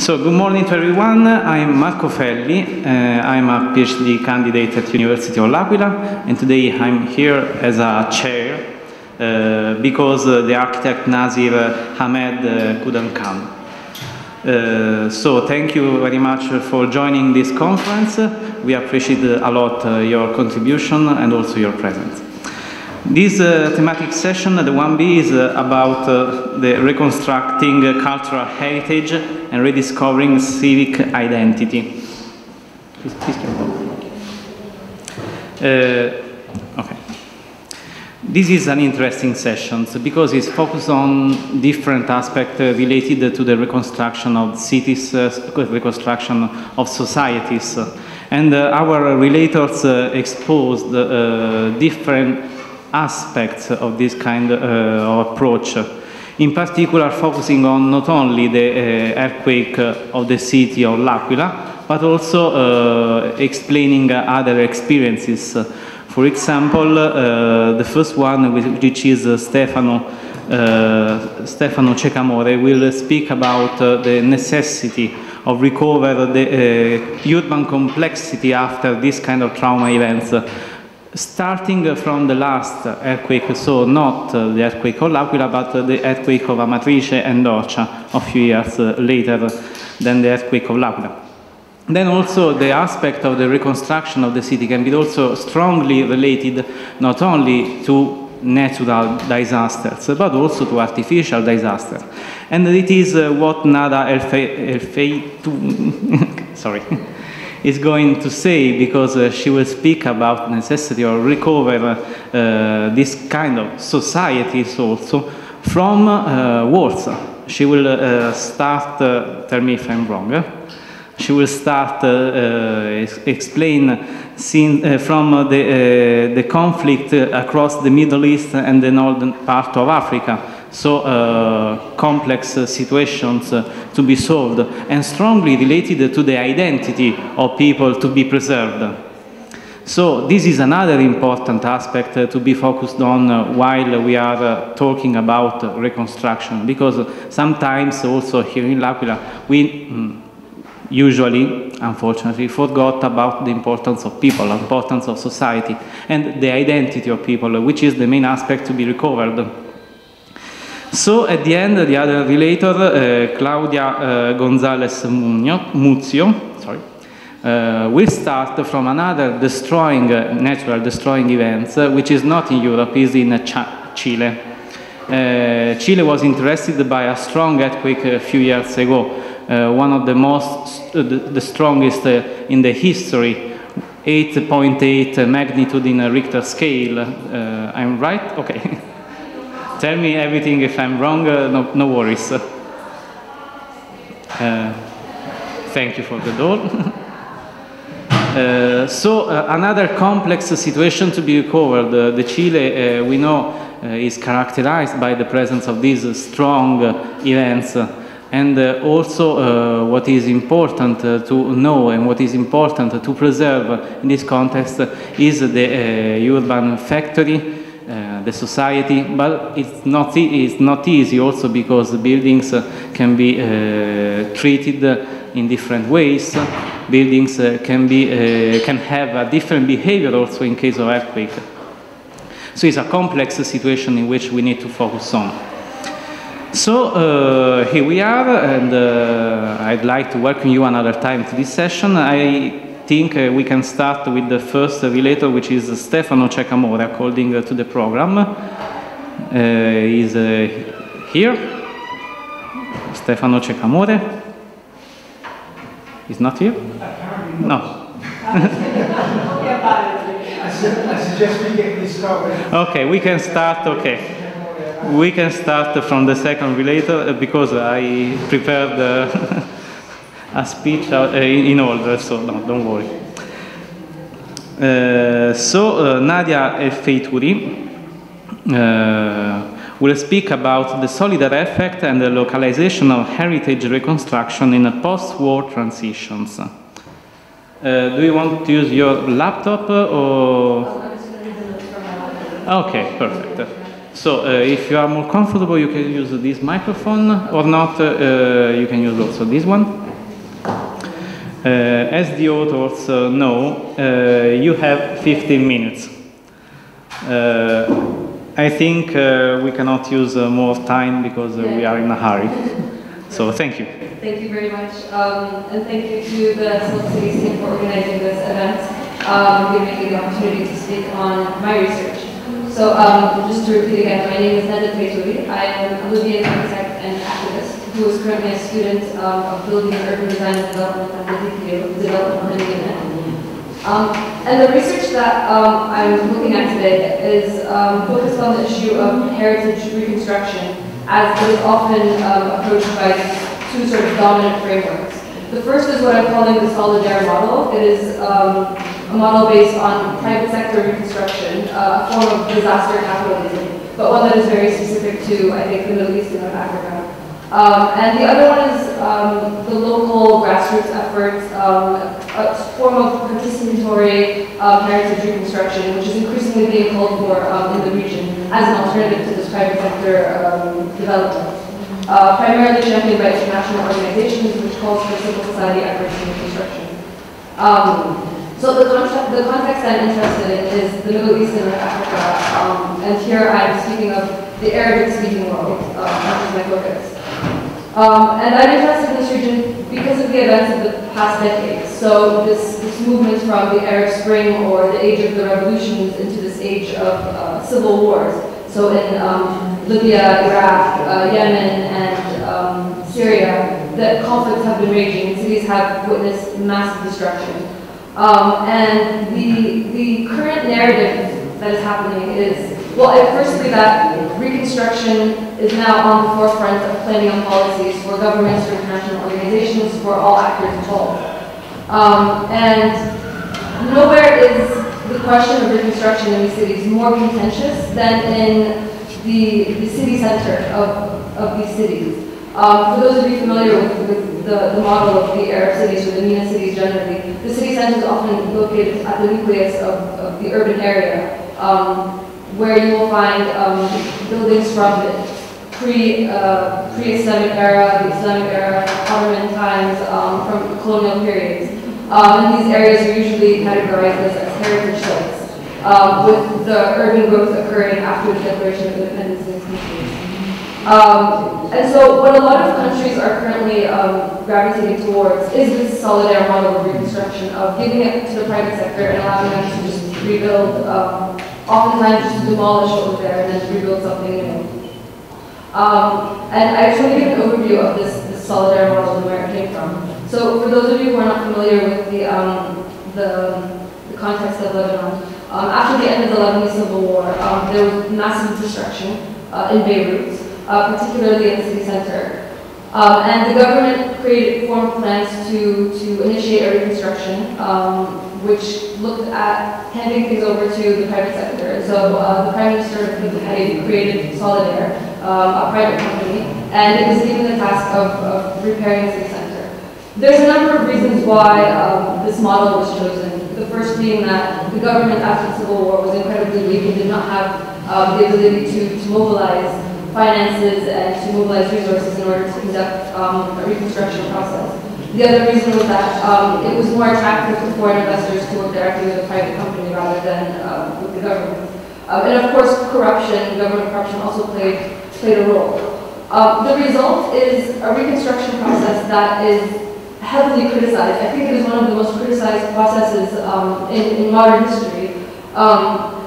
So, good morning to everyone. I'm Marco Felli. I'm a PhD candidate at Università of L'Aquila, and today I'm here as a chair because the architect Nasir Hamed couldn't come. So, thank you very much for joining this conference. We appreciate a lot your contribution and also your presence. This thematic session, the 1B, is about the reconstructing cultural heritage and rediscovering civic identity. Okay. This is an interesting session because it's focused on different aspects related to the reconstruction of cities, reconstruction of societies. And our relators exposed different aspects of this kind of approach, in particular focusing on not only the earthquake of the city of L'Aquila, but also explaining other experiences. For example, the first one, which is Stefano Cecamore, will speak about the necessity of recover the urban complexity after this kind of trauma events, starting from the last earthquake, so not the earthquake of L'Aquila, but the earthquake of Amatrice and Orcia a few years later than the earthquake of L'Aquila. Then also the aspect of the reconstruction of the city can be also strongly related not only to natural disasters, but also to artificial disasters. And it is what Nada sorry, is going to say, because she will speak about the necessity of recover this kind of societies also from wars. She will start, tell me if I'm wrong, she will start explain from the conflict across the Middle East and the northern part of Africa. So complex situations to be solved and strongly related to the identity of people to be preserved. So this is another important aspect to be focused on while we are talking about reconstruction, because sometimes also here in L'Aquila we usually, unfortunately, forgot about the importance of people, the importance of society, and the identity of people, which is the main aspect to be recovered. So at the end, the other relator, Claudia González Muzio, will start from another natural destroying event, which is not in Europe, is in Chile. Chile was interested by a strong earthquake a few years ago, one of the strongest in the history, 8.8 magnitude in a Richter scale. I'm right? Okay. Tell me everything if I'm wrong, no worries. Thank you for the door. So another complex situation to be recovered. The Chile, we know, is characterized by the presence of these strong events. And also what is important to know and what is important to preserve in this context is the urban factory, the society, but it's not easy also because the buildings can be treated in different ways. Buildings can have a different behavior also in case of earthquake. So it's a complex situation in which we need to focus on. So here we are, and I'd like to welcome you another time to this session. I think we can start with the first relator, which is Stefano Cecamore, according to the program. He's here. Stefano Cecamore. He's not here? No. Okay, we can start, okay. We can start from the second relator because I prepared a speech in order, so no, don't worry. Nadia El-Feitouri will speak about the solidar effect and the localization of heritage reconstruction in post-war transitions. Do you want to use your laptop or? Okay, perfect. So if you are more comfortable, you can use this microphone, or not, you can use also this one. As the authors know, you have 15 minutes. I think we cannot use more time because we are in a hurry. So thank you. Thank you very much. And thank you to the Salt City team for organizing this event, giving me the opportunity to speak on my research. So just to repeat again, my name is Neda Twaituri. I am a Libyan architect and activist who is currently a student of building and urban design and development at the development unit. And the research that I'm looking at today is focused on the issue of heritage reconstruction, as it is often approached by two sort of dominant frameworks. The first is what I'm calling the Solidaire model. It is a model based on private sector reconstruction, a form of disaster capitalism, but one that is very specific to, I think, the Middle East and North Africa. And the other one is the local grassroots efforts, a form of participatory heritage reconstruction, which is increasingly being called for in the region as an alternative to this private sector development. Primarily championed by international organizations, which calls for civil society efforts in reconstruction. So the context I'm interested in is the Middle East and North Africa, and here I'm speaking of the Arabic-speaking world, which is my focus. And I'm interested in this region because of the events of the past decades. So this movement from the Arab Spring or the age of the revolutions into this age of civil wars. So in Libya, Iraq, Yemen, and Syria, the conflicts have been raging. Cities have witnessed massive destruction. And the current narrative that is happening is, well, firstly, that reconstruction is now on the forefront of planning and policies for governments, for international organizations, for all actors involved. And nowhere is the question of reconstruction in these cities more contentious than in the city center of these cities. For those of you familiar with the model of the Arab cities or the MENA cities generally, the city center is often located at the nucleus of the urban area, where you will find buildings from the pre-Islamic era, the Islamic era, Ottoman times, from colonial periods. And these areas are usually categorized as heritage sites, with the urban growth occurring after the Declaration of Independence in 1960. And so what a lot of countries are currently gravitating towards is this Solidaire model of reconstruction, of giving it to the private sector and allowing them to just rebuild, oftentimes just demolish what was there and then rebuild something new. And I just want to give an overview of this Solidaire model and where it came from. So for those of you who are not familiar with the context of Lebanon, after the end of the Lebanese Civil War, there was massive destruction in Beirut, particularly in the city center. And the government formed plans to initiate a reconstruction, which looked at handing things over to the private sector. So the Prime Minister had created Solidaire, a private company, and it was given the task of repairing the city center. There's a number of reasons why this model was chosen. The first being that the government after the Civil War was incredibly weak and did not have the ability to mobilize finances and to mobilize resources in order to conduct a reconstruction process. The other reason was that it was more attractive for foreign investors to work directly with a private company rather than with the government. And of course, government corruption also played a role. The result is a reconstruction process that is heavily criticized. I think it is one of the most criticized processes in modern history.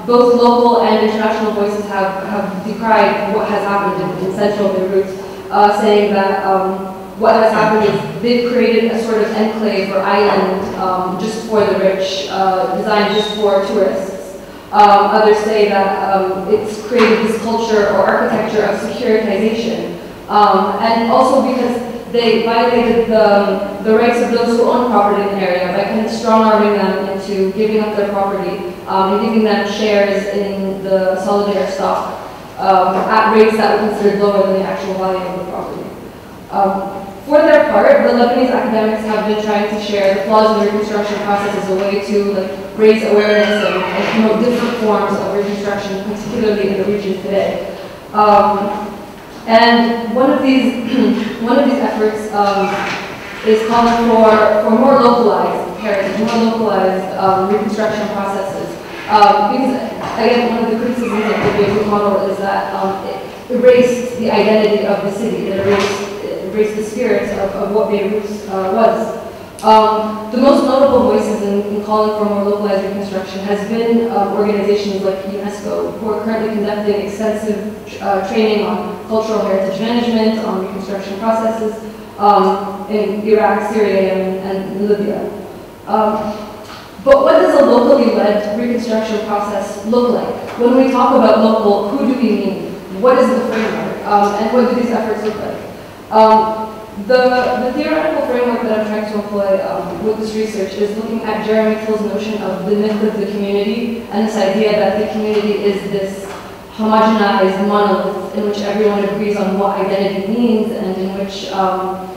Both local and international voices have decried what has happened in central Beirut, saying that what has happened is they've created a sort of enclave or island just for the rich, designed just for tourists. Others say that it's created this culture or architecture of securitization, and also because they violated the rights of those who own property in the area by kind of strong-arming them into giving up their property and giving them shares in the Solidaire stock at rates that were considered lower than the actual value of the property. For their part, the Lebanese academics have been trying to share the flaws in the reconstruction process as a way to raise awareness and promote different forms of reconstruction, particularly in the region today. And one of these efforts is calling for more localized heritage, more localized reconstruction processes. Because, again, one of the criticisms of the Beirut model is that it erased the identity of the city, it erased the spirit of what Beirut was. The most notable voices in calling for more localized reconstruction has been organizations like UNESCO, who are currently conducting extensive training on cultural heritage management, on reconstruction processes in Iraq, Syria, Yemen, and Libya. But what does a locally led reconstruction process look like? When we talk about local, who do we mean? What is the framework? And what do these efforts look like? The theoretical framework that I'm trying to employ with this research is looking at Jeremy Till's notion of the myth of the community and this idea that the community is this homogenized monolith in which everyone agrees on what identity means and in which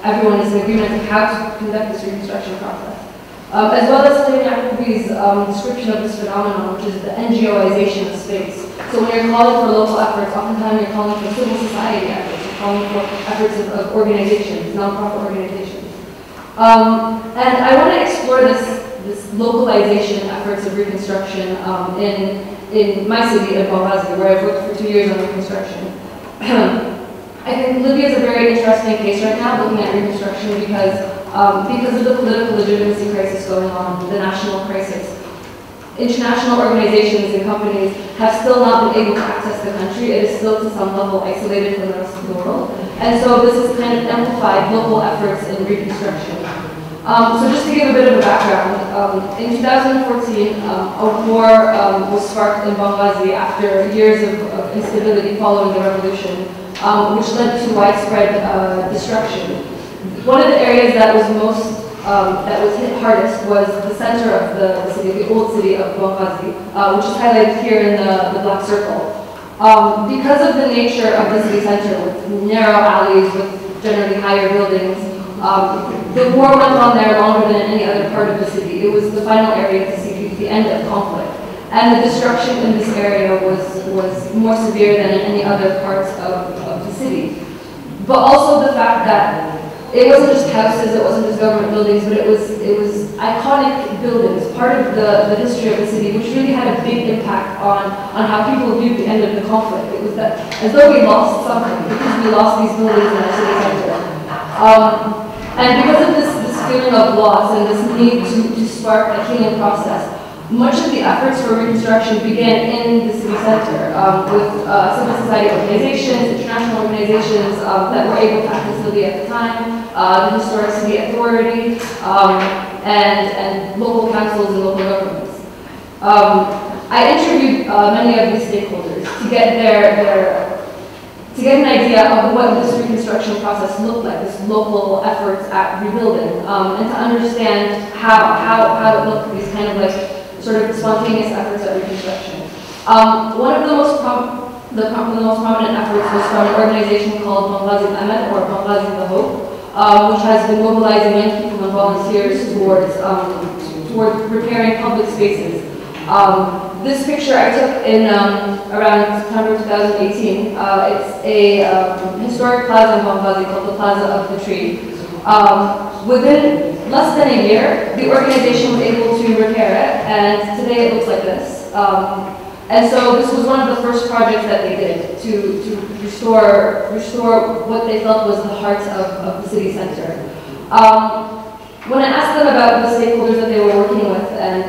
everyone is in agreement on how to conduct this reconstruction process. As well as Tony Jacoby's description of this phenomenon, which is the NGOization of space. So when you're calling for local efforts, oftentimes you're calling for civil society efforts, you're calling for efforts of organizations, nonprofit organizations. And I want to explore this localization efforts of reconstruction in my city of Benghazi, where I've worked for 2 years on reconstruction. I think Libya is a very interesting case right now, looking at reconstruction because of the political legitimacy crisis going on, the national crisis. International organizations and companies have still not been able to access the country. It is still to some level isolated from the rest of the world. And so this has kind of amplified local efforts in reconstruction. So just to give a bit of a background, in 2014, a war was sparked in Benghazi after years of instability following the revolution, which led to widespread destruction. One of the areas that was hit hardest was the center of the city, the old city of Benghazi, which is highlighted here in the black circle. Because of the nature of the city center, with narrow alleys, with generally higher buildings, the war went on there longer than any other part of the city. It was the final area to see the end of conflict. And the destruction in this area was more severe than in any other parts of the city. But also the fact that it wasn't just houses, it wasn't just government buildings, but it was iconic buildings, part of the history of the city, which really had a big impact on how people viewed the end of the conflict. It was that, as though we lost something, because we lost these buildings in our city center. And because of this feeling of loss and this need to spark a healing process, much of the efforts for reconstruction began in the city center with civil society organizations, international organizations that were able to access Libya at the time, the Historic City Authority, and local councils and local governments. I interviewed many of these stakeholders to get an idea of what this reconstruction process looked like, this local efforts at rebuilding, and to understand how it looked, these kind of like sort of spontaneous efforts at reconstruction. One of the most prominent efforts was from an organization called Benghazi Ahmed, or Benghazi the Hope, which has been mobilizing young people and volunteers towards repairing public spaces. This picture I took in around September 2018. It's a historic plaza in Benghazi called the Plaza of the Tree. Within less than a year, the organization was able to repair it, and today it looks like this. And so this was one of the first projects that they did to restore what they felt was the heart of the city center. When I asked them about the stakeholders that they were working with and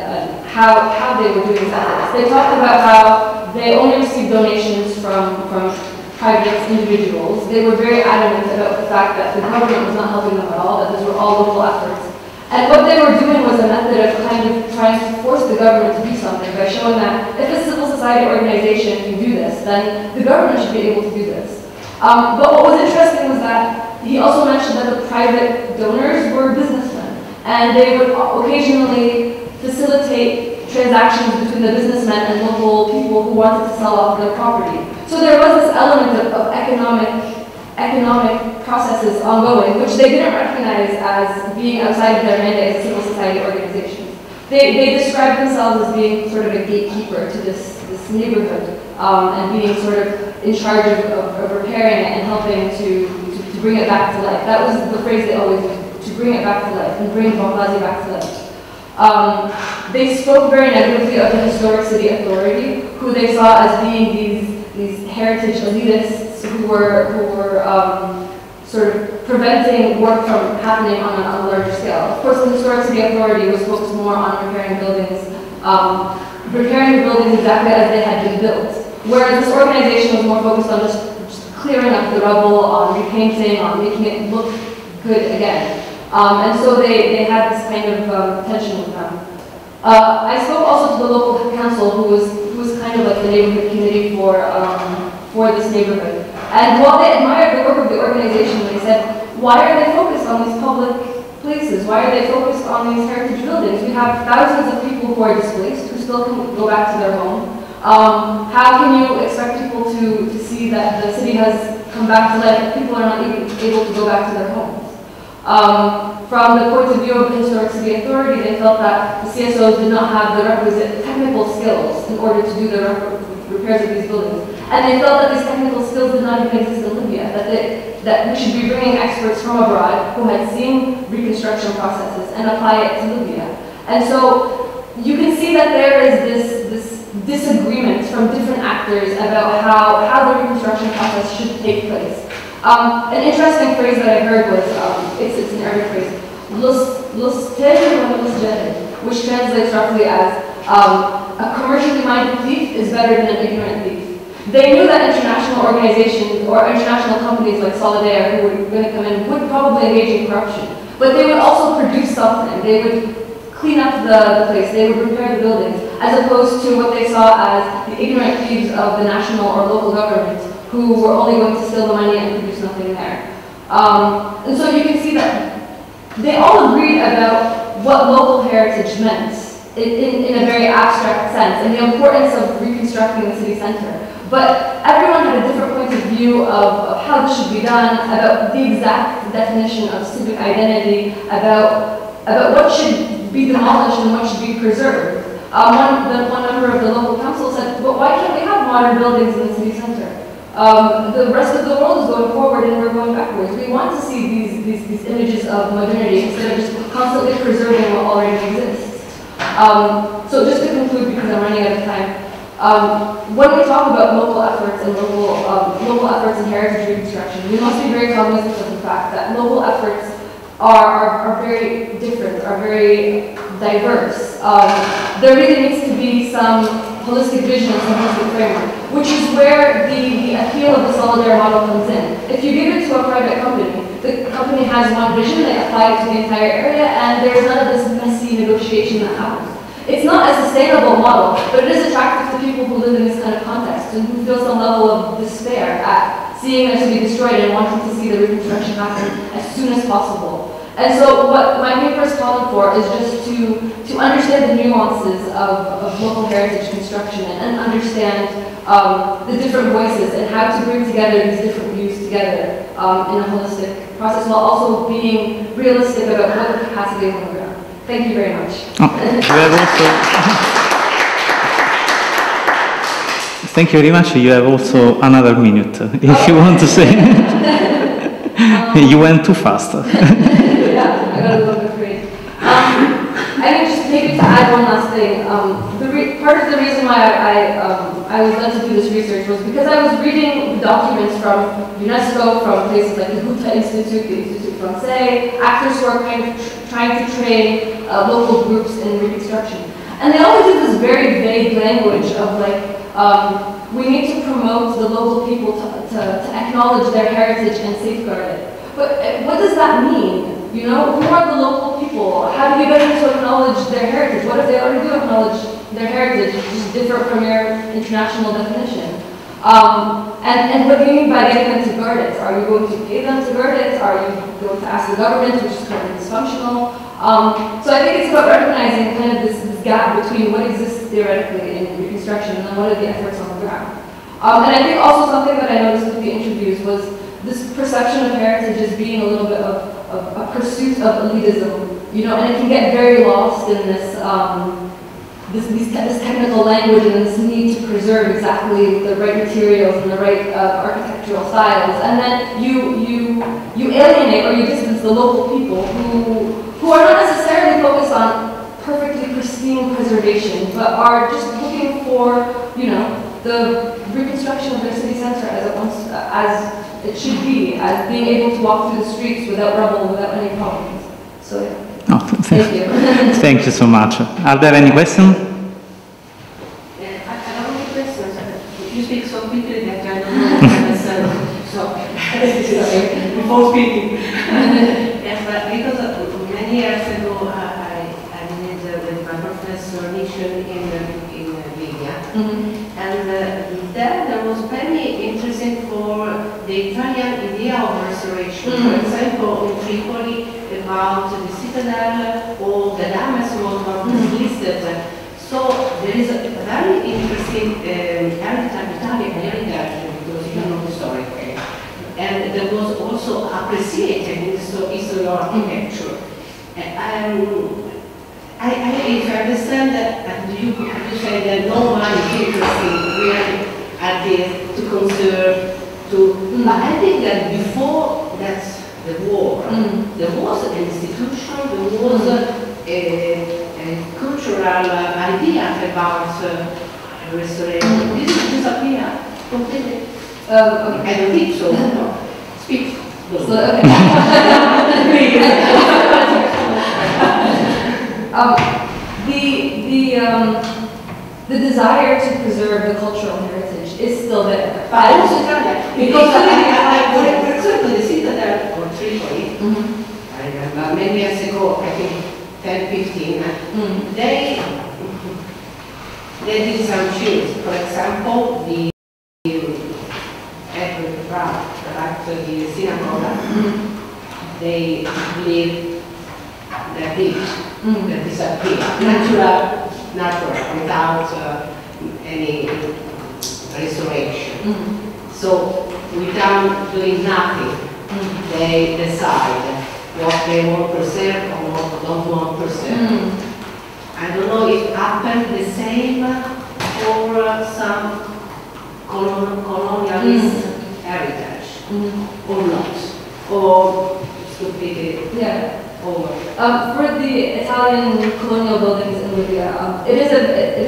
how they were doing these efforts, they talked about how they only received donations from private individuals. They were very adamant about the fact that the government was not helping them at all, that these were all local efforts. And what they were doing was a method of kind of trying to force the government to do something by showing that if a civil society organization can do this, then the government should be able to do this. But what was interesting was that he also mentioned that the private donors were businessmen, and they would occasionally facilitate transactions between the businessmen and local people who wanted to sell off their property. So there was this element of economic processes ongoing, which they didn't recognize as being outside of their mandate as civil society organizations. They described themselves as being sort of a gatekeeper to this neighborhood and being sort of in charge of repairing it and helping to bring it back to life. That was the phrase they always used, to bring it back to life and bring Benghazi back to life. They spoke very negatively of the Historic City Authority, who they saw as being these heritage elitists who were sort of preventing work from happening on a larger scale. Of course, the Historic City Authority was focused more on repairing buildings, preparing the buildings exactly as they had been built, whereas this organization was more focused on just clearing up the rubble, on repainting, on making it look good again. And so they had this kind of tension with them. I spoke also to the local council, who was kind of like the neighborhood committee for this neighborhood. And while they admired the work of the organization, they said, why are they focused on these public places? Why are they focused on these heritage buildings? We have thousands of people who are displaced, who still can go back to their home. How can you expect people to see that the city has come back to life if people are not even able to go back to their homes? From the point of view of the Historic City Authority, they felt that the CSOs did not have the requisite technical skills in order to do the repairs of these buildings. And they felt that these technical skills did not even exist in Libya, that we should be bringing experts from abroad who had seen reconstruction processes and apply it to Libya. And so you can see that there is this disagreement from different actors about how the reconstruction process should take place. An interesting phrase that I heard was, it's an Arabic phrase, which translates roughly as, a commercially minded thief is better than an ignorant thief. They knew that international organizations or international companies like Solidaire, who were going to come in, would probably engage in corruption. But they would also produce something. They would clean up the place, they would repair the buildings, as opposed to what they saw as the ignorant thieves of the national or local government, who were only going to steal the money and produce nothing there. And so you can see that they all agreed about what local heritage meant in a very abstract sense, and the importance of reconstructing the city center. But everyone had a different point of view of how this should be done, about the exact definition of civic identity, about what should be demolished and what should be preserved. One member of the local council said, "But why can't we have modern buildings in the city center? The rest of the world is going forward and we're going backwards. We want to see these images of modernity instead of just constantly preserving what already exists." So just to conclude, because I'm running out of time, when we talk about local efforts and local efforts in heritage reconstruction, we must be very cognizant of the fact that local efforts are very different, are very diverse. There really needs to be some holistic vision and some holistic framework, which is where the appeal of the Solidaire model comes in. If you give it to a private company, the company has one vision, they apply it to the entire area, and there's none of this messy negotiation that happens. It's not a sustainable model, but it is attractive to people who live in this kind of context and who feel some level of despair at seeing their city destroyed and wanting to see the reconstruction happen as soon as possible. And so what my paper is calling for is just to understand the nuances of local heritage construction and understand the different voices and how to bring together these different views together in a holistic process, while also being realistic about what the capacity is on the ground. Thank you very much. Thank you very much. You have also another minute, if you want to say. You went too fast. Yeah, I got a little bit crazy. I think just maybe to add one last thing, part of the reason why I was led to do this research was because I was reading documents from UNESCO, from places like the Guta Institute, the Institut Francais, actors who are kind of trying to train local groups in reconstruction. And they always use this very vague language of like, we need to promote the local people to acknowledge their heritage and safeguard it. But what does that mean? You know, who are the local people? How do you get them to acknowledge their heritage? What if they already do acknowledge their heritage? It's just different from your international definition. And what do you mean by getting them to guard it? Are you going to pay them to guard it? Are you going to ask the government, which is currently dysfunctional? So I think it's about recognizing kind of this gap between what exists theoretically in reconstruction and then what are the efforts on the ground. And I think also something that I noticed with the interviews was this perception of heritage as being a little bit of a pursuit of elitism, you know, and it can get very lost in this this technical language and this need to preserve exactly the right materials and the right architectural styles, and then you alienate or you distance the local people who are not necessarily focused on perfectly pristine preservation, but are just looking for, you know, the reconstruction of their city center as it should be, as being able to walk through the streets without rubble, without any problems. So yeah. Oh, thank you. Thank you so much. Are there any questions? I don't have any questions. You speak so quickly that I don't know myself. So, before speaking. Yes, but because many years ago I did with my professor mission in Libya. And there was very interesting for the Italian idea of restoration. For example, in Tripoli, about the citadel or the damage what was listed. So there is a very interesting Italian heritage, because you know the story. And there was also appreciated in the history of architecture. If I understand that you say that no one is interested really at this to conserve, but I think that before that the war, there was an institution, there was a cultural idea about restoration. This is disappear completely. I don't think so. No. Speak. The desire to preserve the cultural heritage is still there. But also because for example, the citadel or Tripoli, I remember many years ago, I think 10, 15, they did some changes. For example, the synagogue, they believe that that disappear, natural, without any restoration. So without doing nothing, they decide what they want to preserve or what they don't want to preserve. I don't know if it happened the same for some colonialist heritage or not, or completely over. For the Italian colonial buildings in Libya, it is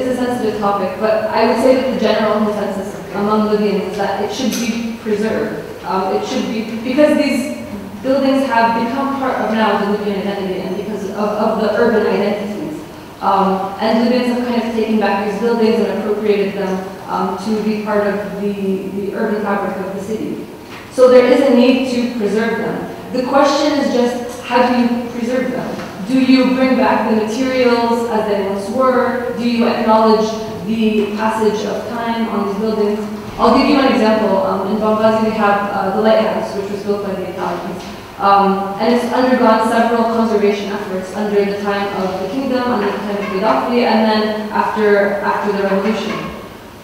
a sensitive topic, but I would say that the general consensus among Libyans is that it should be preserved. It should be, because these buildings have become part of now the Libyan identity and because of the urban identities. And Libyans have kind of taken back these buildings and appropriated them to be part of the urban fabric of the city. So there is a need to preserve them. The question is just, how do you preserve them? Do you bring back the materials as they once were? Do you acknowledge the passage of time on these buildings? I'll give you an example. In Benghazi we have the lighthouse, which was built by the Italians. And it's undergone several conservation efforts under the time of the kingdom, under the time of Gaddafi, and then after the revolution.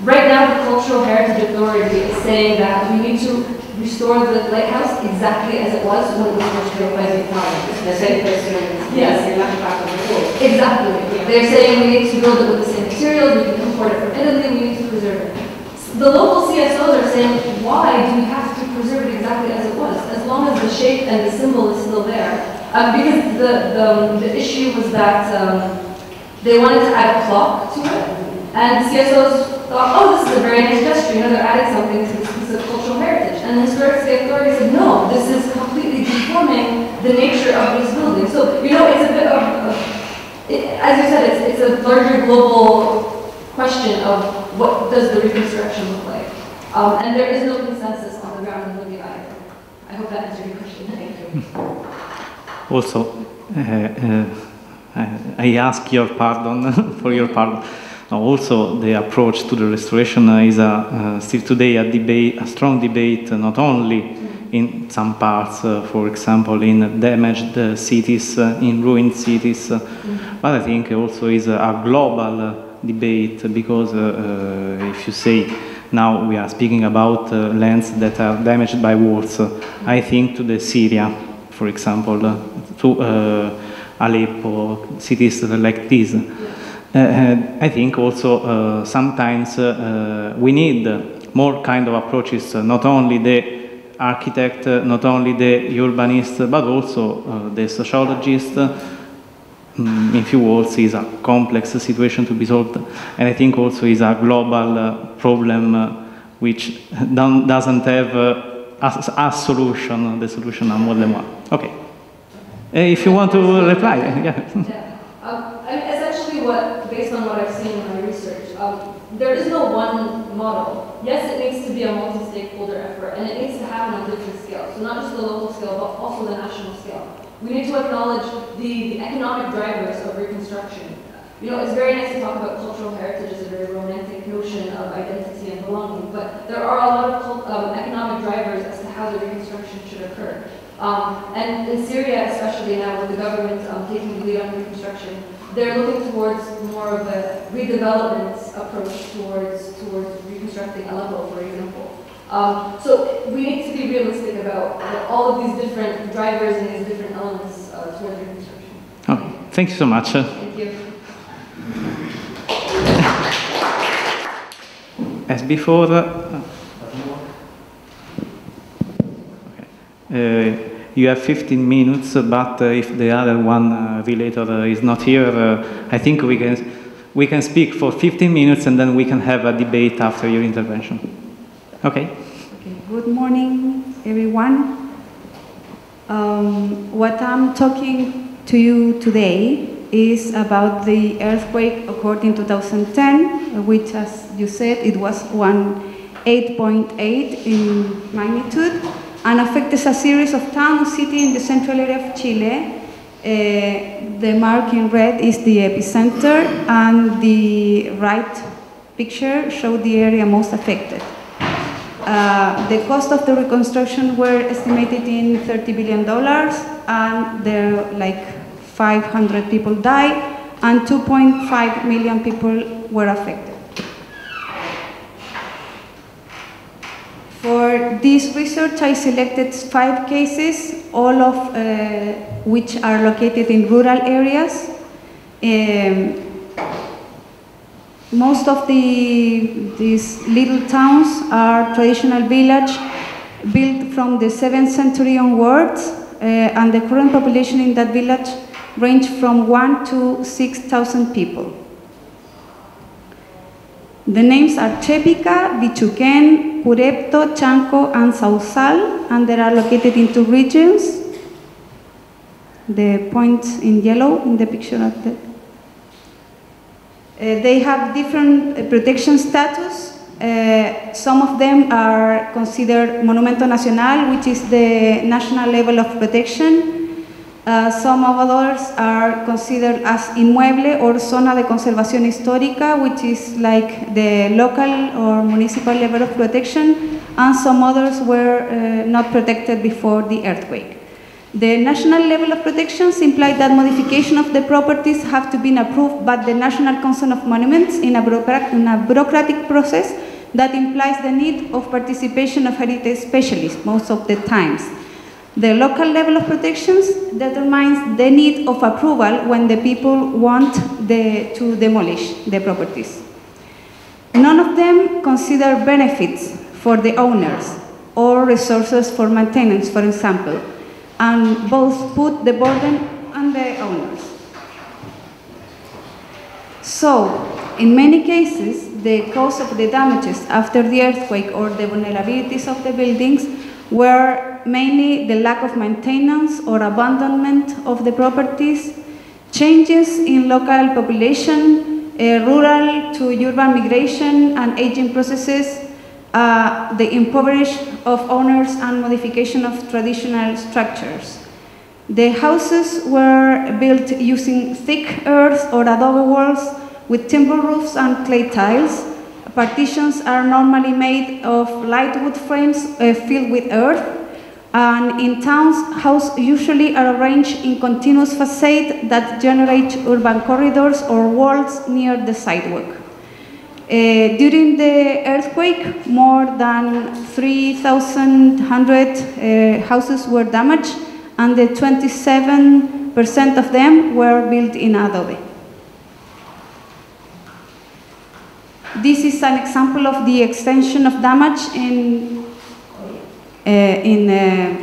Right now, the Cultural Heritage Authority is saying that we need to restore the lighthouse exactly as it was when it was first built by the Italians. The same person. Yes. Exactly. Yeah. They're saying we need to build it with the same materials, we can import it from Italy, we need to preserve it. The local CSOs are saying, why do we have to preserve it exactly as it was, as long as the shape and the symbol is still there? Because the issue was that they wanted to add a clock to it, and CSOs thought, oh, this is a very nice gesture, they're adding something to this piece of cultural heritage. And the Historic State Authority said, no, this is completely deforming the nature of this building. So, it's a bit of, as you said, it's a larger global question of what does the reconstruction look like. And there is no consensus on the ground in Libya either. I hope that answered your question. Thank you. Also, I ask your pardon for your pardon. Also, the approach to the restoration is still today a strong debate, not only in some parts, for example, in damaged cities, in ruined cities, but I think also is a global debate, because if you say now we are speaking about lands that are damaged by wars, I think to the Syria, for example, to Aleppo, cities like this. I think also sometimes we need more kind of approaches, not only the architect, not only the urbanist, but also the sociologist. In few words, is a complex situation to be solved, and I think also is a global problem which doesn't have a solution. The solution are more than one. Okay. If you want to reply, yeah. Essentially, based on what I've seen in my research, there is no one model. Yes, it needs to be a multi-stakeholder effort, and it needs to happen on different scales. So not just the local scale, but also the national scale. We need to acknowledge the economic drivers of reconstruction. You know, it's very nice to talk about cultural heritage as a very romantic notion of identity and belonging, but there are a lot of economic drivers as to how the reconstruction should occur. And in Syria, especially now with the government taking the lead on reconstruction, they're looking towards more of a redevelopment approach towards reconstructing Aleppo, for example. So we need to be realistic about all of these different drivers and these different elements towards reconstruction. Okay, thank you so much. Thank you. As before, you have 15 minutes, but if the other one relator is not here, I think we can speak for 15 minutes and then we can have a debate after your intervention. Okay? Good morning, everyone. What I'm talking to you today is about the earthquake occurred in 2010, which, as you said, it was 8.8 in magnitude, and affected a series of towns, cities in the central area of Chile. The mark in red is the epicenter, and the right picture shows the area most affected. The cost of the reconstruction were estimated in $30 billion, and there like 500 people died, and 2.5 million people were affected. For this research, I selected 5 cases, all of which are located in rural areas. Most of these little towns are traditional villages built from the 7th century onwards, and the current population in that village range from 1 to 6,000 people. The names are Chepica, Bichuquén, Purepto, Chanco, and Sausal, and they are located in 2 regions. The points in yellow in the picture are there. They have different protection status. Some of them are considered Monumento Nacional, which is the national level of protection. Some of others are considered as Inmueble or Zona de Conservación Histórica, which is like the local or municipal level of protection, and some others were not protected before the earthquake. The national level of protections imply that modification of the properties have to be approved by the National Council of Monuments in a bureaucratic process that implies the need of participation of heritage specialists most of the times. The local level of protections determines the need of approval when the people want to demolish the properties. None of them consider benefits for the owners or resources for maintenance, for example, and both put the burden on the owners. So, in many cases, the cause of the damages after the earthquake or the vulnerabilities of the buildings were mainly the lack of maintenance or abandonment of the properties, changes in local population, rural to urban migration and aging processes, the impoverishment of owners and modification of traditional structures. The houses were built using thick earth or adobe walls with timber roofs and clay tiles. Partitions are normally made of light wood frames filled with earth. And in towns, houses usually are arranged in continuous facades that generate urban corridors or walls near the sidewalk. During the earthquake, more than 3,100 houses were damaged, and 27% of them were built in adobe. This is an example of the extension of damage in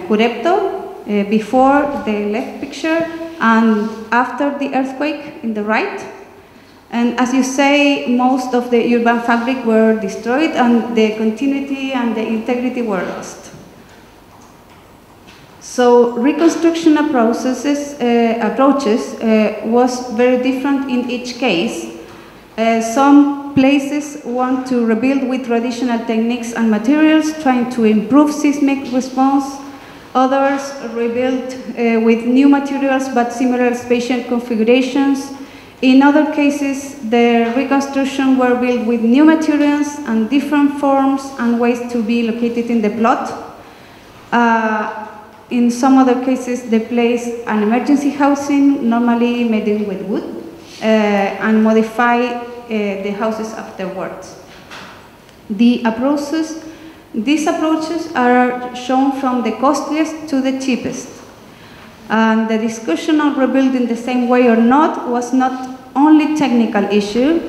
Curepto, before the left picture and after the earthquake in the right. And as you say, most of the urban fabric were destroyed and the continuity and the integrity were lost. So reconstruction approaches was very different in each case. Some places want to rebuild with traditional techniques and materials, trying to improve seismic response. Others rebuild with new materials but similar spatial configurations. In other cases, the reconstruction were built with new materials and different forms and ways to be located in the plot. In some other cases, they placed an emergency housing, normally made in with wood, and modify the houses afterwards. These approaches are shown from the costliest to the cheapest. And the discussion on rebuilding the same way or not was not only technical issue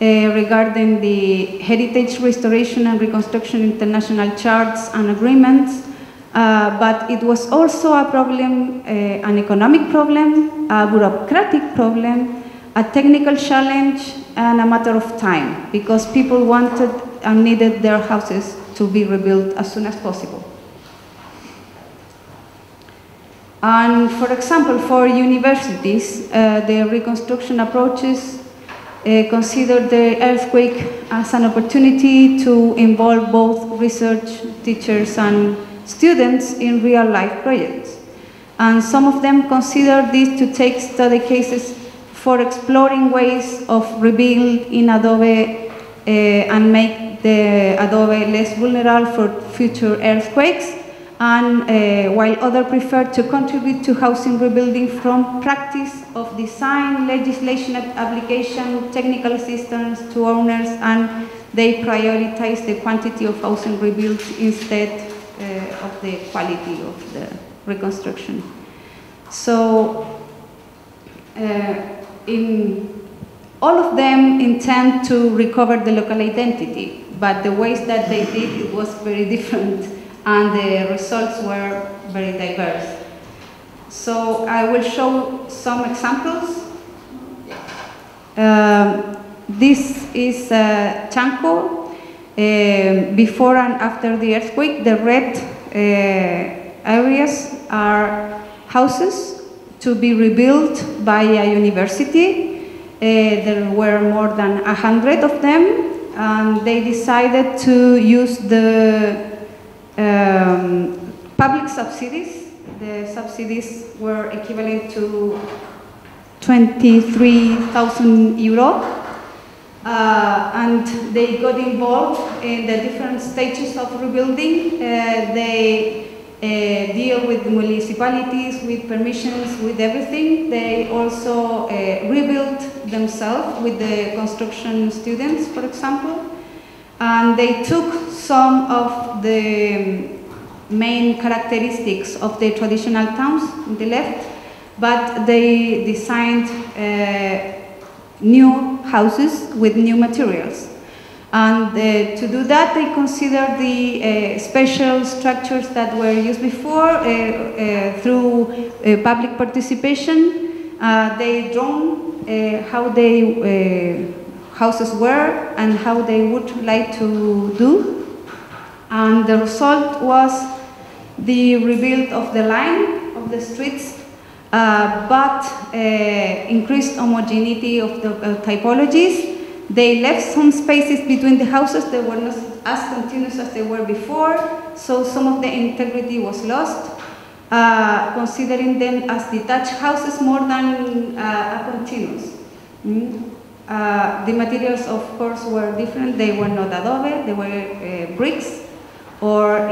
regarding the heritage restoration and reconstruction international charts and agreements, but it was also a problem, an economic problem, a bureaucratic problem, a technical challenge, and a matter of time, because people wanted and needed their houses to be rebuilt as soon as possible. And for example, for universities, the reconstruction approaches consider the earthquake as an opportunity to involve both research, teachers, and students in real-life projects. And some of them consider this to take study cases for exploring ways of rebuild in Adobe and make the Adobe less vulnerable for future earthquakes. And while others prefer to contribute to housing rebuilding from practice of design, legislation application, technical assistance to owners, and they prioritize the quantity of housing rebuilt instead of the quality of the reconstruction. So all of them intend to recover the local identity, but the ways that they did it was very different. And the results were very diverse. So I will show some examples. This is Chanco, before and after the earthquake. The red areas are houses to be rebuilt by a university. There were more than 100 of them, and they decided to use the public subsidies. The subsidies were equivalent to 23,000 euro, and they got involved in the different stages of rebuilding. They deal with municipalities, with permissions, with everything. They also rebuilt themselves with the construction students, for example. And they took some of the main characteristics of the traditional towns on the left, but they designed new houses with new materials. And to do that, they considered the special structures that were used before through public participation. They drawn how they houses were and how they would like to do. And the result was the rebuild of the line of the streets, but increased homogeneity of the typologies. They left some spaces between the houses that were not as continuous as they were before, so some of the integrity was lost, considering them as detached houses more than a continuous. The materials, of course, were different. They were not adobe, they were bricks or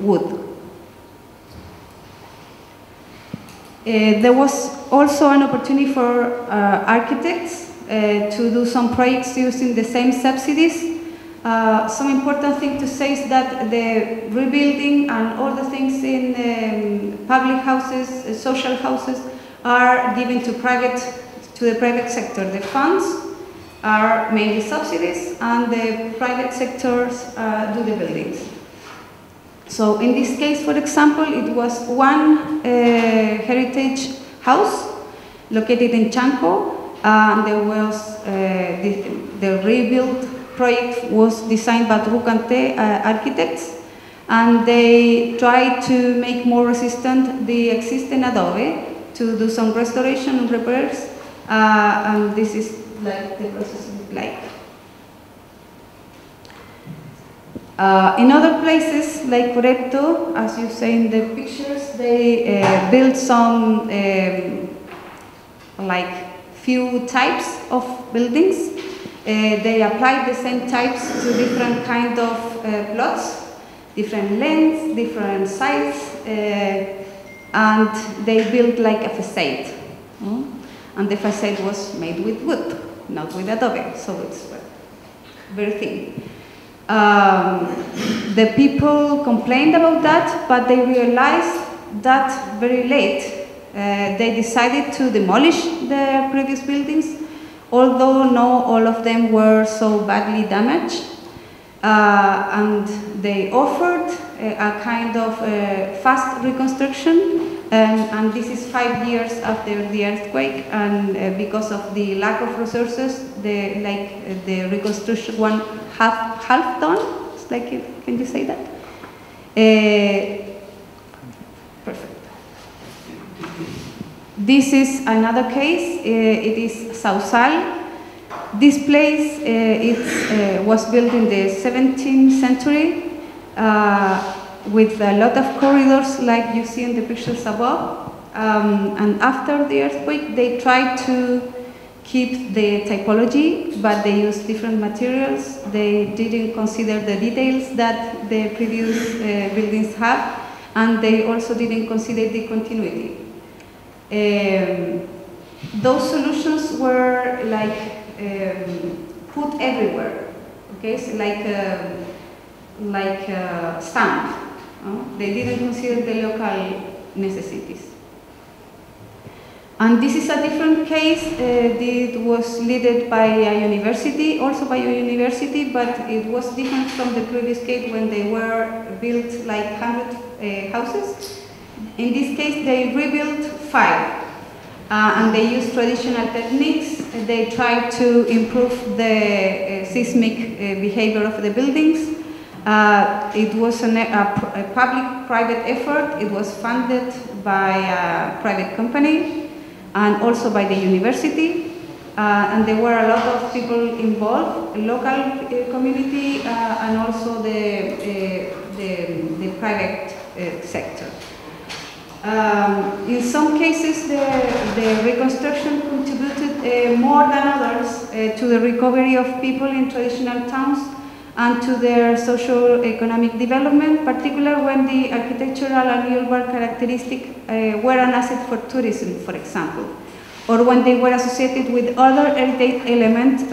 wood. There was also an opportunity for architects to do some projects using the same subsidies. Some important thing to say is that the rebuilding and all the things in public houses, social houses, are given to the private sector. The funds are mainly subsidies, and the private sectors do the buildings. So in this case, for example, it was one heritage house located in Chanco, and there was the rebuild project was designed by Rucante architects, and they tried to make more resistant the existing adobe to do some restoration and repairs, and this is like the process look like. In other places, like Porepto, as you say in the pictures, they built some like few types of buildings. They applied the same types to different kind of plots, different lengths, different sizes, and they built like a facade. And the facade was made with wood, not with adobe, so it's very thin. The people complained about that, but they realized that very late. They decided to demolish the previous buildings, although not all of them were so badly damaged. And they offered a kind of fast reconstruction, and this is 5 years after the earthquake, and because of the lack of resources, the reconstruction one half done. It's like, can you say that? Perfect. This is another case. It is Sausal. This place was built in the 17th century with a lot of corridors like you see in the pictures above. And after the earthquake, they tried to keep the typology, but they used different materials. They didn't consider the details that the previous buildings have, and they also didn't consider the continuity. Those solutions were like put everywhere, okay, so like stamp. They didn't consider the local necessities. And this is a different case. It was led by a university, also by a university, but it was different from the previous case when they were built like 100 houses. In this case, they rebuilt 5. And they used traditional techniques. They tried to improve the seismic behavior of the buildings. It was a public-private effort. It was funded by a private company and also by the university. And there were a lot of people involved, local community and also the private sector. In some cases, the reconstruction contributed more than others to the recovery of people in traditional towns and to their socio-economic development, particularly when the architectural and urban characteristics were an asset for tourism, for example, or when they were associated with other heritage elements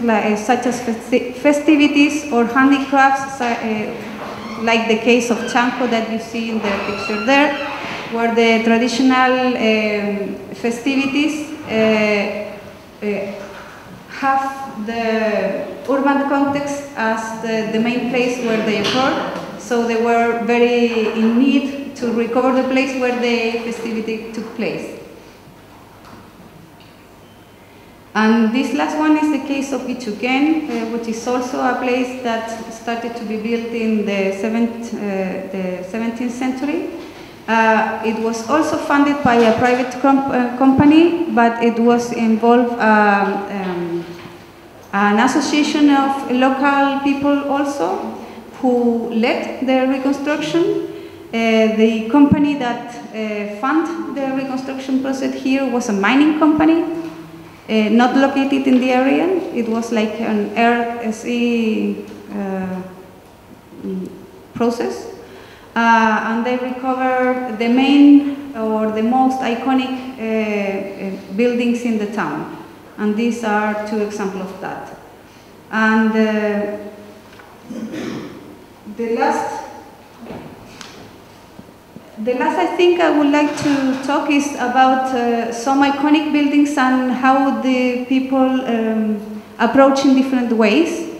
such as festivities or handicrafts, like the case of Chanco that you see in the picture there, where the traditional festivities have the urban context as the main place where they occur. So they were very in need to recover the place where the festivity took place. And this last one is the case of Ichuquen, which is also a place that started to be built in the 17th century. It was also funded by a private company, but it was involved an association of local people also who led the reconstruction. The company that funded the reconstruction process here was a mining company, not located in the area. It was like an RSE process. And they recovered the main or the most iconic buildings in the town. And these are 2 examples of that. And the last I think I would like to talk is about some iconic buildings and how the people approach in different ways.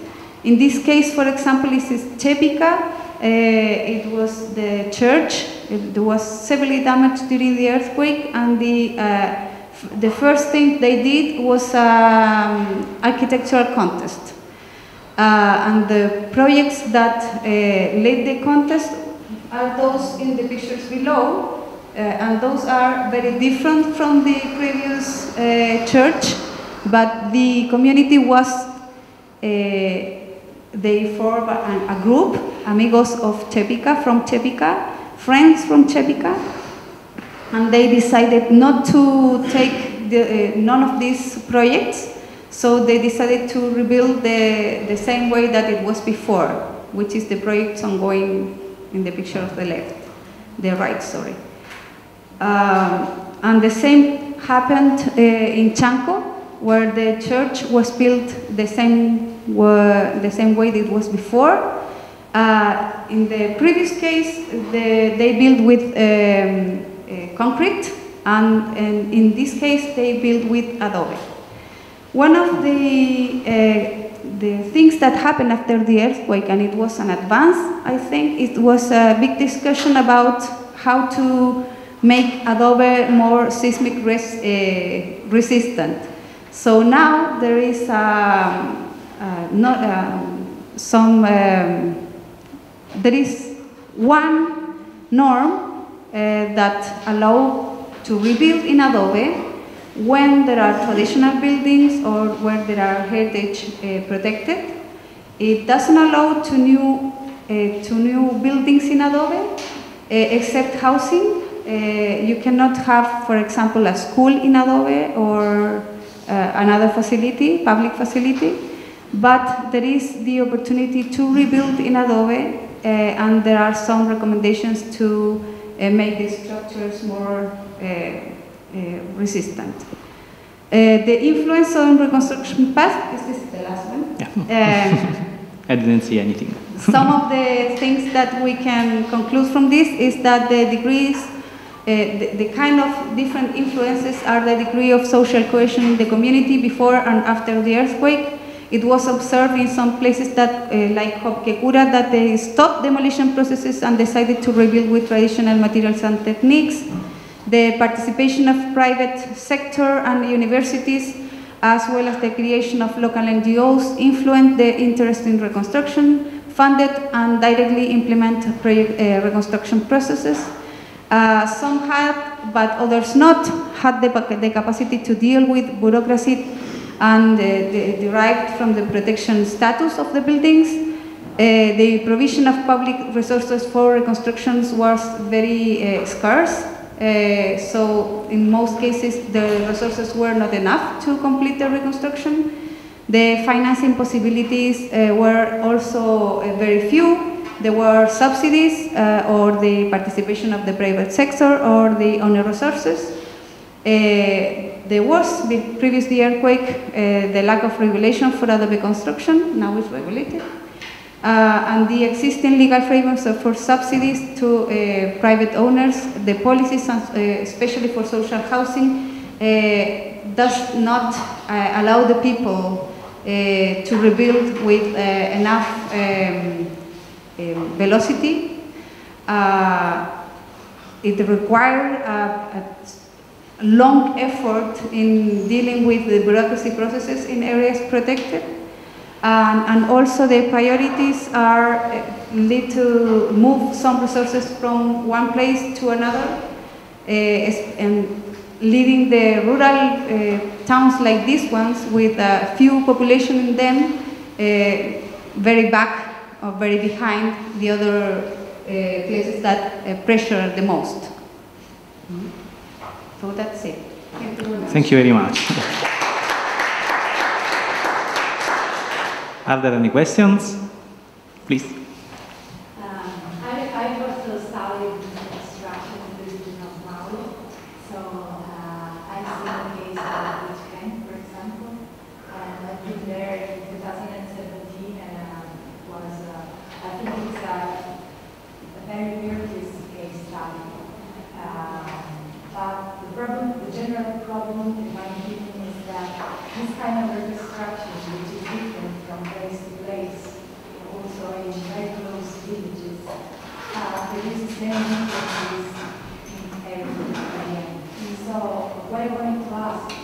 In this case, for example, this is Chepica. It was the church. It was severely damaged during the earthquake, and the first thing they did was architectural contest. And the projects that led the contest are those in the pictures below, and those are very different from the previous church, but the community was, they formed a group, Amigos of Chepica, from Chepica, friends from Chepica, and they decided not to take none of these projects, so they decided to rebuild the same way that it was before, which is the projects ongoing in the picture of the left, the right, sorry. And the same happened in Chanco, where the church was built the same way it was before. In the previous case, they built with concrete, and in this case, they built with adobe. One of the things that happened after the earthquake, and it was an advance, I think, it was a big discussion about how to make adobe more seismic resistant. So now there is there is one norm that allows to rebuild in adobe when there are traditional buildings or where there are heritage protected. It doesn't allow to new buildings in adobe except housing. You cannot have, for example, a school in adobe or another facility, public facility, but there is the opportunity to rebuild in adobe, and there are some recommendations to make the structures more resistant. The influence on reconstruction path, is this the last one? Yeah. I didn't see anything. Some of the things that we can conclude from this is that the degrees, the kind of different influences are the degree of social cohesion in the community before and after the earthquake. It was observed in some places that, like Hopkekura, that they stopped demolition processes and decided to rebuild with traditional materials and techniques. The participation of private sector and universities, as well as the creation of local NGOs, influenced the interest in reconstruction, funded and directly implement reconstruction processes. Some had, but others not, had the capacity to deal with bureaucracy and derived from the protection status of the buildings. The provision of public resources for reconstructions was very scarce. So in most cases, the resources were not enough to complete the reconstruction. The financing possibilities were also very few. There were subsidies or the participation of the private sector or the own resources. There was, previous the earthquake, the lack of regulation for adobe construction. Now it's regulated. And the existing legal frameworks for subsidies to private owners, the policies, especially for social housing, does not allow the people to rebuild with enough velocity. It required a long effort in dealing with the bureaucracy processes in areas protected. And also the priorities are need to move some resources from one place to another, and leading the rural towns like these ones with a few population in them very back or very behind the other places that pressure the most. So that's it. Thank you very much. Thank you very much. Are there any questions? Please. I also studied construction and building of Aula, so I've seen the case of Beach Camp, for example, and I've been there in 2017, and I think it's a very rigorous case study. But the general problem, in my opinion, is that this kind of reconstruction, which is different from place to place, also in very close villages, produces many differences in everything. So what I wanted to ask is,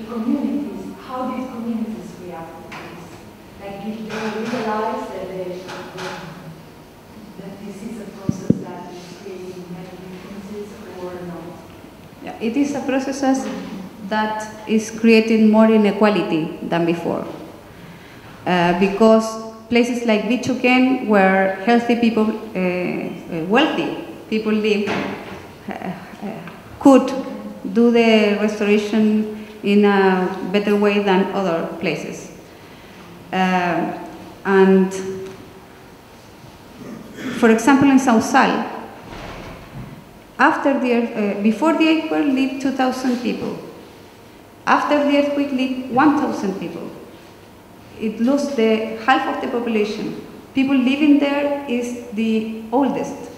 communities, how did communities react to this? Like, did they realize that this is a process that is creating many differences or not? Yeah, it is a process that is creating more inequality than before. Because places like Bichuken, where healthy people, wealthy people live, could do the restoration in a better way than other places. And for example, in Sausal, before the earthquake lived 2,000 people. After the earthquake lived 1,000 people. It lost the half of the population. People living there is the oldest.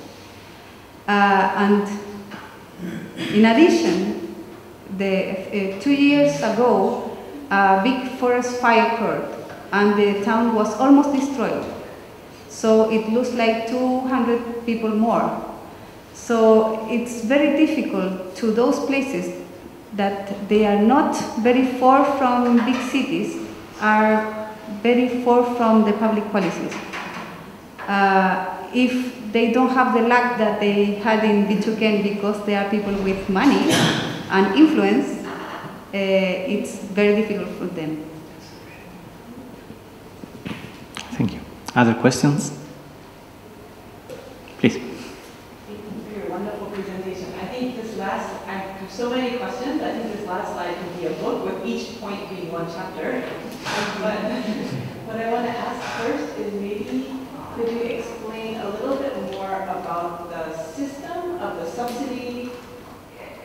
And in addition, 2 years ago, a big forest fire occurred, and the town was almost destroyed. So it lost like 200 people more. So it's very difficult to those places that they are not very far from big cities, are very far from the public policies. If they don't have the luck that they had in Bichuken because they are people with money and influence, it's very difficult for them. Thank you. Other questions? Please. Thank you for your wonderful presentation. I think this last, I have so many questions. I think this last slide can be a book with each point being one chapter. But what I want to ask first is maybe could you explain a little bit more about the system of the subsidy?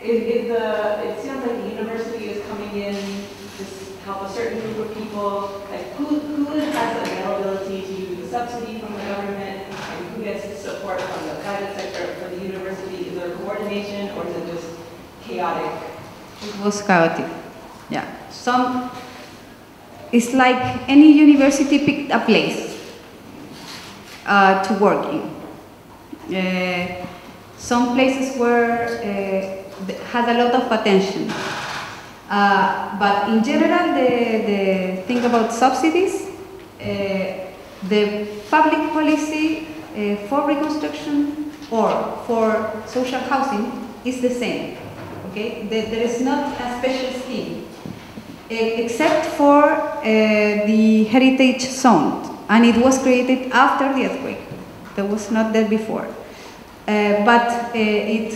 It sounds like the university is coming in to help a certain group of people. Like who has availability to use the subsidy from the government, and who gets support from the private sector for the university? Is there coordination, or is it just chaotic? It was chaotic. Yeah. It's like any university picked a place to work in. Some places had a lot of attention. But in general, the thing about subsidies, the public policy for reconstruction or for social housing is the same. Okay, there is not a special scheme, except for the heritage zone, and it was created after the earthquake. There was not there before, but it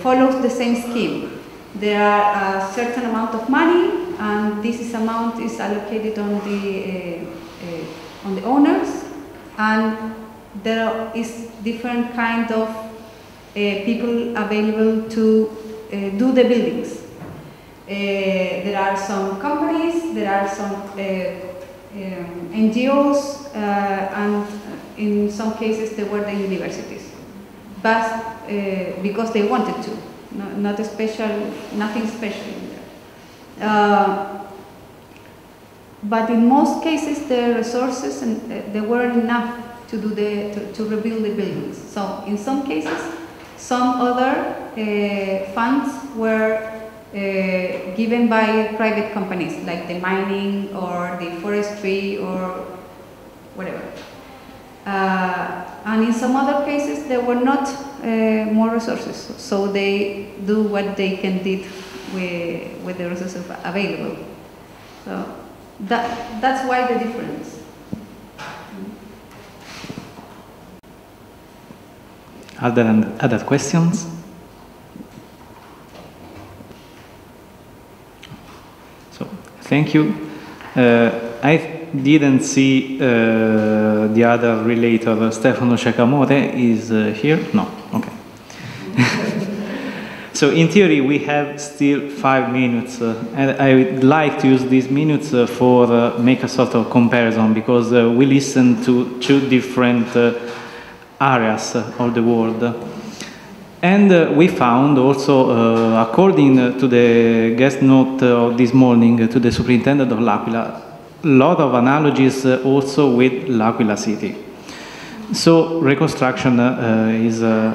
follows the same scheme. There are a certain amount of money, and this amount is allocated on the owners, and there is different kind of people available to do the buildings. There are some companies, there are some NGOs, and in some cases there were the universities, but because they wanted to. No, nothing special in there. But in most cases, the resources they weren't enough to do to rebuild the buildings. So in some cases, some other funds were given by private companies, like the mining or the forestry or whatever. And in some other cases, there were not more resources, so they do what they can do with the resources available. So that's why the difference. Are there other questions? So, thank you. I didn't see the other relator, Stefano Sciacamore, is here? No, okay. So in theory we have still 5 minutes, and I would like to use these minutes for make a sort of comparison, because we listen to 2 different areas of the world. And we found also, according to the guest note of this morning to the superintendent of l'Aquila, a lot of analogies also with l'Aquila city. So reconstruction is a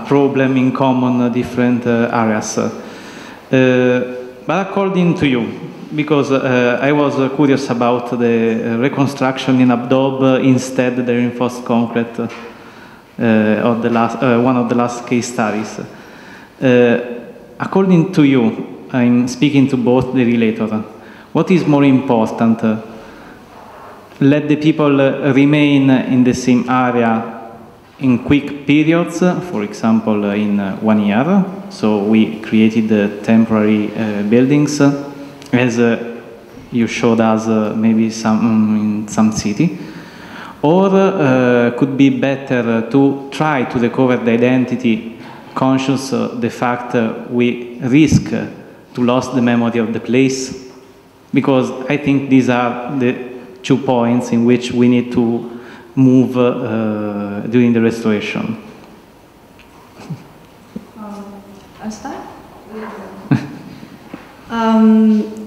problem in common different areas. But according to you, because I was curious about the reconstruction in Abdob instead the reinforced concrete of the last, one of the last case studies. According to you, I'm speaking to both the relator, what is more important? Let the people remain in the same area in quick periods, for example, in 1 year. So we created temporary buildings, as you showed us maybe in some city. Or could be better to try to recover the identity, conscious the fact we risk to lose the memory of the place? Because I think these are the 2 points in which we need to move during the restoration. I'll start?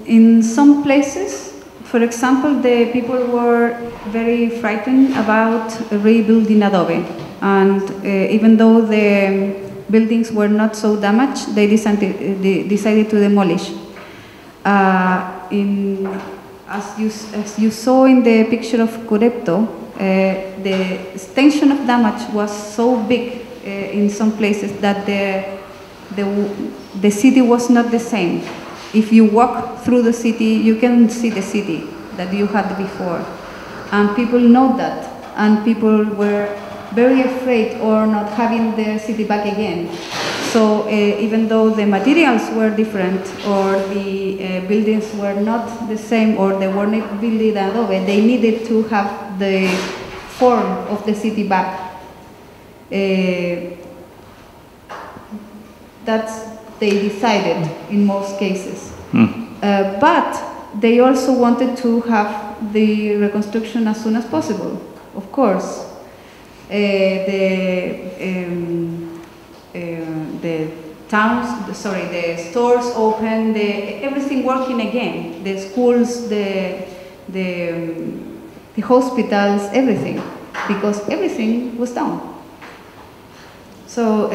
In some places, for example, the people were very frightened about rebuilding adobe. And even though the buildings were not so damaged, they decided to demolish. As you saw in the picture of Curepto, the extension of damage was so big in some places that the city was not the same. If you walk through the city, you can see the city that you had before. And people know that. And people were very afraid of not having the city back again. So even though the materials were different, or the buildings were not the same, or they were not built in adobe, they needed to have the form of the city back. That's they decided in most cases. But they also wanted to have the reconstruction as soon as possible, of course. The stores open, everything working again, the schools, the hospitals, everything, because everything was down. So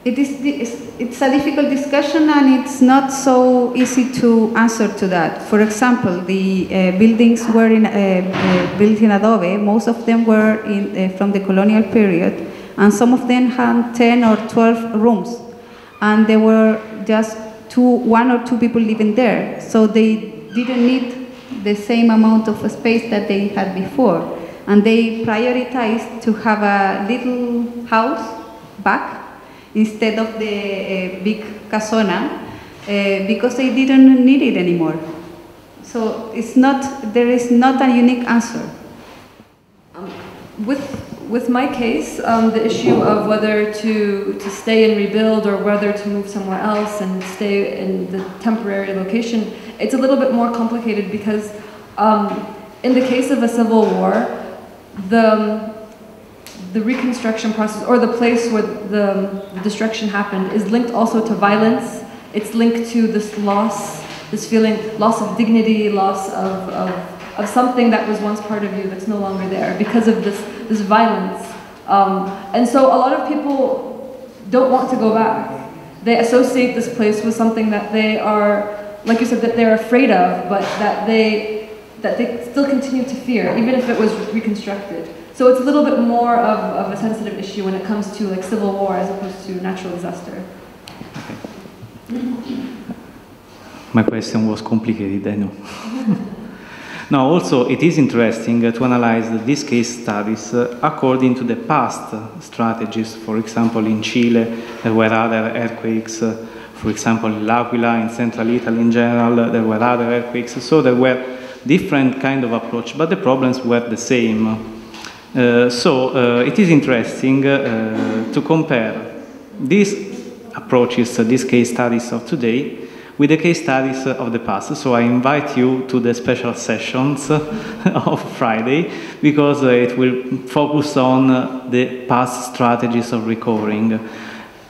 it's a difficult discussion, and it's not so easy to answer to that. For example, the buildings were built in adobe. Most of them were from the colonial period, and some of them had 10 or 12 rooms, and there were just 1 or 2 people living there. So they didn't need the same amount of space that they had before, and they prioritized to have a little house back instead of the big casona, because they didn't need it anymore. So there is not a unique answer. With my case, the issue of whether to stay and rebuild or whether to move somewhere else and stay in the temporary location, it's a little bit more complicated because in the case of a civil war, the reconstruction process, or the place where the destruction happened, is linked also to violence. It's linked to this loss, this feeling, loss of dignity, loss of something that was once part of you that's no longer there because of this violence. And so a lot of people don't want to go back. They associate this place with something that they are, like you said, that they're afraid of, but that they still continue to fear, even if it was reconstructed. So it's a little bit more of a sensitive issue when it comes to like civil war as opposed to natural disaster. My question was complicated, I know. Now, also, it is interesting to analyze these case studies according to the past strategies. For example, in Chile, there were other earthquakes. For example, in l'Aquila, in central Italy in general, there were other earthquakes. So there were different kind of approach, but the problems were the same. It is interesting to compare these approaches, these case studies of today, with the case studies of the past. So I invite you to the special sessions of Friday, because it will focus on the past strategies of recovering.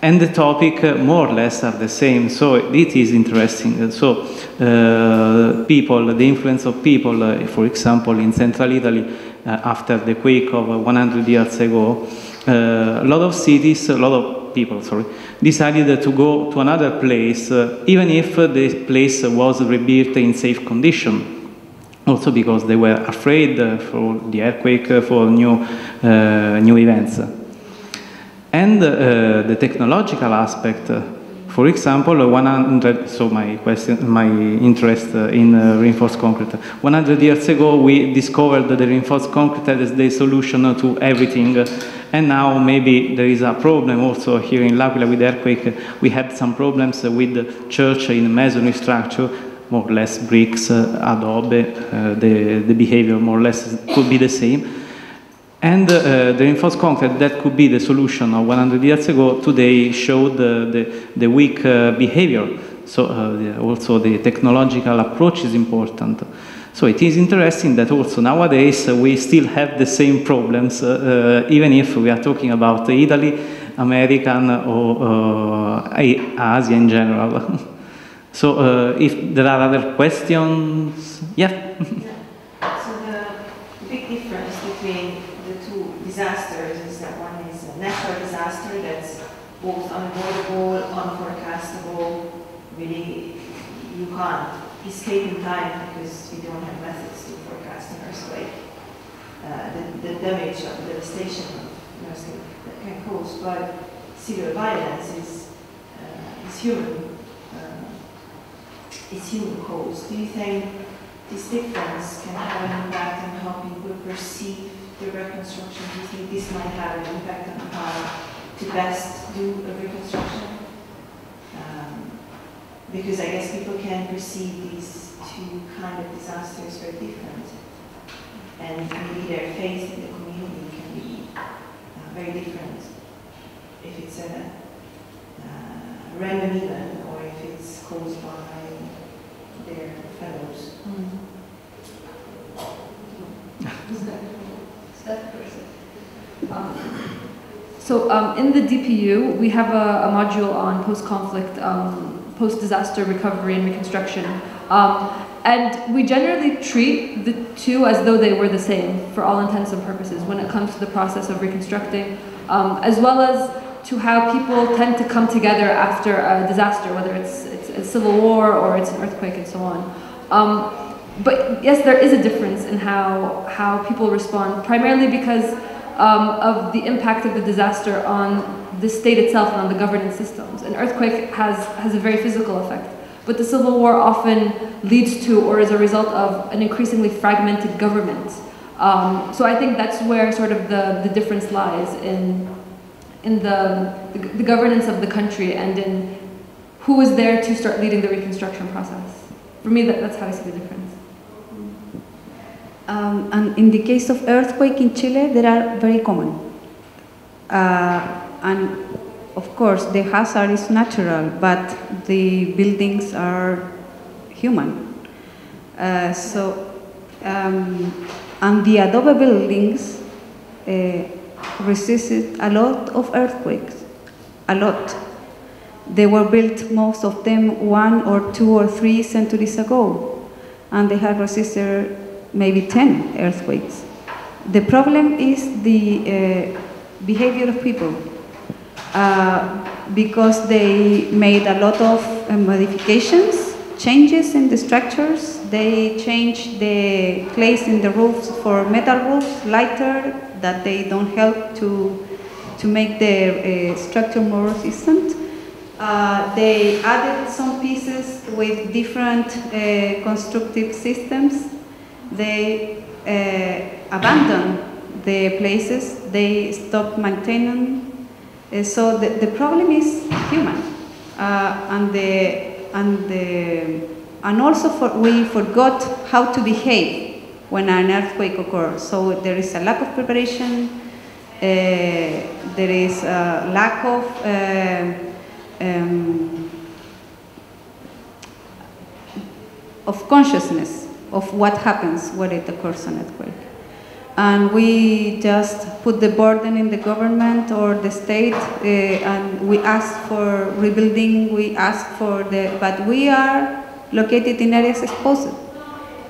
And the topic more or less are the same, so it is interesting. So people, the influence of people, for example, in Central Italy, after the quake of 100 years ago, a lot of cities, a lot of people, decided to go to another place, even if the place was rebuilt in safe condition. Also because they were afraid for the earthquake, for new events. And the technological aspect, for example, 100, so my interest in reinforced concrete. 100 years ago, we discovered the reinforced concrete as the solution to everything. And now maybe there is a problem also here in L'Aquila with earthquake. We had some problems with the church in masonry structure, more or less bricks, adobe, the behavior more or less could be the same. And the reinforced concrete that could be the solution of 100 years ago today showed the weak behavior. So also the technological approach is important. So it is interesting that also nowadays we still have the same problems, even if we are talking about Italy, American, or Asia in general. So if there are other questions, yeah. So the big difference between the two disasters is that one is a natural disaster that's both unavoidable, unforecastable. Really, you can't escape in time because we don't have methods to forecast an earthquake. The damage or the devastation of an earthquake that can cause, but civil violence is human. It's human caused. Do you think this difference can have an impact on how people perceive the reconstruction? Do you think this might have an impact on how to best do a reconstruction? Because I guess people can perceive these two kind of disasters very different. And maybe their faith in the community can be very different if it's a random event or if it's caused by their fellows. So in the DPU, we have a module on post-conflict, post-disaster recovery and reconstruction. And we generally treat the two as though they were the same for all intents and purposes when it comes to the process of reconstructing, as well as to how people tend to come together after a disaster, whether it's a civil war or it's an earthquake and so on. But yes, there is a difference in how people respond, primarily because of the impact of the disaster on the state itself and on the governance systems. An earthquake has a very physical effect, but the civil war often leads to or is a result of an increasingly fragmented government. So I think that's where sort of the difference lies in the governance of the country and in who is there to start leading the reconstruction process. For me, that's how I see the difference. And in the case of earthquake in Chile, they are very common. And of course, the hazard is natural, but the buildings are human. And the adobe buildings resisted a lot of earthquakes, a lot. They were built, most of them, 1 or 2 or 3 centuries ago, and they have resisted maybe 10 earthquakes. The problem is the behavior of people, because they made a lot of modifications, changes in the structures. They changed the place in the roofs for metal roofs, lighter, that they don't help to make the structure more resistant. They added some pieces with different constructive systems. They abandoned the places. They stopped maintaining. So the problem is human, and also we forgot how to behave when an earthquake occurs. So there is a lack of preparation. There is a lack of of consciousness of what happens when it occurs an earthquake. And we just put the burden in the government or the state, and we ask for rebuilding, but we are located in areas exposed.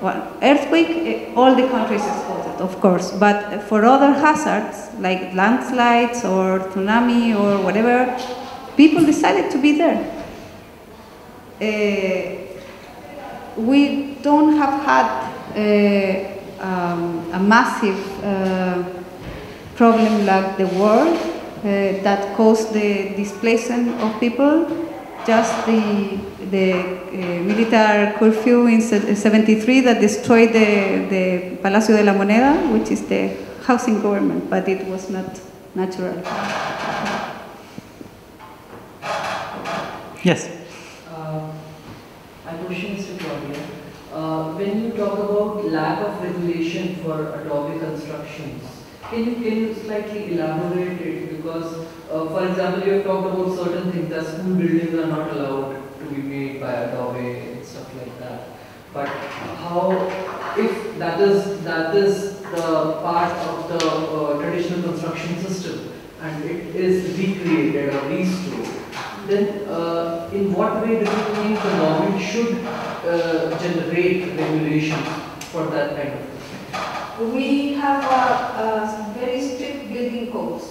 Well, earthquake, all the countries exposed, of course, but for other hazards, like landslides or tsunami or whatever, people decided to be there. We don't have had a massive problem like the war that caused the displacement of people. Just the military curfew in 73 that destroyed the Palacio de la Moneda, which is the housing government, but it was not natural. Yes. My question is to Claudia. When you talk about lack of regulation for adobe constructions, can you slightly elaborate it? Because, for example, you have talked about certain things that school buildings are not allowed to be made by adobe and stuff like that. But how, if that is the part of the traditional construction system and it is recreated or restored, then in what way do you think the government should generate regulations for that kind of thing? We have very strict building codes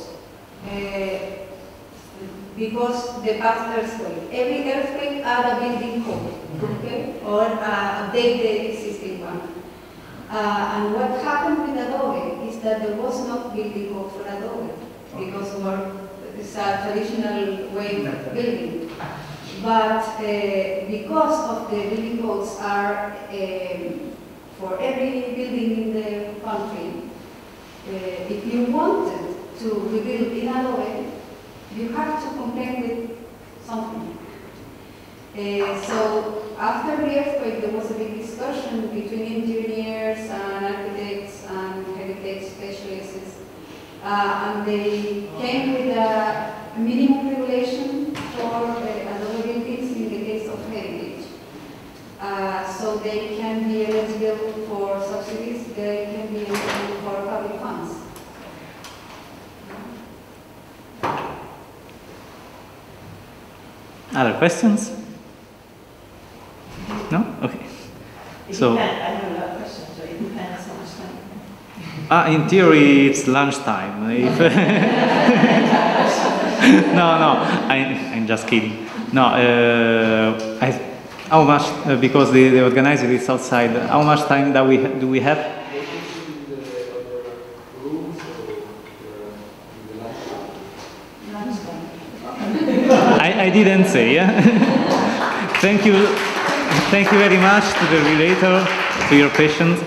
because the past earthquake, every earthquake had a building code, okay, or update the existing one. And what happened with adobe is that there was no building code for adobe because it's a traditional way of building. But because of the building codes are for every building in the country, if you wanted to rebuild in adobe, you have to comply with something. So after the earthquake, there was a big discussion between engineers and architects and heritage specialists. And they came with a minimum regulation for adobe buildings in the case of heritage. So they can be eligible for subsidies, they can be eligible for public funds. Other questions? No? Okay. So, I have another question, so it depends how much time. in theory, it's lunchtime. If no, I'm just kidding. No, how much? Because the organizer is outside. How much time do we have? I didn't say. Yeah? Thank you very much to the relator, to your patience,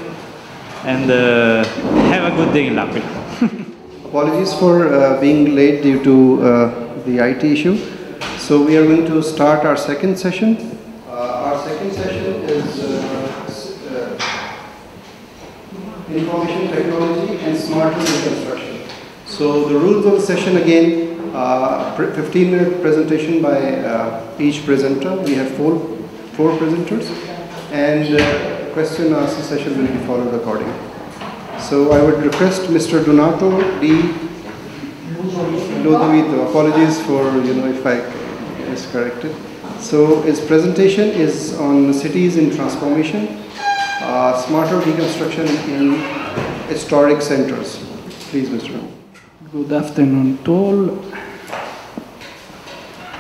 and have a good day in L'Aquila. Apologies for being late due to the IT issue. So we are going to start our second session. Our second session is information technology and smarter reconstruction. So the rules of the session again, 15-minute presentation by each presenter. We have four presenters, and question and answer session will be followed accordingly. So I would request Mr. Donato D. Lodovito. Apologies for if I miscorrected. So his presentation is on cities in transformation, smarter reconstruction in historic centers. Please, Mr. Good afternoon to all.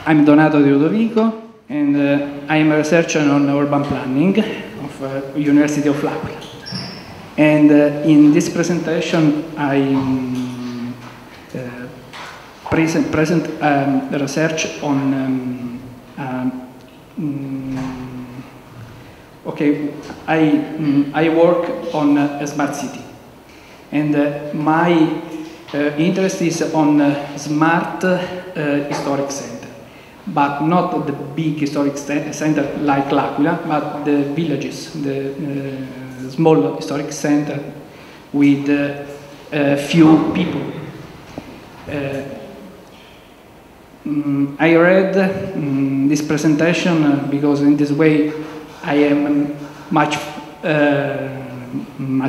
I'm Donato Di Ludovico, and I am a researcher on urban planning of University of L'Aquila. And in this presentation, I present research on I work on a smart city, and my interest is on smart historic center, but not the big historic center like L'Aquila, but the villages, the small historic center with few people. I read this presentation because in this way I am much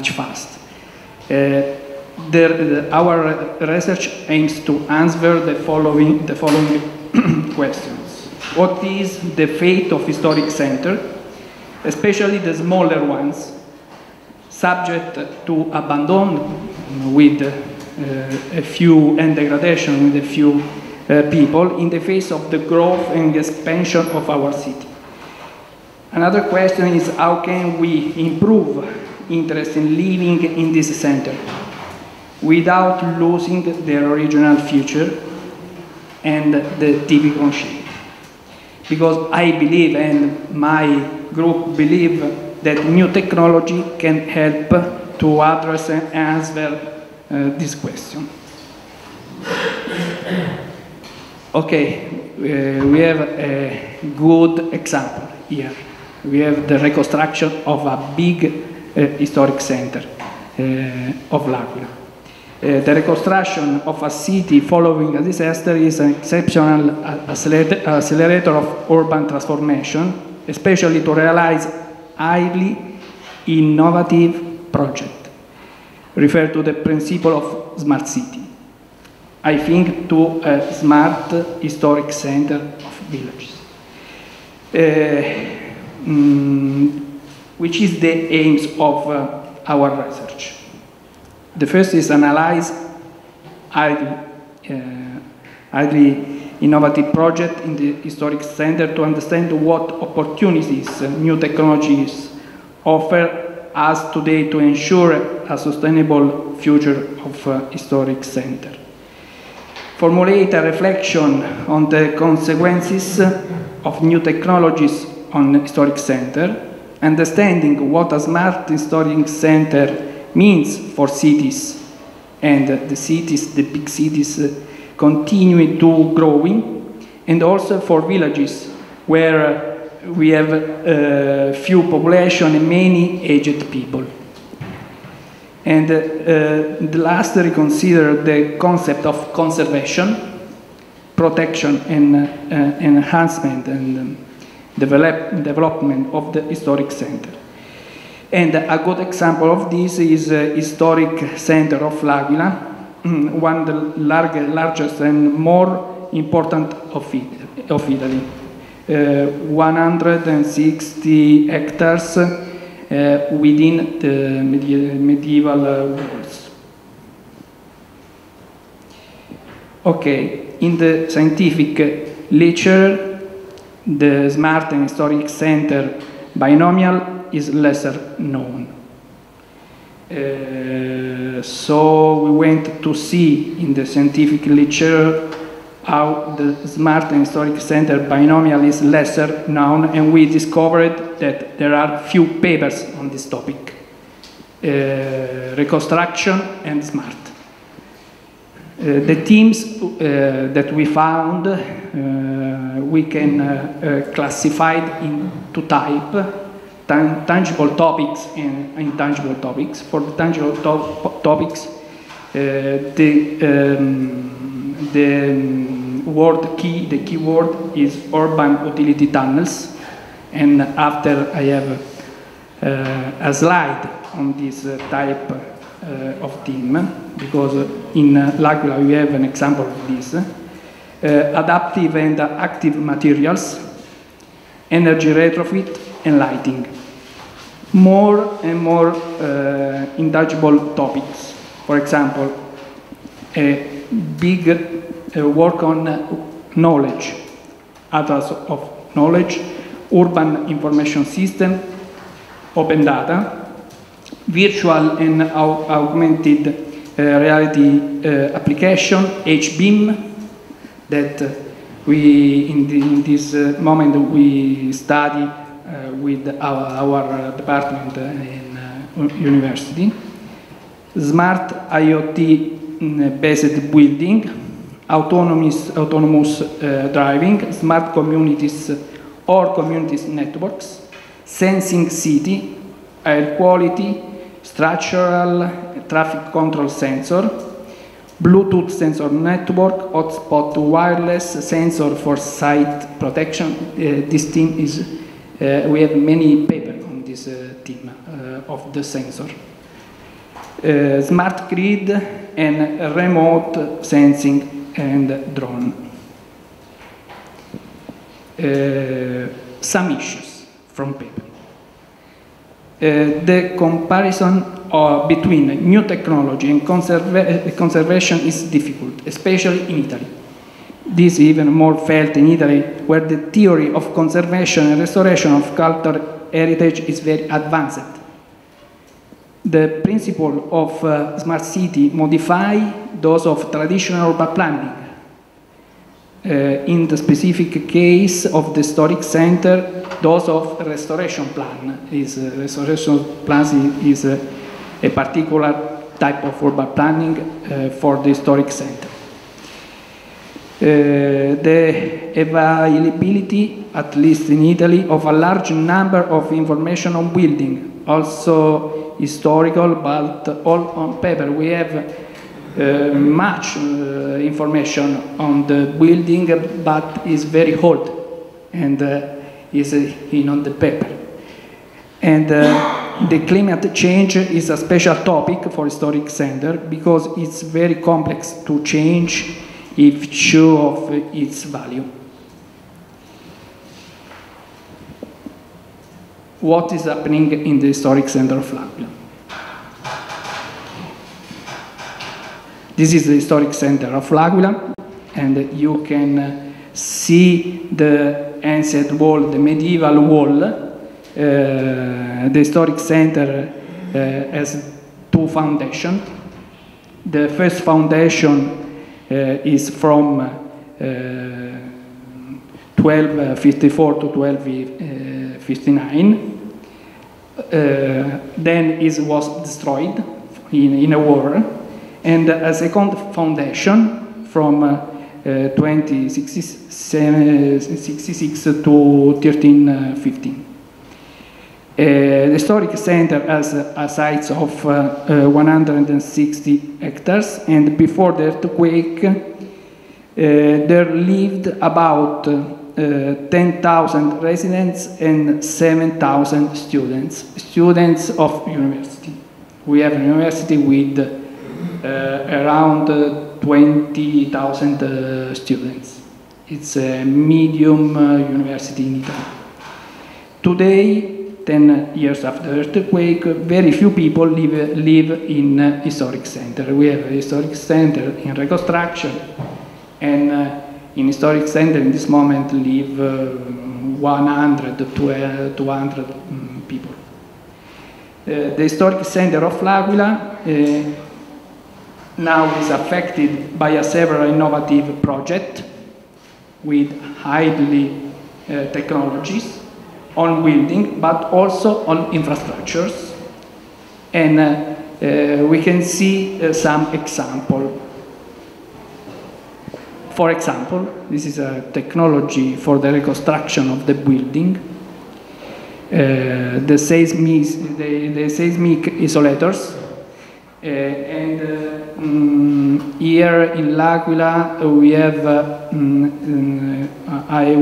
fast. Our research aims to answer the following questions. What is the fate of historic center, especially the smaller ones, subject to abandon with a few and degradation with a few people in the face of the growth and expansion of our city? Another question is how can we improve interest in living in this center without losing their original future and the typical shape? Because I believe, and my group believe, that new technology can help to address and answer this question. Okay, we have a good example here. We have the reconstruction of a big historic center of L'Aquila. The reconstruction of a city following a disaster is an exceptional accelerator of urban transformation, especially to realize highly innovative projects. Refer to the principle of smart city. I think to a smart historic center of villages, which is the aims of our research. The first is analyze highly innovative project in the historic center to understand what opportunities new technologies offer us today to ensure a sustainable future of historic center. Formulate a reflection on the consequences of new technologies on historic center, understanding what a smart historic center means for cities, and the cities, the big cities, continue to growing, and also for villages where we have few population and many aged people. And lastly, consider the concept of conservation, protection, and enhancement and development of the historic center. And a good example of this is the historic center of L'Aquila, one of the largest and more important of Italy. 160 hectares within the medieval walls. Okay, in the scientific literature, the smart and historic center binomial is lesser known. So we went to see in the scientific literature how the smart and historic center binomial is lesser known, and we discovered that there are few papers on this topic, reconstruction and smart. The themes that we found, we can classify in two types, tangible topics and intangible topics. For the tangible topics, the keyword is urban utility tunnels, and after I have a slide on this type of theme, because in L'Aquila we have an example of this. Adaptive and active materials, energy retrofit, and lighting. More and more intangible topics. For example, a big work on knowledge, atlas of knowledge, urban information system, open data, virtual and augmented reality application, HBIM, that we in this moment we study with our department in university. Smart IoT based building, autonomous driving, smart communities or communities networks, sensing city, air quality, structural traffic control sensor, Bluetooth sensor network, hotspot wireless sensor for site protection. This team is, we have many papers on this team of the sensor. Smart grid and remote sensing and drone. Some issues from paper. The comparison between new technology and conservation is difficult, especially in Italy. This is even more felt in Italy, where the theory of conservation and restoration of cultural heritage is very advanced. The principle of smart city modify those of traditional urban planning. In the specific case of the historic center, those of restoration plan. Restoration plan is a particular type of urban planning for the historic center. The availability, at least in Italy, of a large number of information on building, also historical, but all on paper. We have much information on the building, but is very old and is on the paper. And the climate change is a special topic for historic center because it's very complex to change if sure of its value. What is happening in the historic center of L'Aquila? This is the historic center of L'Aquila, and you can see the ancient wall, the medieval wall. The historic center has two foundations. The first foundation is from 1254 to 1259. Then it was destroyed in a war. And a second foundation from 1266 to 1315. The historic center has a size of 160 hectares, and before the earthquake, there lived about 10,000 residents and 7,000 students of university. We have a university with around 20,000 students. It's a medium university in Italy. Today, 10 years after the earthquake, very few people live in historic center. We have a historic center in reconstruction, and in historic center in this moment live 100 to 200 people. The historic center of L'Aquila now is affected by a several innovative projects with highly technologies on building, but also on infrastructures. And we can see some example. For example, this is a technology for the reconstruction of the building. The seismic isolators. Here in L'Aquila we have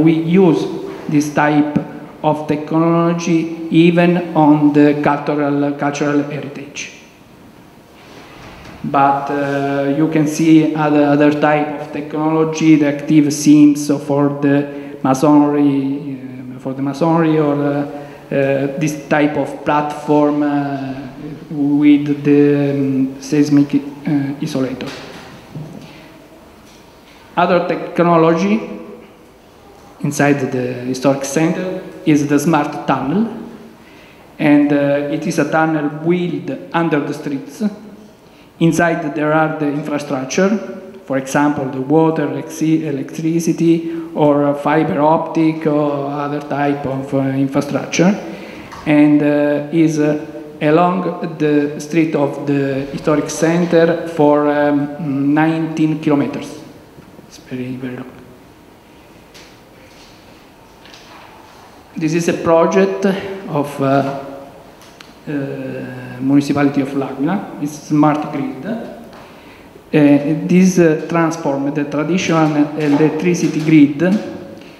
we use this type of technology even on the cultural heritage. But you can see other type of technology, the active seams for the masonry, or this type of platform with the seismic isolator. Other technology inside the historic center is the smart tunnel, and it is a tunnel built under the streets. Inside there are the infrastructure, for example, the water, electricity, or fiber optic, or other type of infrastructure, and is along the street of the historic center for 19 kilometers. It's very, very long. This is a project of municipality of L'Aquila. It's smart grid. This transforms the traditional electricity grid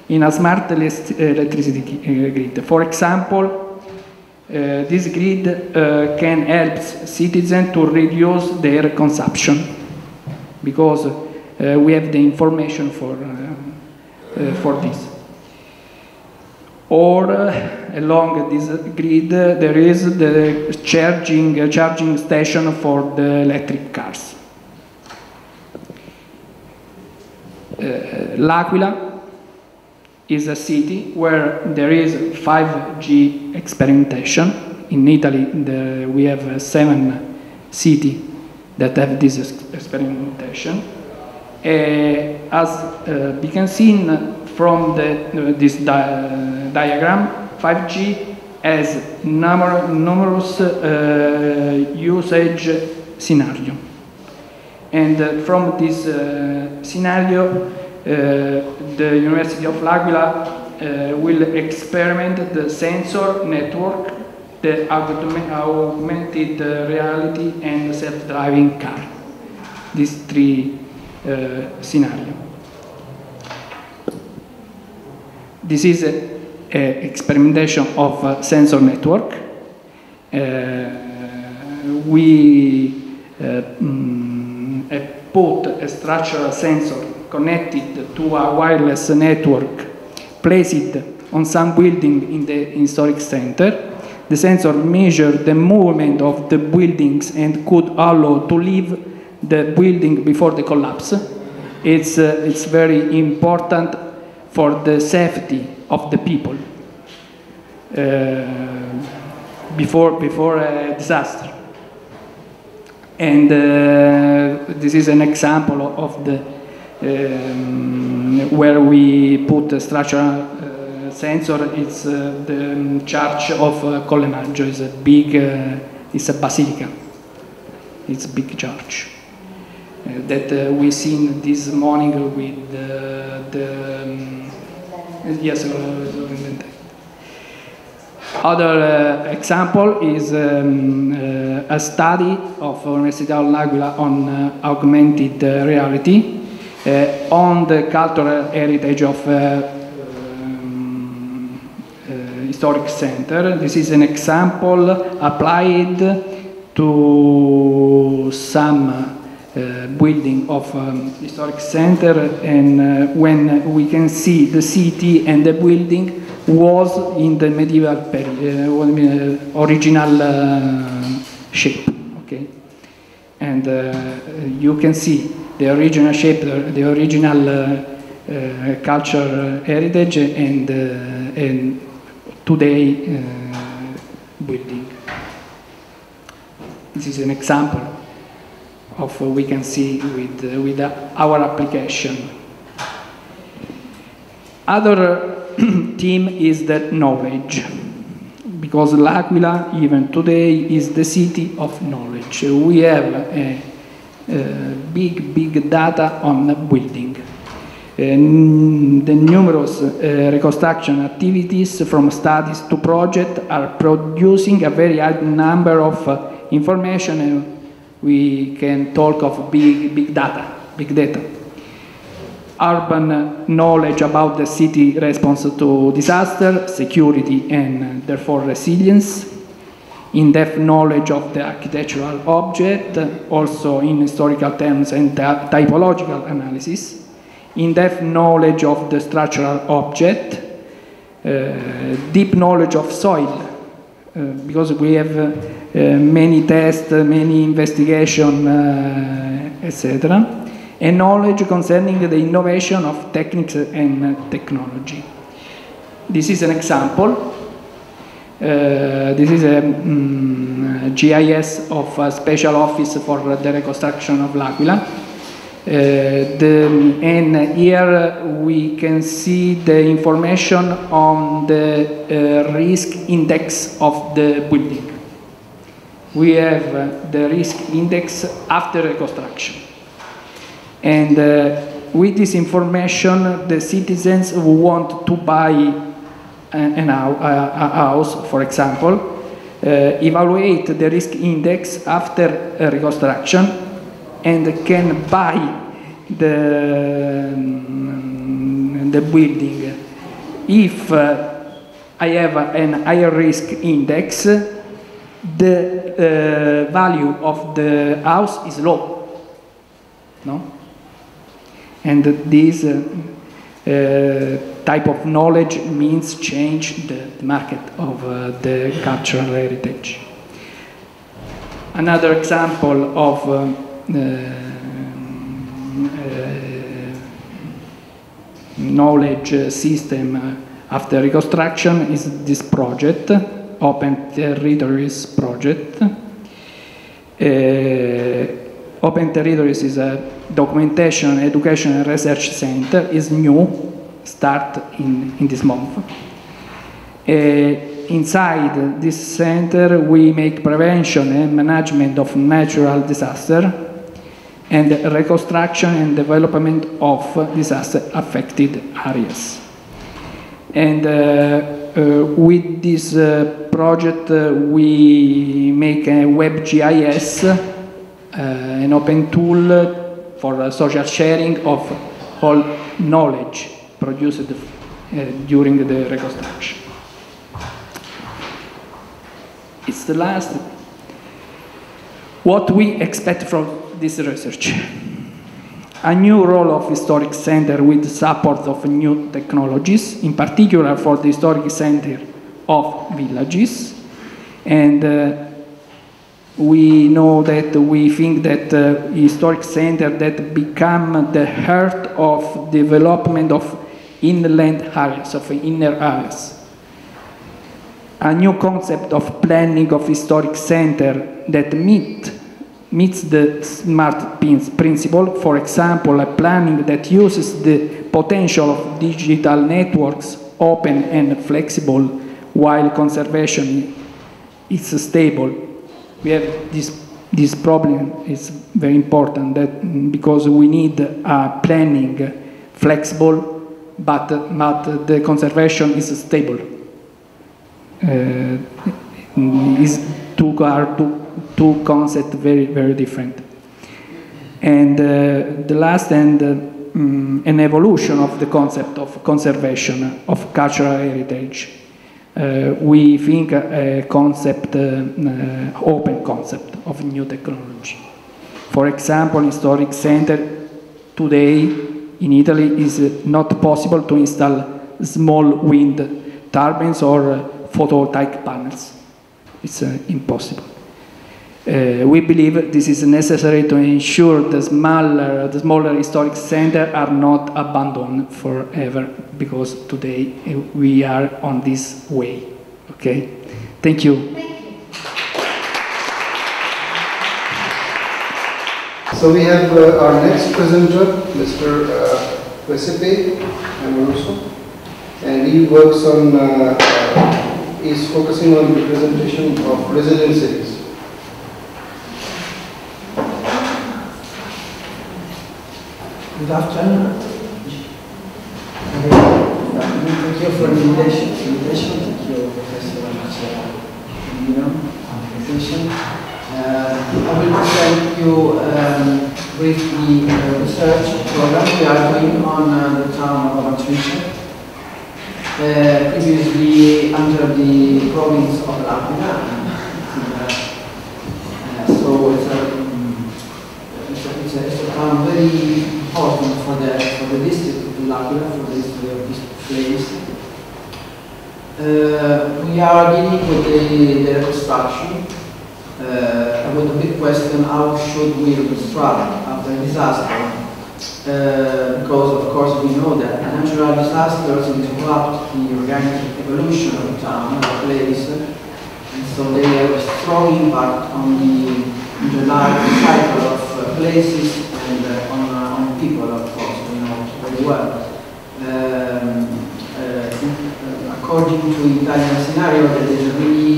in a smart electricity grid. For example, This grid can help citizens to reduce their consumption because we have the information for this. Or along this grid there is the charging station for the electric cars. L'Aquila is a city where there is 5G experimentation. In Italy, we have 7 cities that have this experimentation. As we can see from this diagram, 5G has numerous usage scenario. And from this scenario, the University of L'Aquila will experiment the sensor network, the augmented reality, and self-driving car. These 3 scenarios. This is an experimentation of sensor network. We put a structural sensor connected to a wireless network placed on some building in the historic center. The sensor measures the movement of the buildings and could allow to leave the building before the collapse. It's very important for the safety of the people before a disaster. And this is an example of the where we put a structural sensor. It's the church of Collenaggio. It's a big, it's a basilica. It's a big church that we seen this morning with yes. Other example is a study of Università L'Aquila on augmented reality on the cultural heritage of historic center. This is an example applied to some building of historic center, and when we can see the city and the building was in the medieval period, original shape, okay? And you can see the original shape, the original culture heritage, and today building. This is an example of what we can see with our application. Other theme is the knowledge, because L'Aquila even today is the city of knowledge. We have big data on building. The numerous reconstruction activities from studies to projects are producing a very high number of information, and we can talk of big data. Urban knowledge about the city response to disaster, security, and therefore resilience. In-depth knowledge of the architectural object, also in historical terms and typological analysis. In-depth knowledge of the structural object. Deep knowledge of soil, because we have many tests, many investigation, etc. And knowledge concerning the innovation of techniques and technology. This is an example. This is a GIS of a special office for the reconstruction of L'Aquila. And here we can see the information on the risk index of the building. We have the risk index after reconstruction. And with this information, the citizens who want to buy a house, for example, evaluate the risk index after reconstruction and can buy the building if I have an higher risk index, the value of the house is low, no? And this type of knowledge means change the market of the cultural heritage. Another example of knowledge system after reconstruction is this project, Open Territories project. Open Territories is a documentation, education and research center, is new, start in this month. Inside this center we make prevention and management of natural disaster and reconstruction and development of disaster affected areas. And with this project we make a WebGIS, an open tool for social sharing of all knowledge produced during the reconstruction. It's the last. What we expect from this research? A new role of historic center with support of new technologies, in particular for the historic center of villages. And we know that we think that historic center that become the heart of development of inland areas, of inner areas. A new concept of planning of historic center that meets the SMART principle, for example, a planning that uses the potential of digital networks, open and flexible, while conservation is stable. We have this problem is very important that because we need a planning flexible, but the conservation is stable. Is two concepts very different. And the last an evolution of the concept of conservation of cultural heritage. We think a concept, open concept of new technology. For example, historic center today in Italy is not possible to install small wind turbines or photovoltaic panels. It's impossible. We believe this is necessary to ensure the smaller historic centers are not abandoned forever, because today we are on this way. Okay? Thank you. So we have our next presenter, Mr. Giuseppe Amoroso, and he works on, is focusing on representation of resilient cities. Good afternoon. Thank you for the invitation. Thank you, Professor Marcelo, for the presentation. I will present you briefly research program we are doing on the town of Amatrice, previously under the province of l'Aquila. So it's a town very important for the district of l'Aquila, for the history of this place. We are dealing with the reconstruction. With the big question, how should we reconstruct after a disaster? Because of course we know that natural disasters interrupt the organic evolution of a town, of a place, and so they have a strong impact on the life cycle of places and on people, of course, we know very well. According to Italian scenario, that is really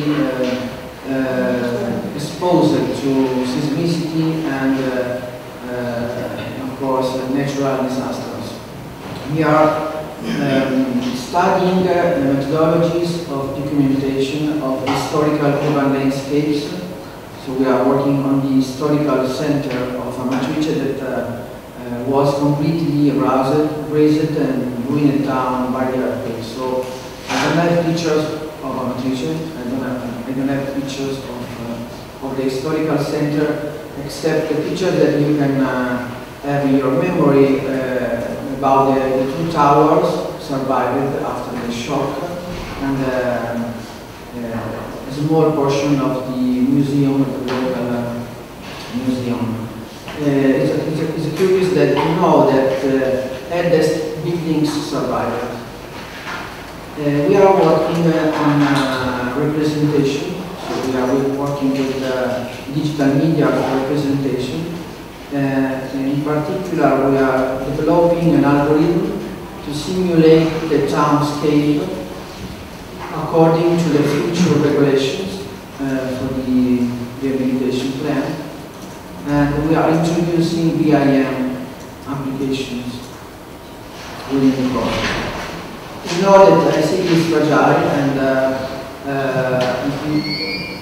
exposed to seismicity and of course natural disasters. We are studying the methodologies of documentation of historical urban landscapes. So we are working on the historical center of Amatrice that was completely razed and ruined down by the earthquake. So as a don't have pictures of Amatrice. I don't have pictures of the historical center, except the picture that you can have in your memory about the two towers survived after the shock, and a small portion of the museum, the local museum. It's curious that you know that eldest buildings survived. We are working on representation, so we are working with digital media for representation. In particular, we are developing an algorithm to simulate the townscape according to the future regulations for the rehabilitation plan. And we are introducing BIM applications within the project. You know that I see is fragile, and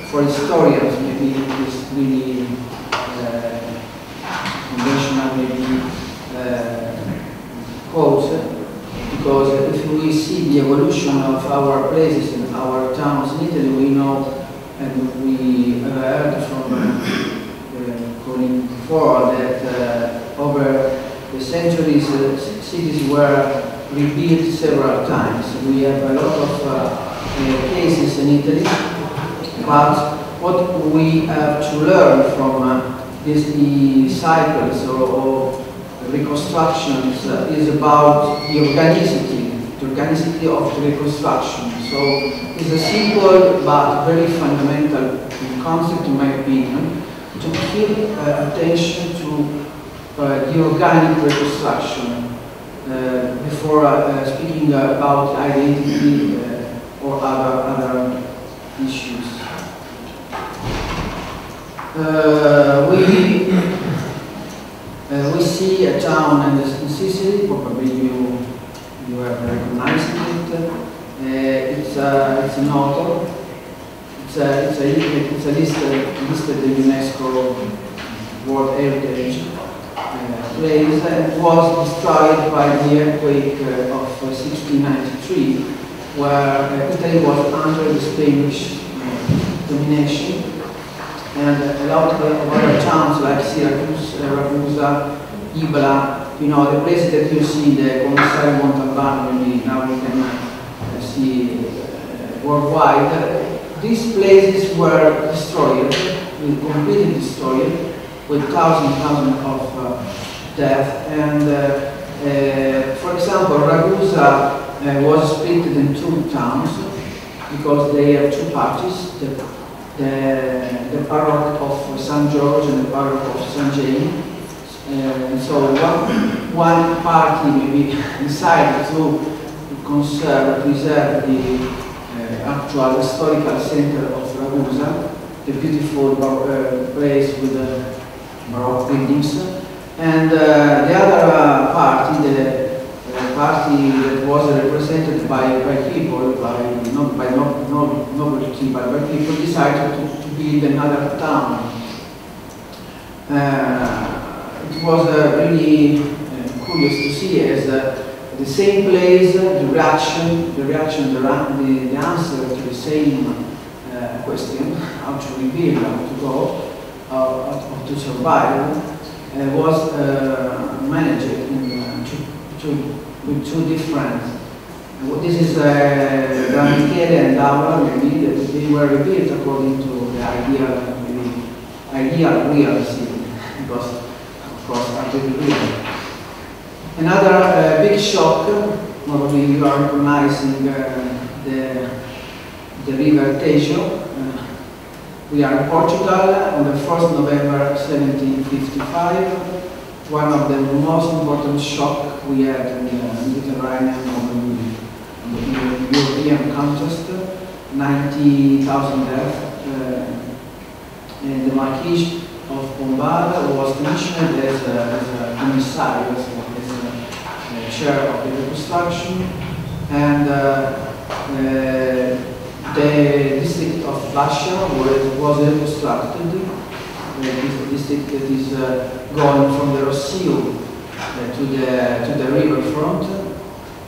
for historians maybe it is really conventional, maybe quote, because if we see the evolution of our places and our towns in Italy, we know, and we heard from Colin before, that over the centuries cities were rebuilt several times. We have a lot of cases in Italy, but what we have to learn from these cycles or reconstructions is about the organicity of the reconstruction. So it's a simple but very fundamental concept, in my opinion, to give attention to the organic reconstruction before speaking about identity or other issues. We see a town in Sicily. Probably you have recognized it. It's an author. It's a listed in UNESCO World Heritage place, and was destroyed by the earthquake of 1693, where Italy was under the Spanish domination, and a lot of other towns like Syracuse, Ragusa, Ibla, you know, the places that you see, the Commissario Montalbano, maybe now we can see worldwide. These places were destroyed, completely destroyed, with thousands of deaths. And for example, Ragusa was split in two towns because they have two parties, the paroch of San George and the paroch of San James. So one party maybe decided to preserve the actual historical center of Ragusa, the beautiful place with the Baroque buildings, and the other party, the party that was represented by people, not by nobility, but by people, decided to build another town. It was really curious to see as the same place, the answer to the same question, how to rebuild, how to go, how to survive, was managed with two different. This is Dell'Aquila and Aula, maybe, that they were rebuilt according to the ideal real city, because of course artificial. Another big shock, probably you are recognizing the river Tejo. We are in Portugal on the 1st November 1755, one of the most important shocks we had in the Mediterranean or in the European context. 90,000 deaths. And the Marquis of Pombal was commissioned as a commissary, as a chair of the reconstruction, and the district of Bascia was reconstructed. This district that is going from the Rossio to the river front,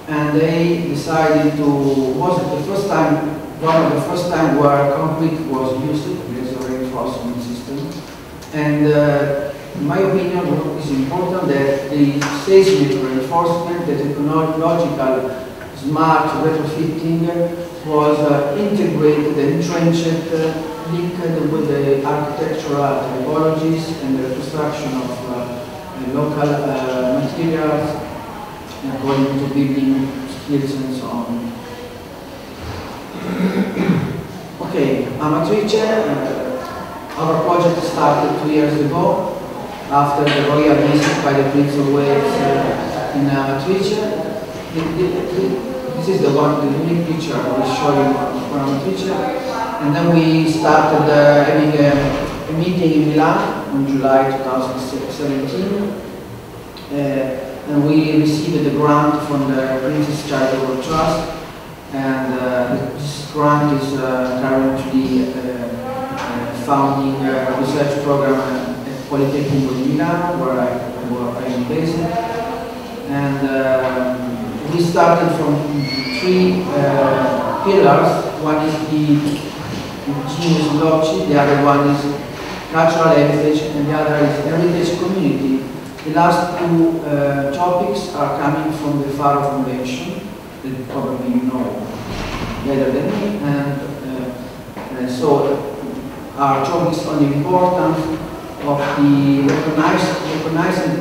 and they decided to, was it the first time, one of the first time where concrete was used as a reinforcement system. And in my opinion, what is important that the seismic reinforcement, the technological smart retrofitting was integrated, entrenched, linked with the architectural typologies and the construction of local materials according to building skills and so on. Okay, Amatrice, our project started 2 years ago after the royal visit by the Prince of Wales in Amatrice. This is the one, the unique picture I will show you for Amatrice. And then we started having a meeting in Milan in July 2017. And we received the grant from the Princess Charitable Trust. And this grant is currently founding a research program at Polytechnico di Milano, where I am based. And we started from 3 pillars. One is the genius loci, the other one is natural heritage, and the other is heritage community. The last 2 topics are coming from the Faro Foundation, that probably you know better than me, and so our topics on the importance of the recognizing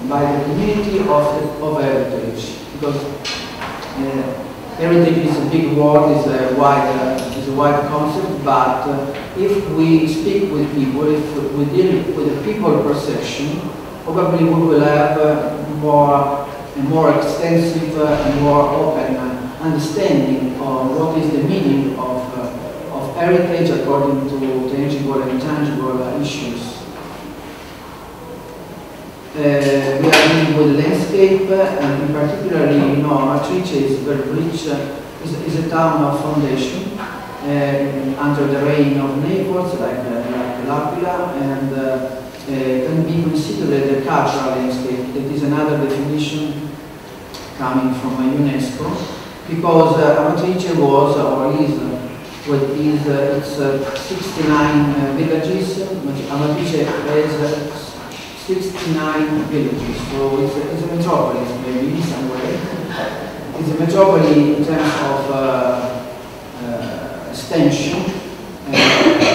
by the community of heritage, because heritage is a big word, is a wide concept, but if we speak with people, if we deal with the people perception, probably we will have a more extensive and more open understanding of what is the meaning of heritage according to tangible and intangible issues. We are dealing with landscape, and in particularly, you know, Amatrice is very rich, is a town of foundation under the reign of Naples, like dell'Aquila, and can be considered a cultural landscape. That is another definition coming from UNESCO, because Amatrice was or is it's 69 villages. Amatrice has 69 villages, so it's a metropolis maybe in some way. It's a metropolis in terms of extension,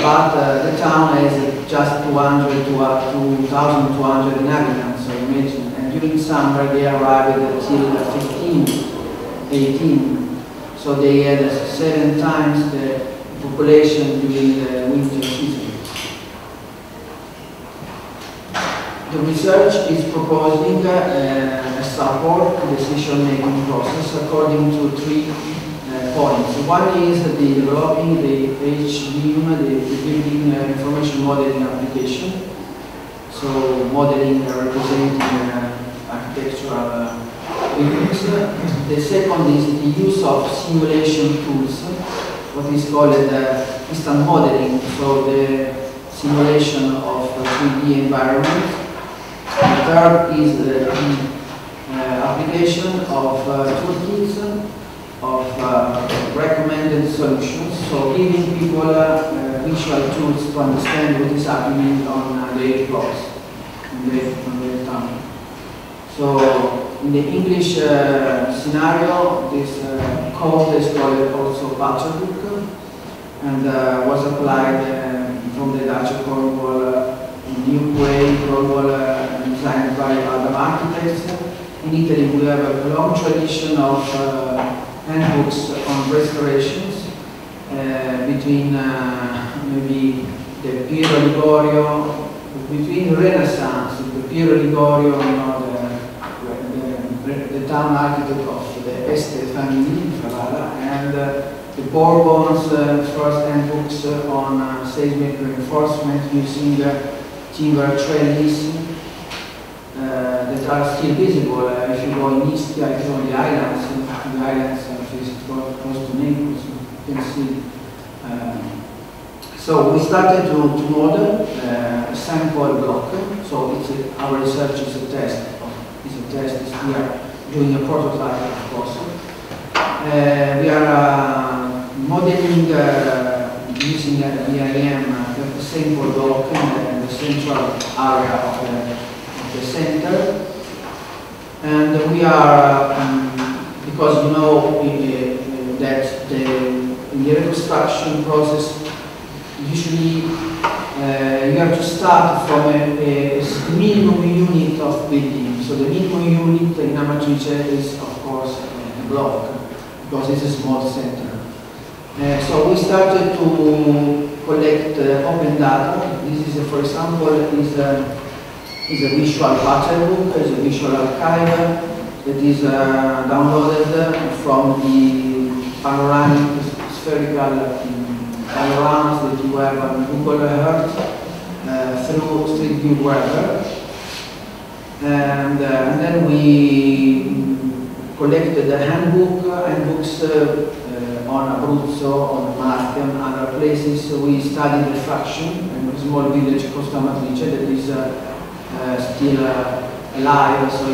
but the town has just 200 to 2,200 inhabitants, so imagine. And during summer they arrived until 15, 18. So they had 7 times the population during the winter season. The research is proposing a support to the decision-making process according to 3 points. One is the developing the HBIM, the Building Information Modeling application. So modeling representing architectural buildings. The second is the use of simulation tools, what is called instant modeling, so the simulation of 3D environment. The third is the application of toolkits of recommended solutions, so giving people visual tools to understand what is happening on their plots, on their town. So in the English scenario, this code is called also Patchwork, and was applied from the Dutch of Cornwall new way, Cornwall designed by other architects. In Italy, we have a long tradition of handbooks on restorations between maybe the Piero Ligorio, between Renaissance, the Piero Ligorio, you know, the town architect of the Este family in Ferrara, and the Bourbons' first handbooks on seismic reinforcement using timber trellis that are still visible if you go in Ischia, if you go on the islands, which is close to Naples, you can see. So we started to model a sample block. So our research is a test. We are doing a prototype, of course. We are modeling using BIM the same block in the central area of the center. And we are, because you know that in the reconstruction process, usually you have to start from a minimum unit of building. So the minimum unit in Amatrice is, of course, a block, because it's a small center. So we started to collect open data. This is, for example, is a visual pattern book, is a visual archive that is downloaded from the panoramic spherical panoramas that you have on Google Earth through Street View Weather. And then we collected the handbooks on Abruzzo, on Marche, and other places. So we studied the fraction in a small village, Costa Amatrice, that is still alive, so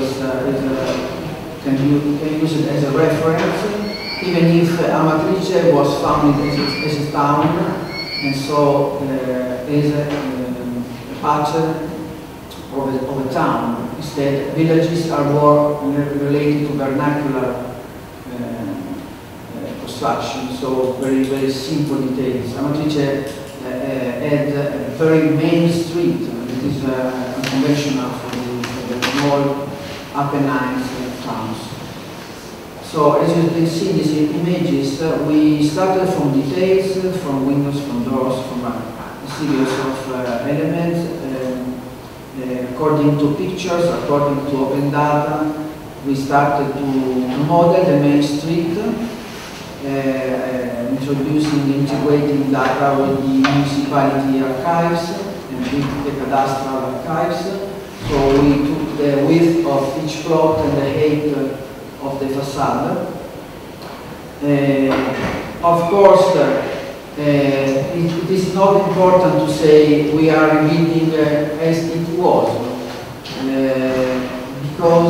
can use it as a reference. Even if Amatrice was founded as a town, and so is a pattern of a town. Instead, villages are more related to vernacular construction, so very, very simple details. Amatrice had a very main street, it is unconventional for the small Apennines towns. So as you can see in these images, we started from details, from windows, from doors, from a series of elements, according to pictures, according to open data. We started to model the main street, introducing, integrating data with the municipality archives and with the cadastral archives. So we took the width of each plot and the height of the facade. Of course, it is not important to say we are rebuilding as it was, because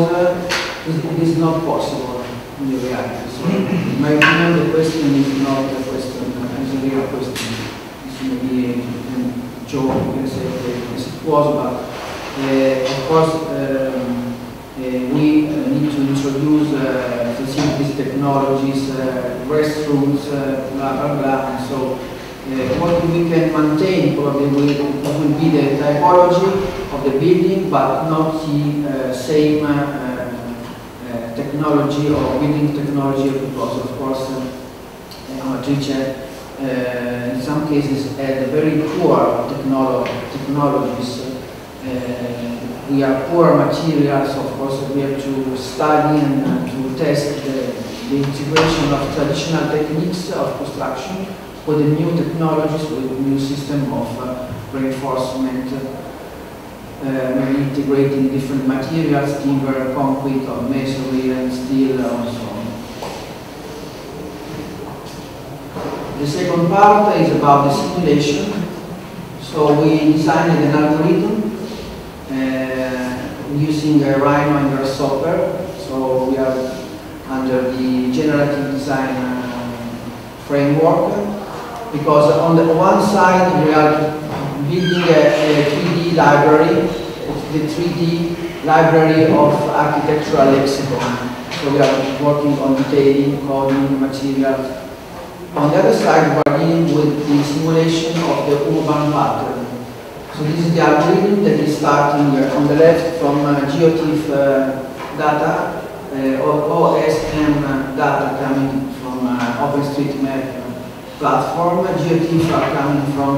it is not possible in the reality. So, in my opinion, the question is not a question, it's a real question. It's maybe a joke, you can say, as it was, but of course, we need to introduce facilities, technologies, restrooms, blah, blah, blah. And so what we can maintain probably will be the typology of the building, but not the same technology or building technology, because of course Amatrice in some cases had very poor technologies. We are poor materials, of course we have to study and to test the integration of traditional techniques of construction with the new technologies, with the new system of reinforcement, maybe integrating different materials, timber, concrete, or masonry, and steel, and so on. The second part is about the simulation. So we designed an algorithm using Rhino and Grasshopper. So we are under the generative design framework, because on the one side we are building a 3D library, the 3D library of architectural lexicon. So we are working on detailing, coding, materials. On the other side, we are dealing with the simulation of the urban pattern. So this is the algorithm that is starting on the left from GeoTIFF data, OSM data coming from OpenStreetMap platform. GeoTIFF are coming from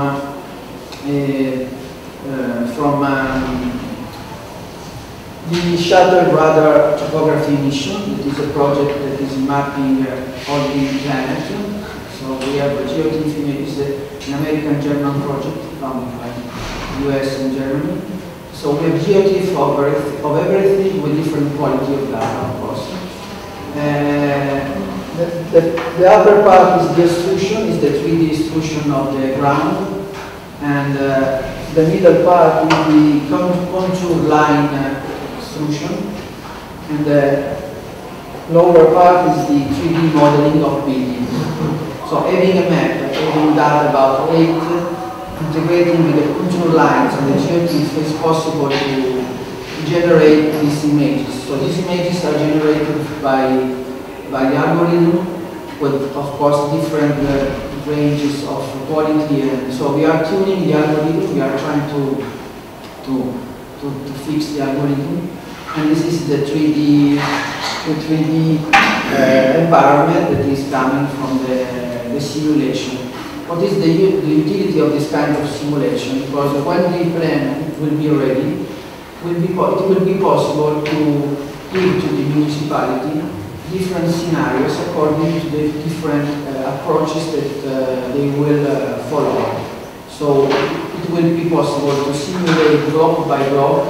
the Shuttle Radar Topography Mission. It is a project that is mapping all the planet. So we have a GeoTIFF, is an American-German project founded by US and Germany. So we have GeoTIFF of everything with different quality of data, of course. The other part is the extrusion, is the 3D extrusion of the ground. And the middle part is the contour line extrusion. And lower part is the 3D modeling of buildings. So having a map, having data about it, integrating with the contour lines and the geotips, it's possible to generate these images. So these images are generated by the algorithm with, of course, different ranges of quality. And so we are tuning the algorithm. We are trying to fix the algorithm. And this is the 3D environment that is coming from the simulation. What is the utility of this kind of simulation? Because when the plan will be ready, it will be possible to give to the municipality different scenarios according to the different approaches that they will follow. So it will be possible to simulate block by block,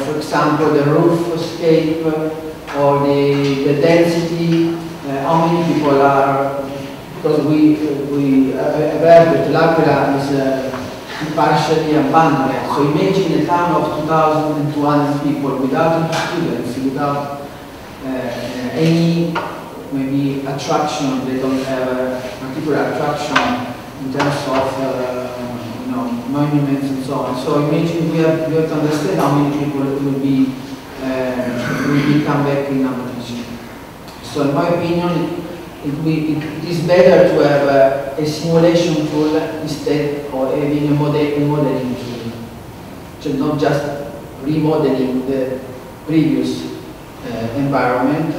for example, the roof scape or the density, how many people are, because we have heard that dell'Aquila is partially abandoned. So imagine a town of 2,200 people without any students, without any maybe attraction. They don't have a particular attraction in terms of monuments and so on. So imagine we have to understand how many people will be come back in our region. So in my opinion, it is better to have a simulation tool instead of having a modeling tool. So not just remodeling the previous environment,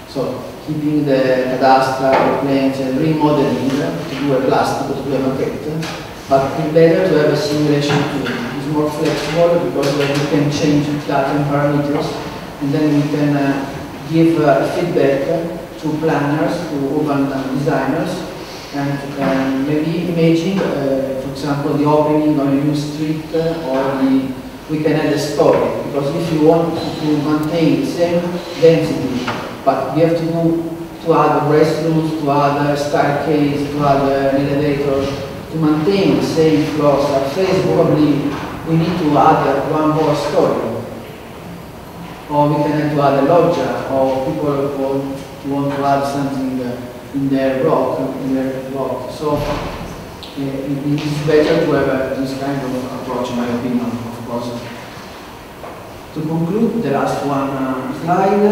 so keeping the cadastral planes and remodeling to do a plastic, to do a maquette, but it's better to have a simulation tool. It's more flexible because we can change data and parameters, and then we can give feedback to planners, to urban designers, and maybe imagine, for example, the opening on a new street, or we can add a story, because if you want to maintain the same density, but we have to add restrooms, to add a staircase, to add an elevator, to maintain the same floor surface, probably we need to add one more story. Or we can add to add a loggia, or people want to add something in their block. So it is better to have this kind of approach, in my opinion, of course. To conclude, the last one slide,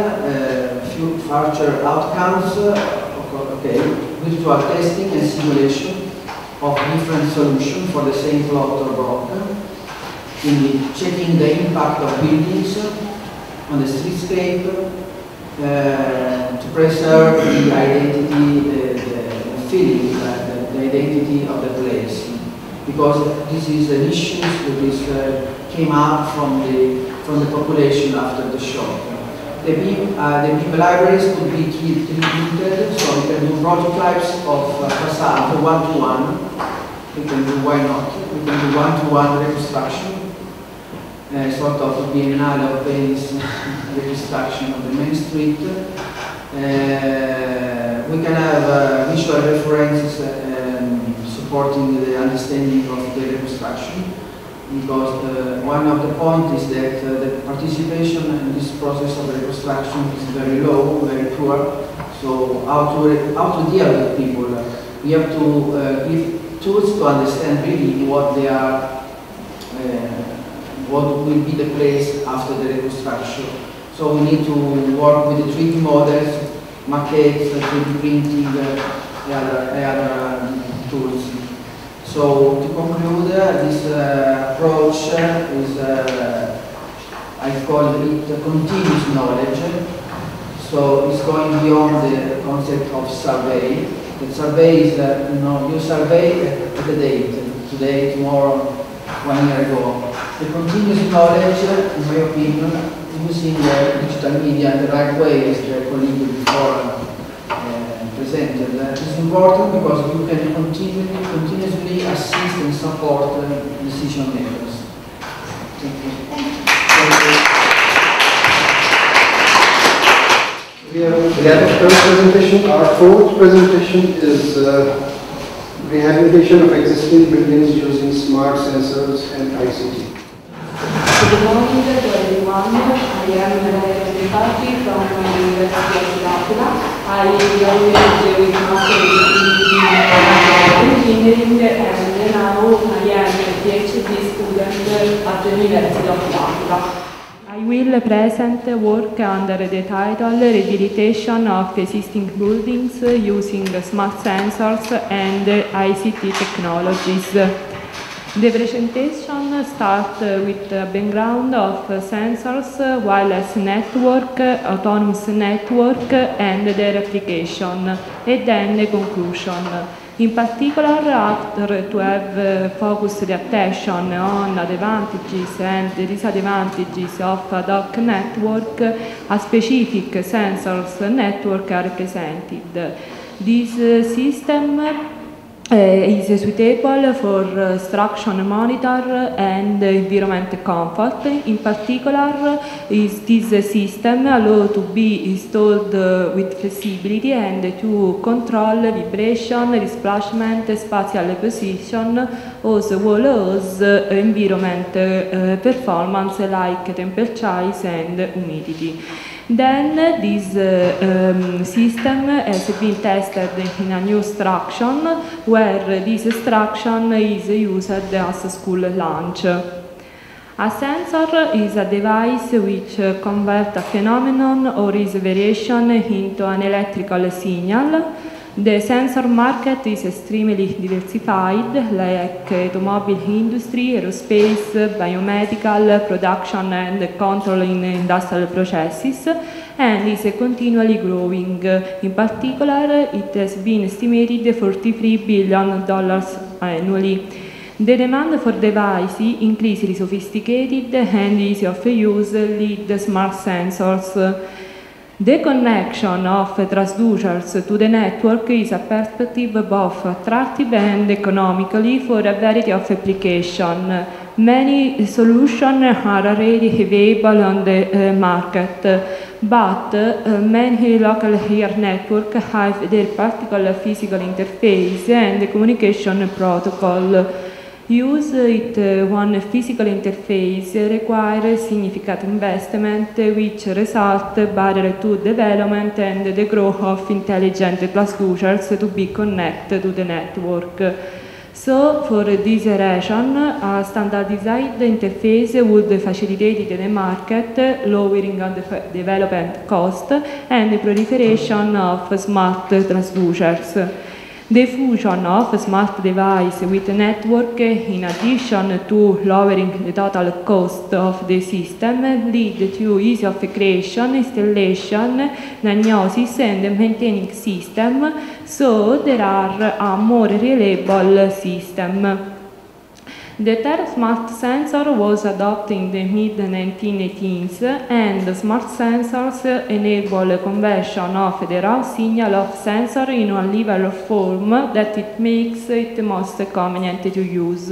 few further outcomes. Okay, virtual testing and simulation of different solutions for the same plot or block. Checking the impact of buildings on the streetscape, to preserve the identity, the feeling, the identity of the place, because this is an issue that came up from the population after the shock. The BIM libraries could be 3D printed, so we can do prototypes of facade one-to-one. We can do, why not? We can do one-to-one reconstruction. Sort of biennale of Venice reconstruction of the main street. We can have visual references supporting the understanding of the reconstruction, because one of the points is that the participation in this process of reconstruction is very low, very poor. So how to deal with people? We have to give tools to understand really what they are. What will be the place after the reconstruction. So we need to work with the 3D models, maquettes, 3D printing, other tools. So to conclude, this approach is, I call it continuous knowledge. So it's going beyond the concept of survey. The survey is, you survey at the date, today, tomorrow, 1 year ago. The continuous knowledge, in my opinion, using digital media in the right way, as the colleague before presented, is important because you can continuously assist and support decision makers. Thank you. We have a third presentation. Our fourth presentation is rehabilitation of existing buildings using smart sensors and ICT. Good morning to everyone. I am Università from Università of Aula. I graduated with Master in Engineering and now I am a PhD student at the University of Aula. I will present work under the title Rehabilitation of Existing Buildings using Smart Sensors and ICT Technologies. The presentation starts with a background of sensors, wireless network, autonomous network and their application, and then the conclusion. In particular, after to have focused the attention on the advantages and the disadvantages of ad hoc network, a specific sensors network are presented. This system is suitable for instruction monitor and environment comfort. In particular, this system allows to be installed with flexibility and to control vibration, displacement, spatial position, as well as environment performance like temperature and humidity. Then this system has been tested in a new instruction where this instruction is used as school lunch. A sensor is a device which converts a phenomenon or its variation into an electrical signal. The sensor market is extremely diversified, like automobile industry, aerospace, biomedical, production and control in industrial processes, and is continually growing. In particular, it has been estimated $43 billion annually. The demand for devices increasingly sophisticated and easy of use lead smart sensors. The connection of transducers to the network is a perspective both attractive and economically for a variety of applications. Many solutions are already available on the market, but many local area networks have their particular physical interface and communication protocol. Use it one physical interface requires significant investment, which result barrier to development and the growth of intelligent transducers to be connected to the network. So, for this reason, a standardized interface would facilitate the market, lowering the development cost and the proliferation of smart transducers. The fusion of smart device with network, in addition to lowering the total cost of the system, lead to ease of creation, installation, diagnosis and maintaining system, so there are a more reliable system. The term smart sensor was adopted in the mid-1980s, and smart sensors enable conversion of the raw signal of sensor in a level form that it makes it most convenient to use.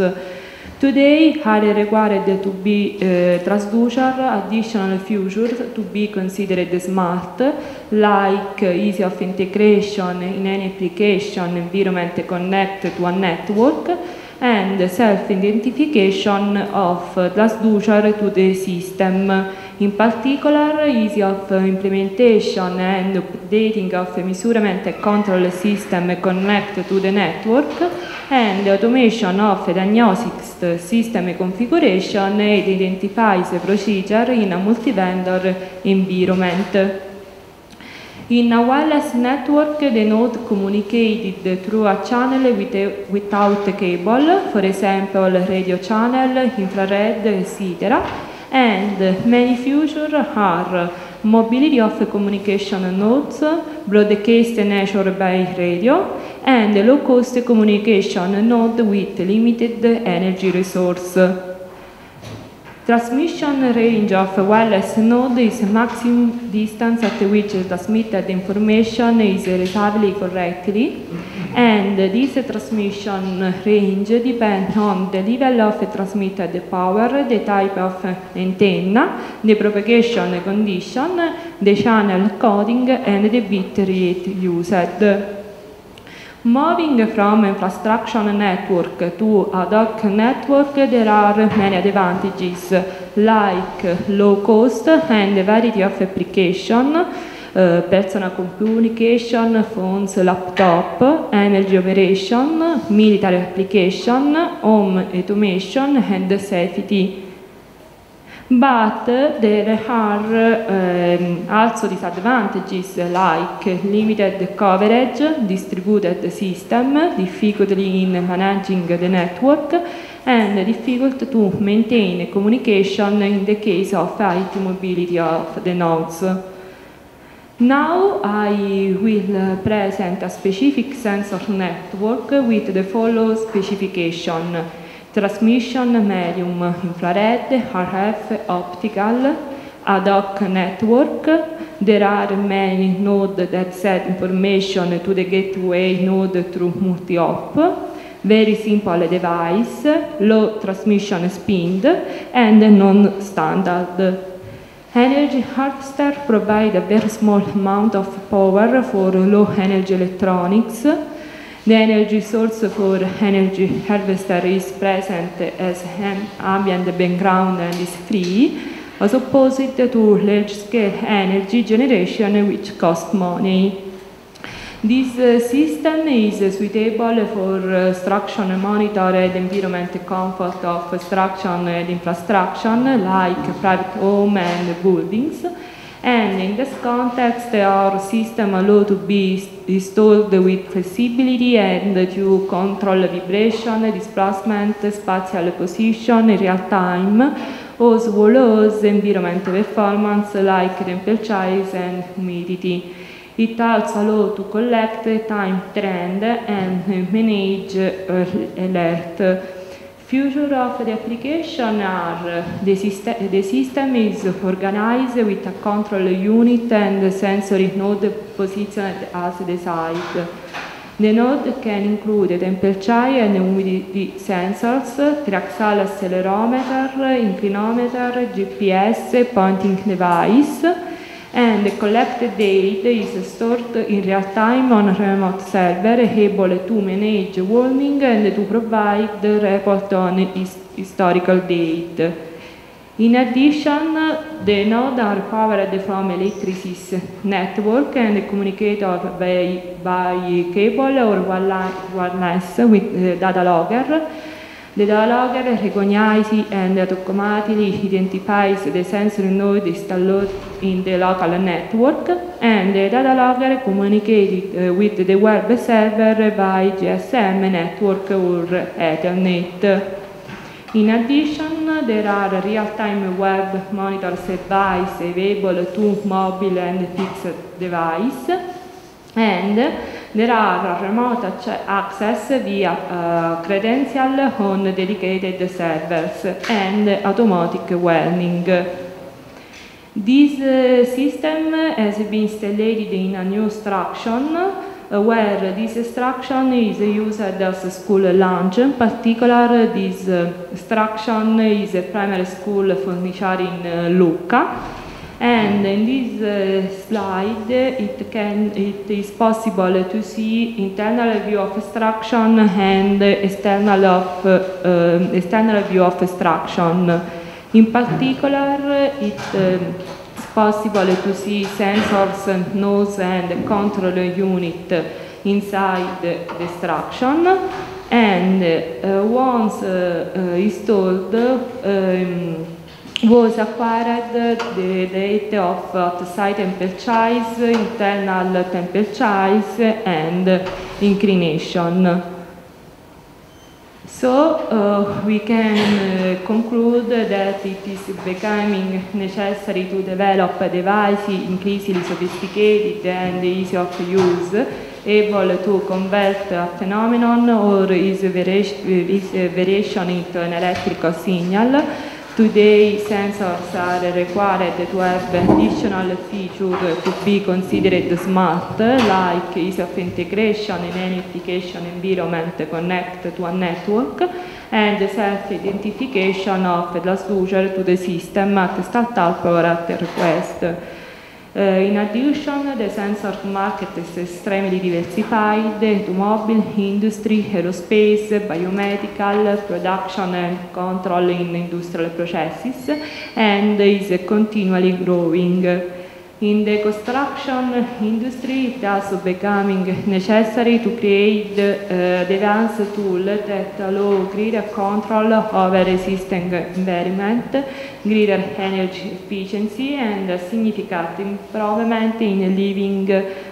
Today, are required to be transducer additional features to be considered smart, like ease of integration in any application environment connected to a network, and self-identification of transducer to the system. In particular, ease of implementation and updating of measurement and control system connected to the network, and automation of diagnostics system configuration and identifies procedure in a multi-vendor environment. In a wireless network, the node communicated through a channel without a cable, for example, radio channel, infrared, etc. And many features are mobility of communication nodes, broadcast nature by radio, and low-cost communication node with limited energy resource. Transmission range of a wireless node is maximum distance at which transmitted information is received correctly, and this transmission range depends on the level of transmitted power, the type of antenna, the propagation condition, the channel coding, and the bit rate used. Moving from infrastructure network to ad hoc network, there are many advantages, like low cost and a variety of application, personal communication, phones, laptop, energy operation, military application, home automation, and safety. But there are also disadvantages like limited coverage, distributed system, difficulty in managing the network, and difficult to maintain communication in the case of high mobility of the nodes. Now I will present a specific sensor network with the following specification. Transmission medium, infrared, RF, optical, ad hoc network. There are many nodes that send information to the gateway node through multi-hop. Very simple device, low transmission speed, and non-standard. Energy harvester provides a very small amount of power for low energy electronics. The energy source for energy harvester is present as an ambient background and is free, as opposed to large-scale energy generation which costs money. This system is suitable for structure monitor and environment comfort of structure and infrastructure like private home and buildings. And in this context, our system allows to be installed with flexibility and to control vibration, displacement, spatial position in real time, as well as environment performance like temperature and humidity. It also allows to collect time trend and manage alert. Future of the application are the system is organized with a control unit and sensory node positioned as the site. The node can include temperature and humidity sensors, triaxial accelerometer, inclinometer, GPS, pointing device, and the collected data is stored in real time on a remote server able to manage warming and to provide the report on historical data. In addition, the nodes are powered from electricity network and communicated by cable or wireless with the data logger. The data logger recognizes and automatically identifies the sensor node installed in the local network, and the data logger communicates with the web server by GSM network or Ethernet. In addition, there are real-time web monitor devices available to mobile and fixed devices, and there are remote access via credential on dedicated servers and automatic warning. This system has been installed in a new instruction where this instruction is used as a school lunch. In particular, this instruction is a primary school furniture in Lucca. And in this slide, it is possible to see internal view of instruction and external view of instruction. In particular, it's possible to see sensors, nodes, and control unit inside the instruction. And once installed, was acquired the data of outside temperatures, internal temperatures, and inclination. So we can conclude that it is becoming necessary to develop devices increasingly sophisticated and easy of use, able to convert a phenomenon or its variation into an electrical signal. Today, sensors are required to have additional features to be considered smart, like ease of integration in any application environment connected to a network, and self-identification of the last user to the system at startup or at request. In addition, the sensor market is extremely diversified: automobile industry, aerospace, biomedical, production and control in industrial processes, and is continually growing. In the construction industry, it is also becoming necessary to create advanced tools that allow greater control over existing environment, greater energy efficiency, and a significant improvement in living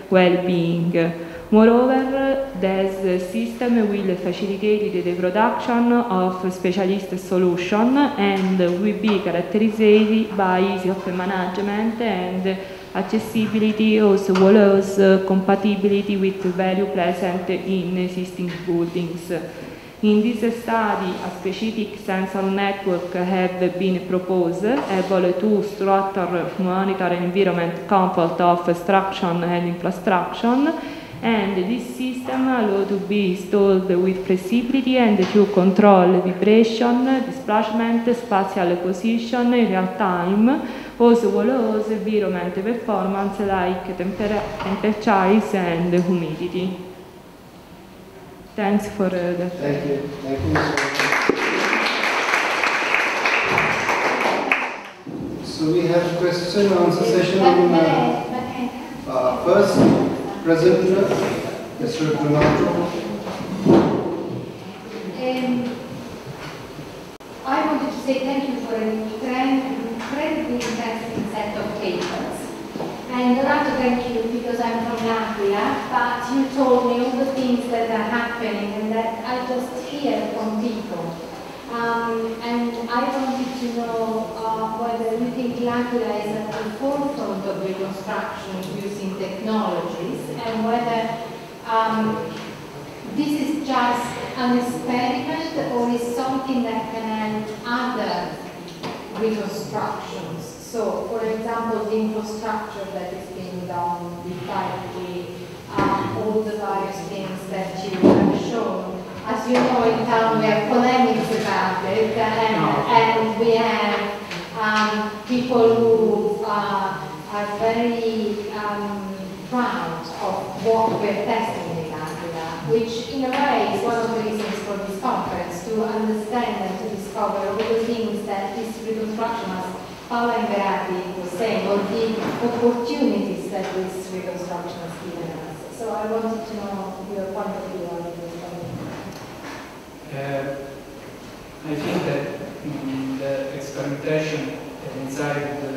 well-being. Moreover, this system will facilitate the production of specialist solutions and will be characterized by ease of management and accessibility, as well as compatibility with value present in existing buildings. In this study, a specific sensor network have been proposed, able to structure, monitor environment comfort of structure and infrastructure, and this system allows to be installed with flexibility and to control vibration, displacement, spatial position in real time, as well as environment performance like temperature and humidity. Thanks for that. Thank you. Thank you so much. So we have question and answer session on first presenter, Mr. Donato. I wanted to say thank you for an incredibly interesting set of papers. And Donato, thank you because I'm from L'Aquila, but you told me all the things that are happening and that I just hear from people. And I wanted to know whether you think L'Aquila is at the forefront of reconstruction using technologies, and whether this is just an experiment or is something that can help other reconstructions. So, for example, the infrastructure that is being done, the 5G, all the various things that you have shown. As you know, in town we have polemics about it, and we have people who are very proud of what we're testing in Aula, which in a way is one of the reasons for this conference, to understand and to discover all the things that this reconstruction, as Paola and Berardi was saying, all the opportunities that this reconstruction has given us. So I wanted to know your point of view on this. I think that the experimentation inside the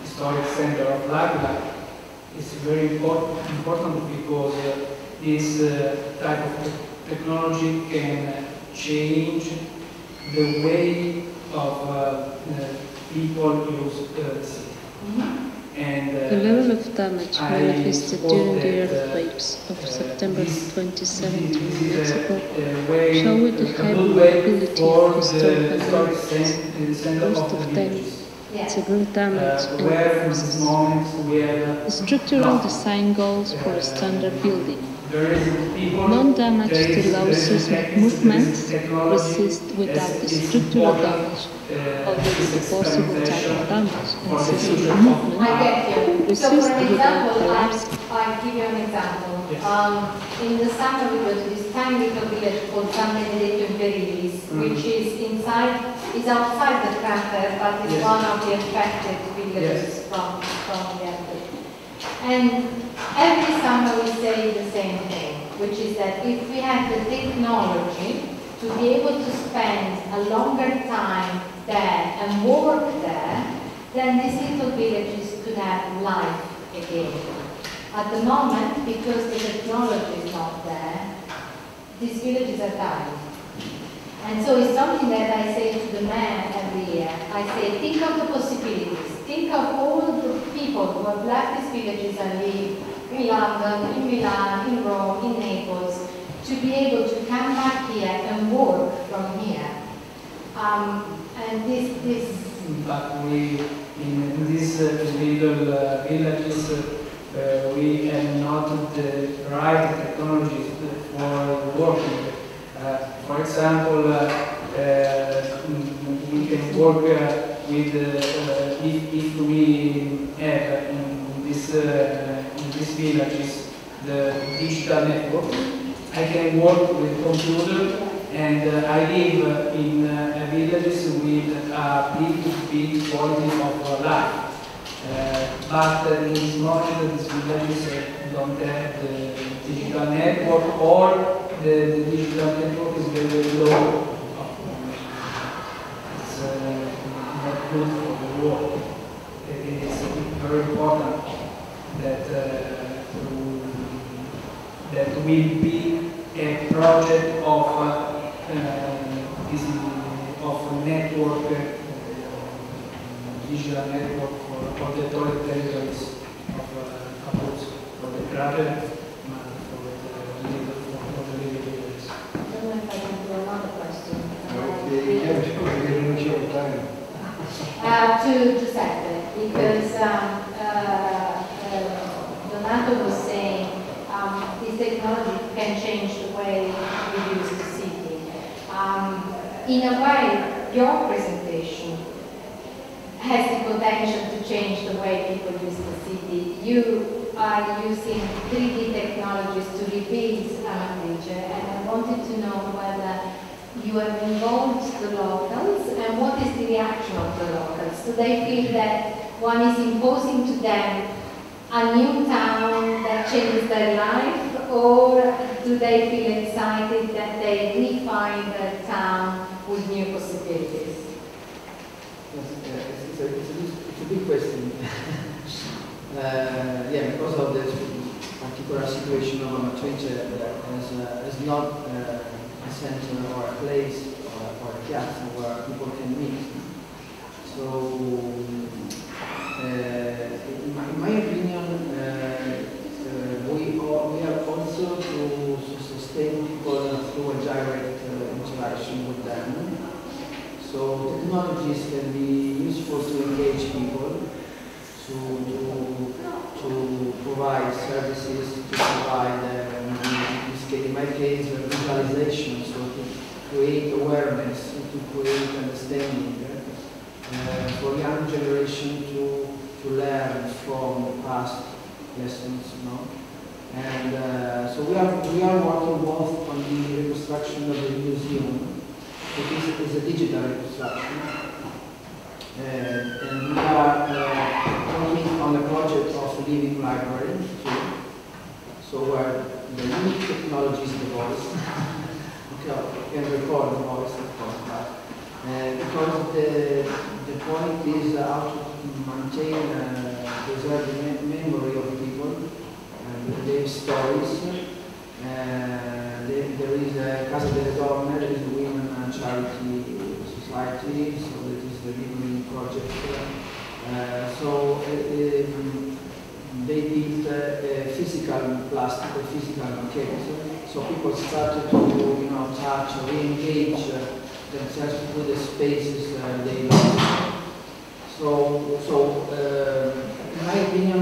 historic center of L'Aquila is very important because this type of technology can change the way of people use the city. And, the level of damage manifested during the earthquakes of September 2017 in Mexico showed the high vulnerability of historical buildings. Most of them severe damage and collapses. The structural design goals for a standard building: non-damage to low seismic movements, resist without the structural damage, although the possible type of damage and seismic movement, resist without collapse. I'll give you an example. In the summer we go to this tiny little village called San Benedetto in Perilis, which is outside the crater, but is one of the affected villages from the earthquake. And every summer we say the same thing, which is that if we had the technology to be able to spend a longer time there and work there, then these little villages could have life again. At the moment, because the technology is not there, these villages are dying. And so it's something that I say to the mayor every year. I say, think of the possibilities. Think of all the people who have left these villages and live in London, in Milan, in Rome, in Naples, to be able to come back here and work from here. And this. But in these little villages, we have not the right technologies for working. For example, we can work with, if we have in this these villages the digital network. I can work with computer, and I live in villages with a big quality of life. But in this moment, these villages don't have the digital network, or the digital network is very low. It's not good for the world. It is very important that that will be a project of network, digital network for the territories of Abruzzo, for the travel, for the living areas. I don't know if I can do another question. To Giuseppe, because Donato was saying this technology can change the way we use the city. In a way, your presentation has the potential to change the way people use the city. You are using 3D technologies to rebuild Amatrice, and I wanted to know whether you have involved the locals, and what is the reaction of the locals? Do they feel that one is imposing to them a new town that changes their life, or do they feel excited that they refine their town with new possibilities? It's a big question. Yeah, because of this particular situation of Amatrice that is not a center or a place or a piazza where people can meet. So, in my opinion, we have also to sustain people through a direct interaction with them. So technologies can be useful to engage people, to provide services, to provide, in my case, visualization, so to create awareness, to create understanding, for young generation to learn from the past lessons, And so we are working both on the reconstruction of the museum. It is a digital reconstruction, and we are working on the project of the living library too. So where the new technology is the voice. Okay, you can record the voice, of course, but because the point is how to maintain, preserve the memory of people and their stories. There is Casa delle Donne, there is the Women Charity Society, so that is the living project. They did physical plastic, physical maquettes, so people started to touch or re-engage themselves with the spaces they love. So in my opinion,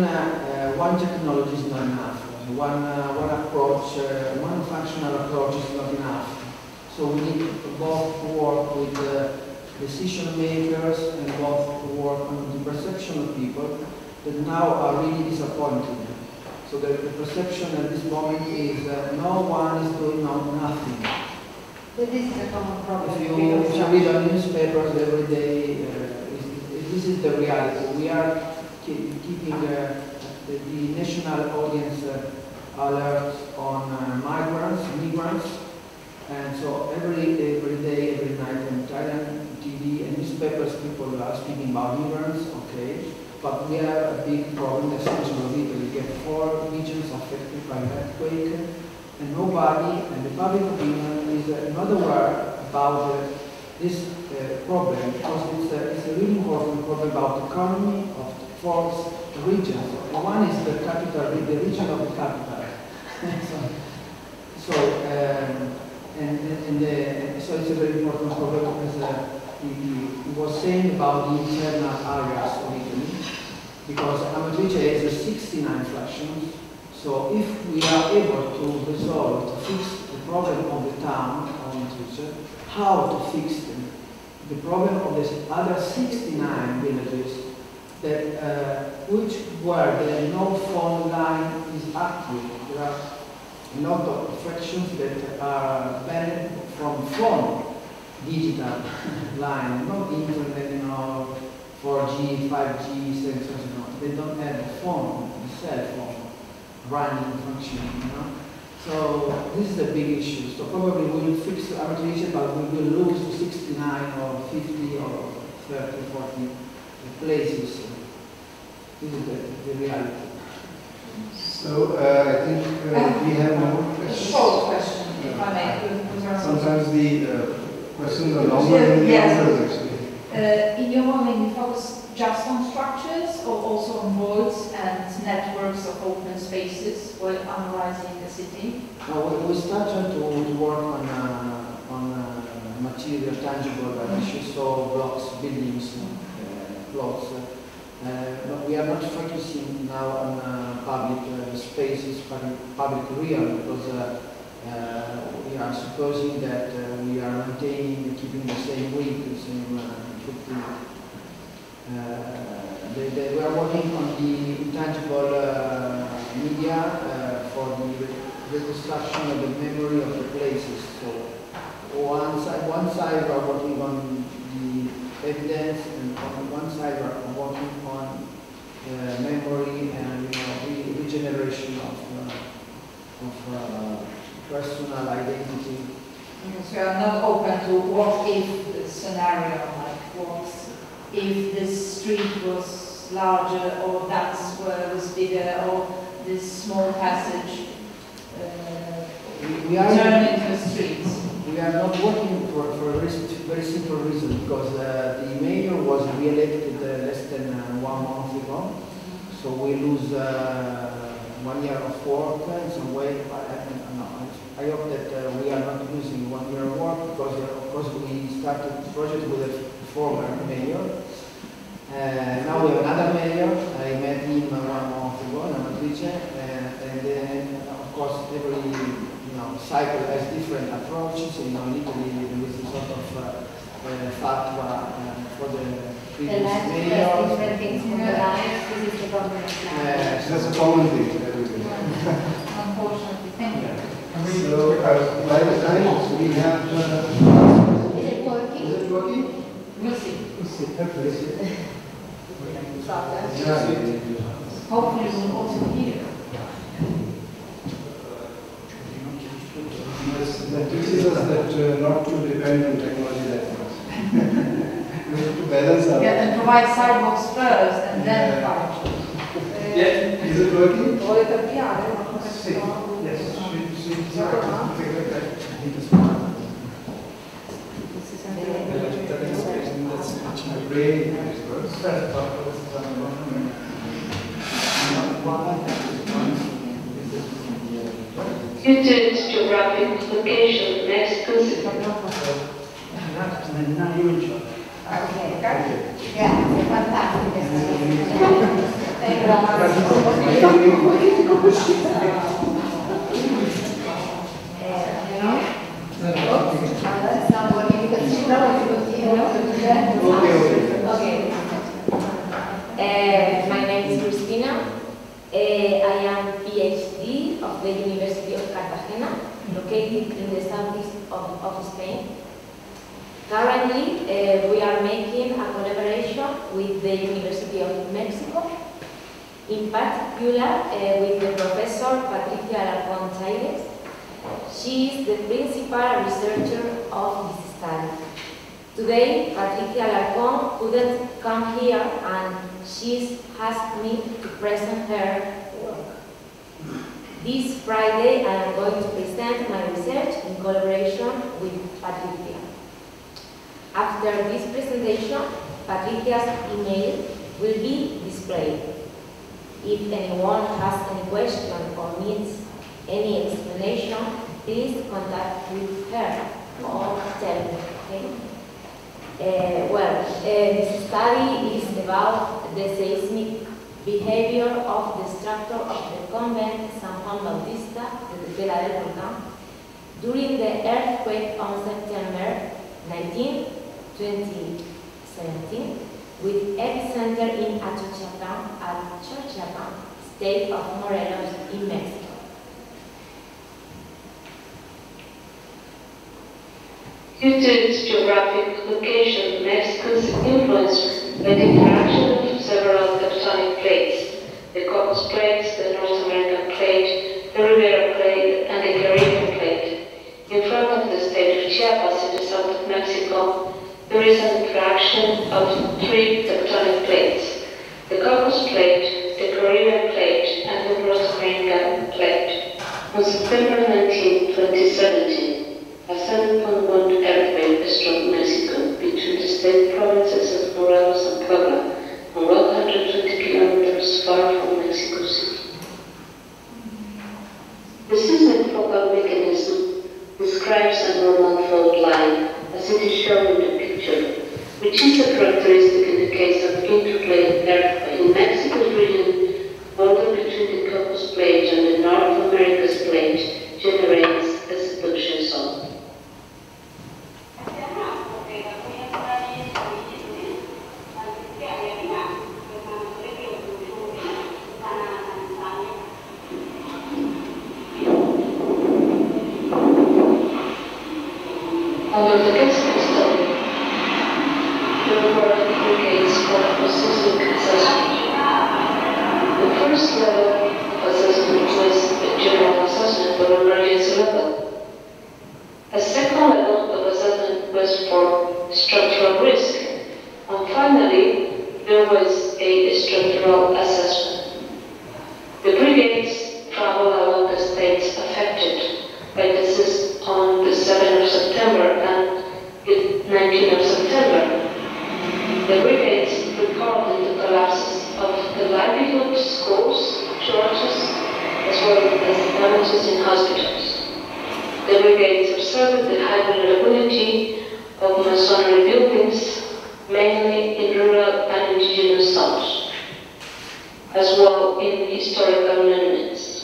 one technology is not enough. One approach, one functional approach is not enough. So we need both to work with decision makers and both to work on the perception of people that now are really disappointed. So the perception at this moment is no one is doing nothing. But this is a common problem. If you read our newspapers every day, this is the reality. We are keeping the national audience alert on migrants, and so every day, every night on Italian TV and newspapers, people are speaking about migrants, okay, but we have a big problem, the central of Italy. We get 4 regions affected by an earthquake, and nobody, and the public opinion is not aware about this problem, because it's a really important problem about the economy of 4 regions. One is the capital, the region of the capital. So it's a very important problem, because he was saying about the internal areas of Italy, because Amatrice has 69 fractions. So if we are able to resolve, to fix the problem of the town of Amatrice, how to fix the problem of the other 69 villages that where the no phone line is active, there are a lot of fractions that are banned from phone digital line, not internet, 4G, 5G, sensors, they don't have a phone, a cell phone running, functioning, So this is a big issue. So probably we'll fix our situation, but we will lose 69 or 50 or 30, 40 places. This is the reality. So I think we have more questions. A short question, if I may. Sometimes the questions are longer than the answers actually. In your moment, you focus just on structures or also on roads and networks of open spaces while analyzing the city? We started to work on material, tangible issues, so blocks, buildings, plots. We are not focusing now on public spaces, public realm, because we are supposing that we are maintaining, keeping the same weight, the same footprint. We are working on the intangible media for the reconstruction of the memory of the places. So one side we are working on the evidence, and on one side we are working on memory and regeneration of personal identity. So you are not open to what if the scenario, like what if this street was larger, or that square was bigger, or this small passage turned into a street? We are not working for a very simple reason, because the mayor was re-elected less than 1 month ago, so we lose 1 year of work in some way. I hope that we are not losing 1 year of work, because of course we started the project with a former mayor. Now we have another mayor. I met him 1 month ago in Amatrice, and then of course every cycle has different approaches. In Italy there is a sort of fatwa for the previous mayor. Different things in the life. This is the problem. That's a common thing. Unfortunately, thank you. So by the time we have. Is it working? Is it working? We'll see. Hopefully. Hopefully we'll also hear. That teaches us that not to depend on technology that much. We have to balance our. Yeah, and provide sidewalks first and then fire. Yeah. Is it working? Volete avviare? Sì. Yes. Students geographic location next consider. Ok, grazie, fantastico. My name is Cristina. I am PhD of the University of Cartagena, located in the southeast of Spain. Currently, we are making a collaboration with the University of Mexico, in particular with the Professor Patricia Alarcón. She is the principal researcher of this study. Today, Patricia Alarcón couldn't come here, and she's asked me to present her work. This Friday, I am going to present my research in collaboration with Patricia. After this presentation, Patricia's email will be displayed. If anyone has any question or needs any explanation, please contact with her or tell me. Okay? This study is about the seismic behavior of the structure of the convent San Juan Bautista de la del Volcán during the earthquake on September 19, 2017, with epicenter in Achochiapan, state of Morelos in Mexico. Due to its geographic location, Mexico is influenced by the interaction of several tectonic plates: the Cocos Plates, the North American Plate, the Rivera Plate, and the Caribbean Plate. In front of the state of Chiapas, in the south of Mexico, there is an interaction of 3 tectonic plates: the Cocos Plate, the Caribbean Plate, and the North American Plate. On September 19, 2017, a 7.1 earthquake struck Mexico between the state provinces of Morelos and Puebla, 120 kilometers far from Mexico City. The seismic focal mechanism describes a normal fault line, as it is shown in the picture, which is a characteristic in the case of interplate earthquake. In Mexico's region, border between the Cocos Plate and the North America's Plate generates a subduction zone. Under the Mexican study, there were hurricanes for a seismic assessment. The first level of assessment was a general assessment or emergency level. A second level of assessment was for structural risk. And finally, there was a structural assessment. The brigades travel along the states affected by the system on the 7th of September and the 19th of September. The brigades recorded the collapses of the livelihood, schools, churches, as well as the damages in hospitals. The brigades observed the high vulnerability of masonry buildings, mainly in rural and indigenous zones, as well in historical monuments.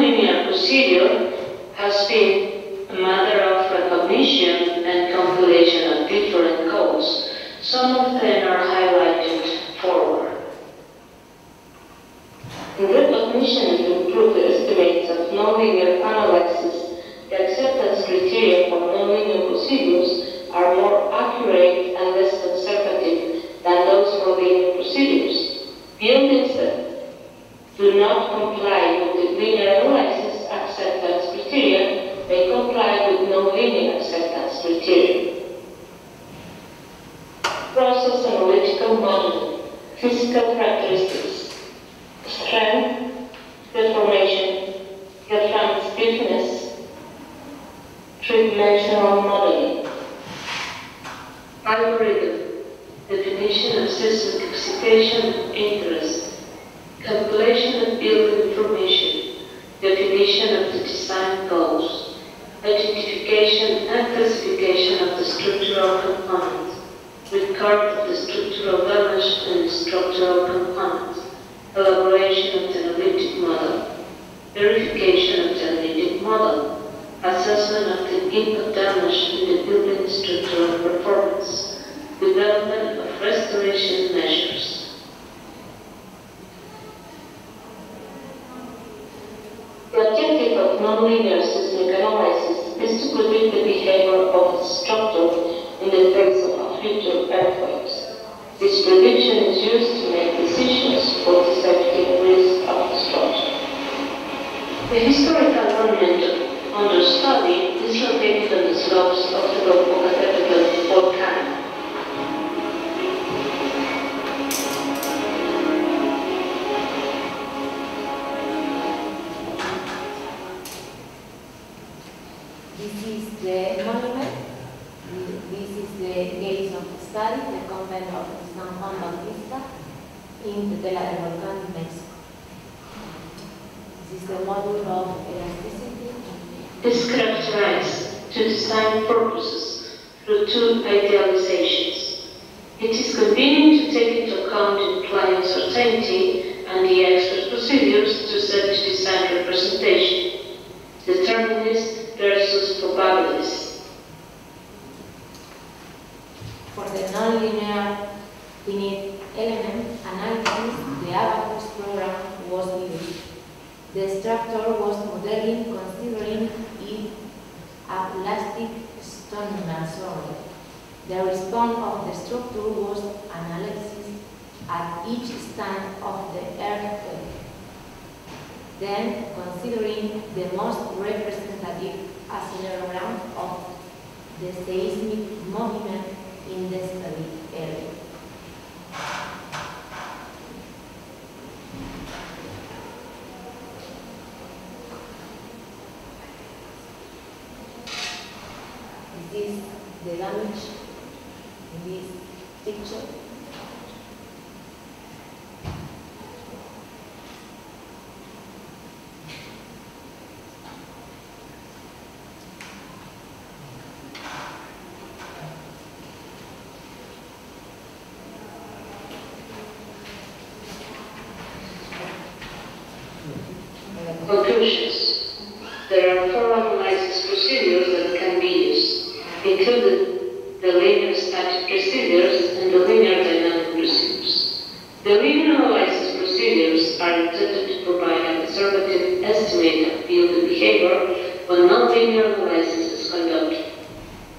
nonlinear procedure has been a matter of recognition and compilation of different codes. Some of them are highlighted forward. In recognition to improve the estimates of nonlinear analysis, the acceptance criteria for nonlinear procedures are more accurate and less conservative than those for linear procedures. Buildings that do not comply with the linear analysis acceptance criteria may comply with nonlinear acceptance criteria. Process analytical modeling, physical characteristics, strength, deformation, diaphragm stiffness, three-dimensional modeling. Algorithm, definition of system excitation of interest, calculation of building information, definition of the design goals, identification and classification of the structural components, record of the structural damage and the structural components, elaboration of the analytic model, verification of the analytic model, assessment of the input damage in the building structural performance, development of restoration measures. The objective of nonlinear seismic analysis is to predict the behavior of the structure in the face of future earthquakes. This prediction is used to make decisions for the safety and risk of the structure. The historical monument under study is located on the slopes of the Popocatépetl volcano. This is the monument. This is the case of the study, the convent of San Juan Bautista in the volcán in Mexico. This is the model of elasticity. Is characterized to design purposes through two idealizations. It is convenient to take into account implied uncertainty and the expert procedures to such design representation. Determinist versus probabilist. For the nonlinear finite element analysis, the abacus program was used. The structure was modeling considering it a plastic stone masonry. The response of the structure was analysis at each stand of the earthquake. Then, considering the most representative accelerogram of the seismic movement in the study area. This is the damage in this picture. Conclusions. There are four analysis procedures that can be used, including the linear static procedures and the linear dynamic procedures. The linear analysis procedures are intended to provide a conservative estimate of building behavior when nonlinear analysis is conducted.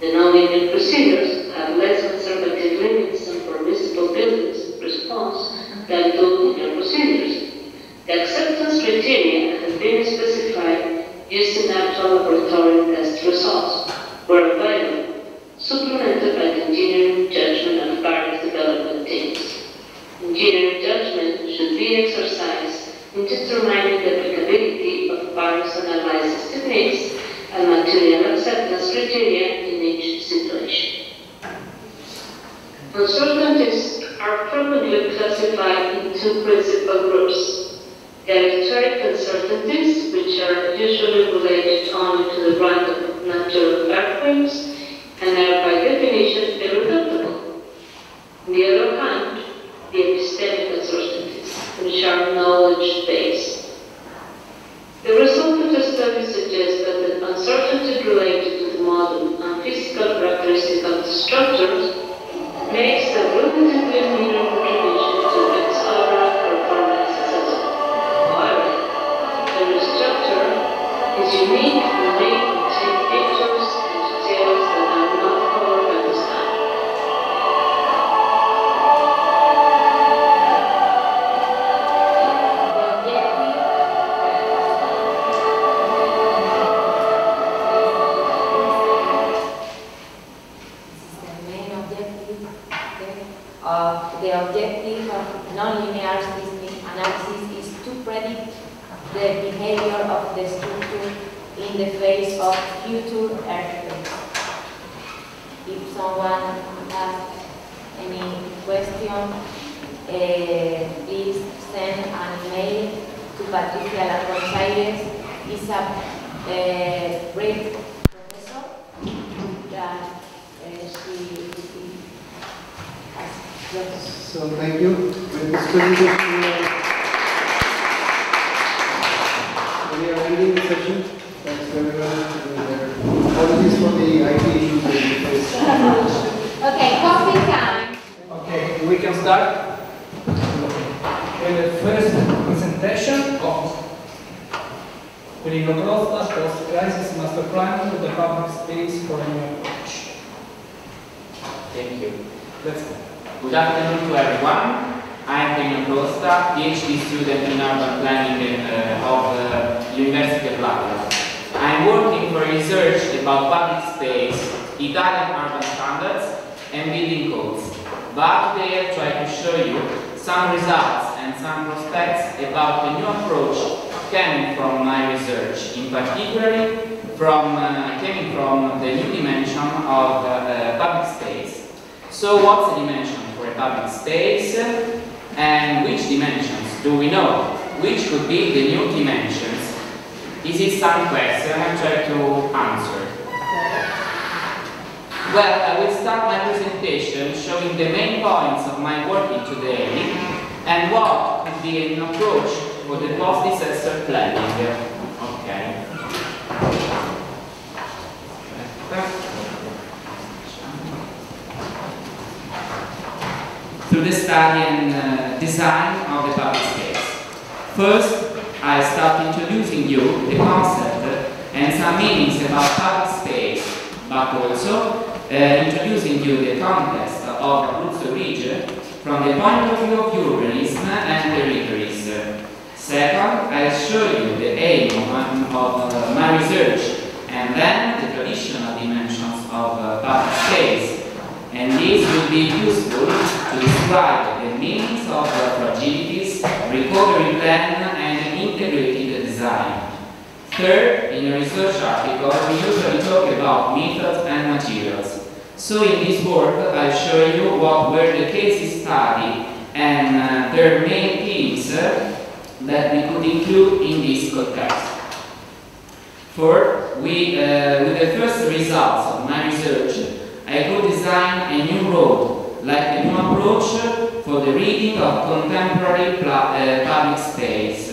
The nonlinear procedures have less conservative limits and permissible buildings response than the linear procedures. The acceptance criteria have been specified using actual laboratory test results, where available, supplemented by the engineering judgment of various development teams. Engineering judgment should be exercised in determining the applicability of various analysis techniques and material acceptance criteria in each situation. Uncertainties are frequently classified in two principal groups. Electronic uncertainties, which are usually related only to the random natural earthquakes and are by definition irreducible. On the other hand, the epistemic uncertainties, which are knowledge-based. The result unique way to take pictures and details that are not covered by the sun. The objective of nonlinear system analysis is to predict the behavior of the structure in the face of future earthquakes. If someone has any question, please send an email to Patricia González. Is a great professor that she So thank you. With this presentation, we are ending the session. Thanks everyone. Apologies for the IT issues that we faced. Okay, coffee time. Okay, we can start with the first presentation of Costa Post-Crisis Master Plan for the Public Space for a New Approach. Thank you. Let's go. Good afternoon to everyone. I'm Dino Costa, PhD student in urban planning of the University of Aula. I'm working for research about public space, Italian urban standards, and building codes. But today I'll try to show you some results and some prospects about a new approach coming from my research, in particular coming from the new dimension of public space. So what's the dimension for a public space, and which dimensions do we know? Which could be the new dimensions? This is some question I try to answer. Well, I will start my presentation showing the main points of my working today and what could be an approach for the post-disaster planning. Okay. Through the study and design of the public space. First, I start introducing you the concept and some meanings about public space, but also introducing you the context of Abruzzo region from the point of view of urbanism and territories. Second, I'll show you the aim of my research and then the traditional dimensions of public space. And this will be useful to describe the meanings of fragilities, recovery plan, and integrated design. Third, in a research article, we usually talk about methods and materials. So in this work, I'll show you what were the case study and their main themes that we could include in this context. Fourth, with the first results of my research, I could design a new road, like a new approach for the reading of contemporary public space.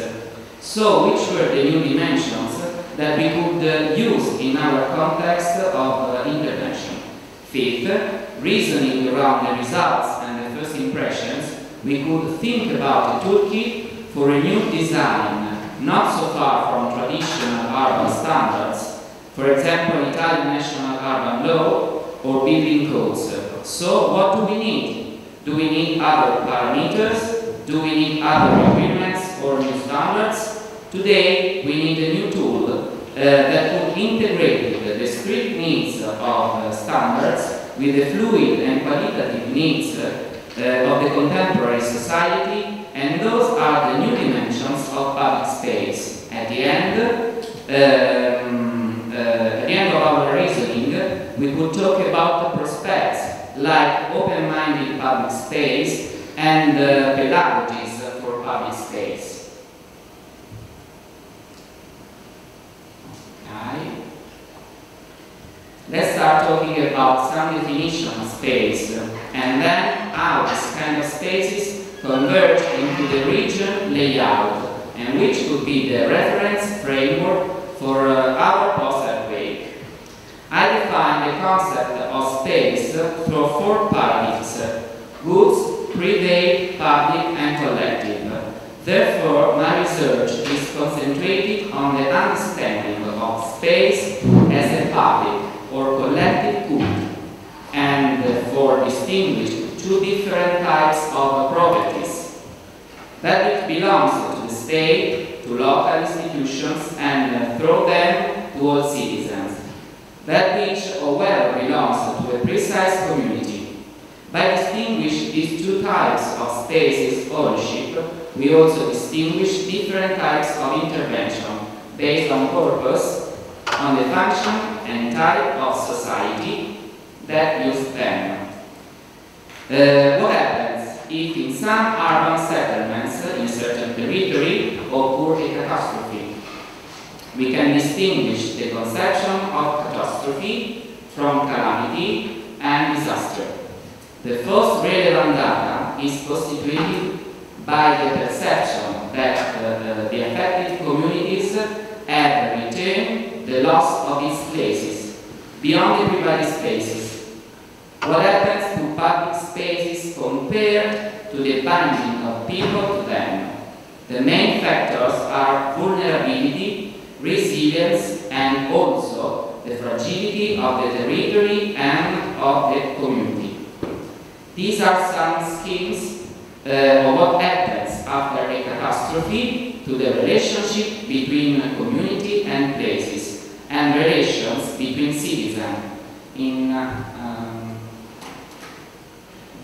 So, which were the new dimensions that we could use in our context of intervention? Fifth, reasoning around the results and the first impressions, we could think about a toolkit for a new design, not so far from traditional urban standards, for example, Italian national urban law, or building codes. So what do we need? Do we need other parameters? Do we need other agreements or new standards? Today we need a new tool that would integrate the strict needs of standards with the fluid and qualitative needs of the contemporary society, and those are the new dimensions of public space. At the end of our reasoning, we could talk about the prospects like open-minded public space and pedagogies for public space. Okay. Let's start talking about some definition of space and then how these kind of spaces converge into the region layout and which could be the reference framework for our post-earthquake. I define the concept of space through four paradigms: goods, private, public, and collective. Therefore, my research is concentrated on the understanding of space as a public or collective good, and for distinguish two different types of properties: that which belongs to the state, to local institutions, and through them to all citizens; that which, however, belongs to a precise community. By distinguishing these two types of spaces ownership, we also distinguish different types of intervention based on purpose, on the function and type of society that use them. What happens if in some urban settlements in a certain territory occur a catastrophe? We can distinguish the conception of catastrophe from calamity and disaster. The first relevant data is constituted by the perception that the affected communities have retained the loss of its places beyond the private spaces. What happens to public spaces compared to the binding of people to them? The main factors are vulnerability, resilience, and also the fragility of the territory and of the community. These are some schemes of what happens after a catastrophe to the relationship between community and places, and relations between citizens. In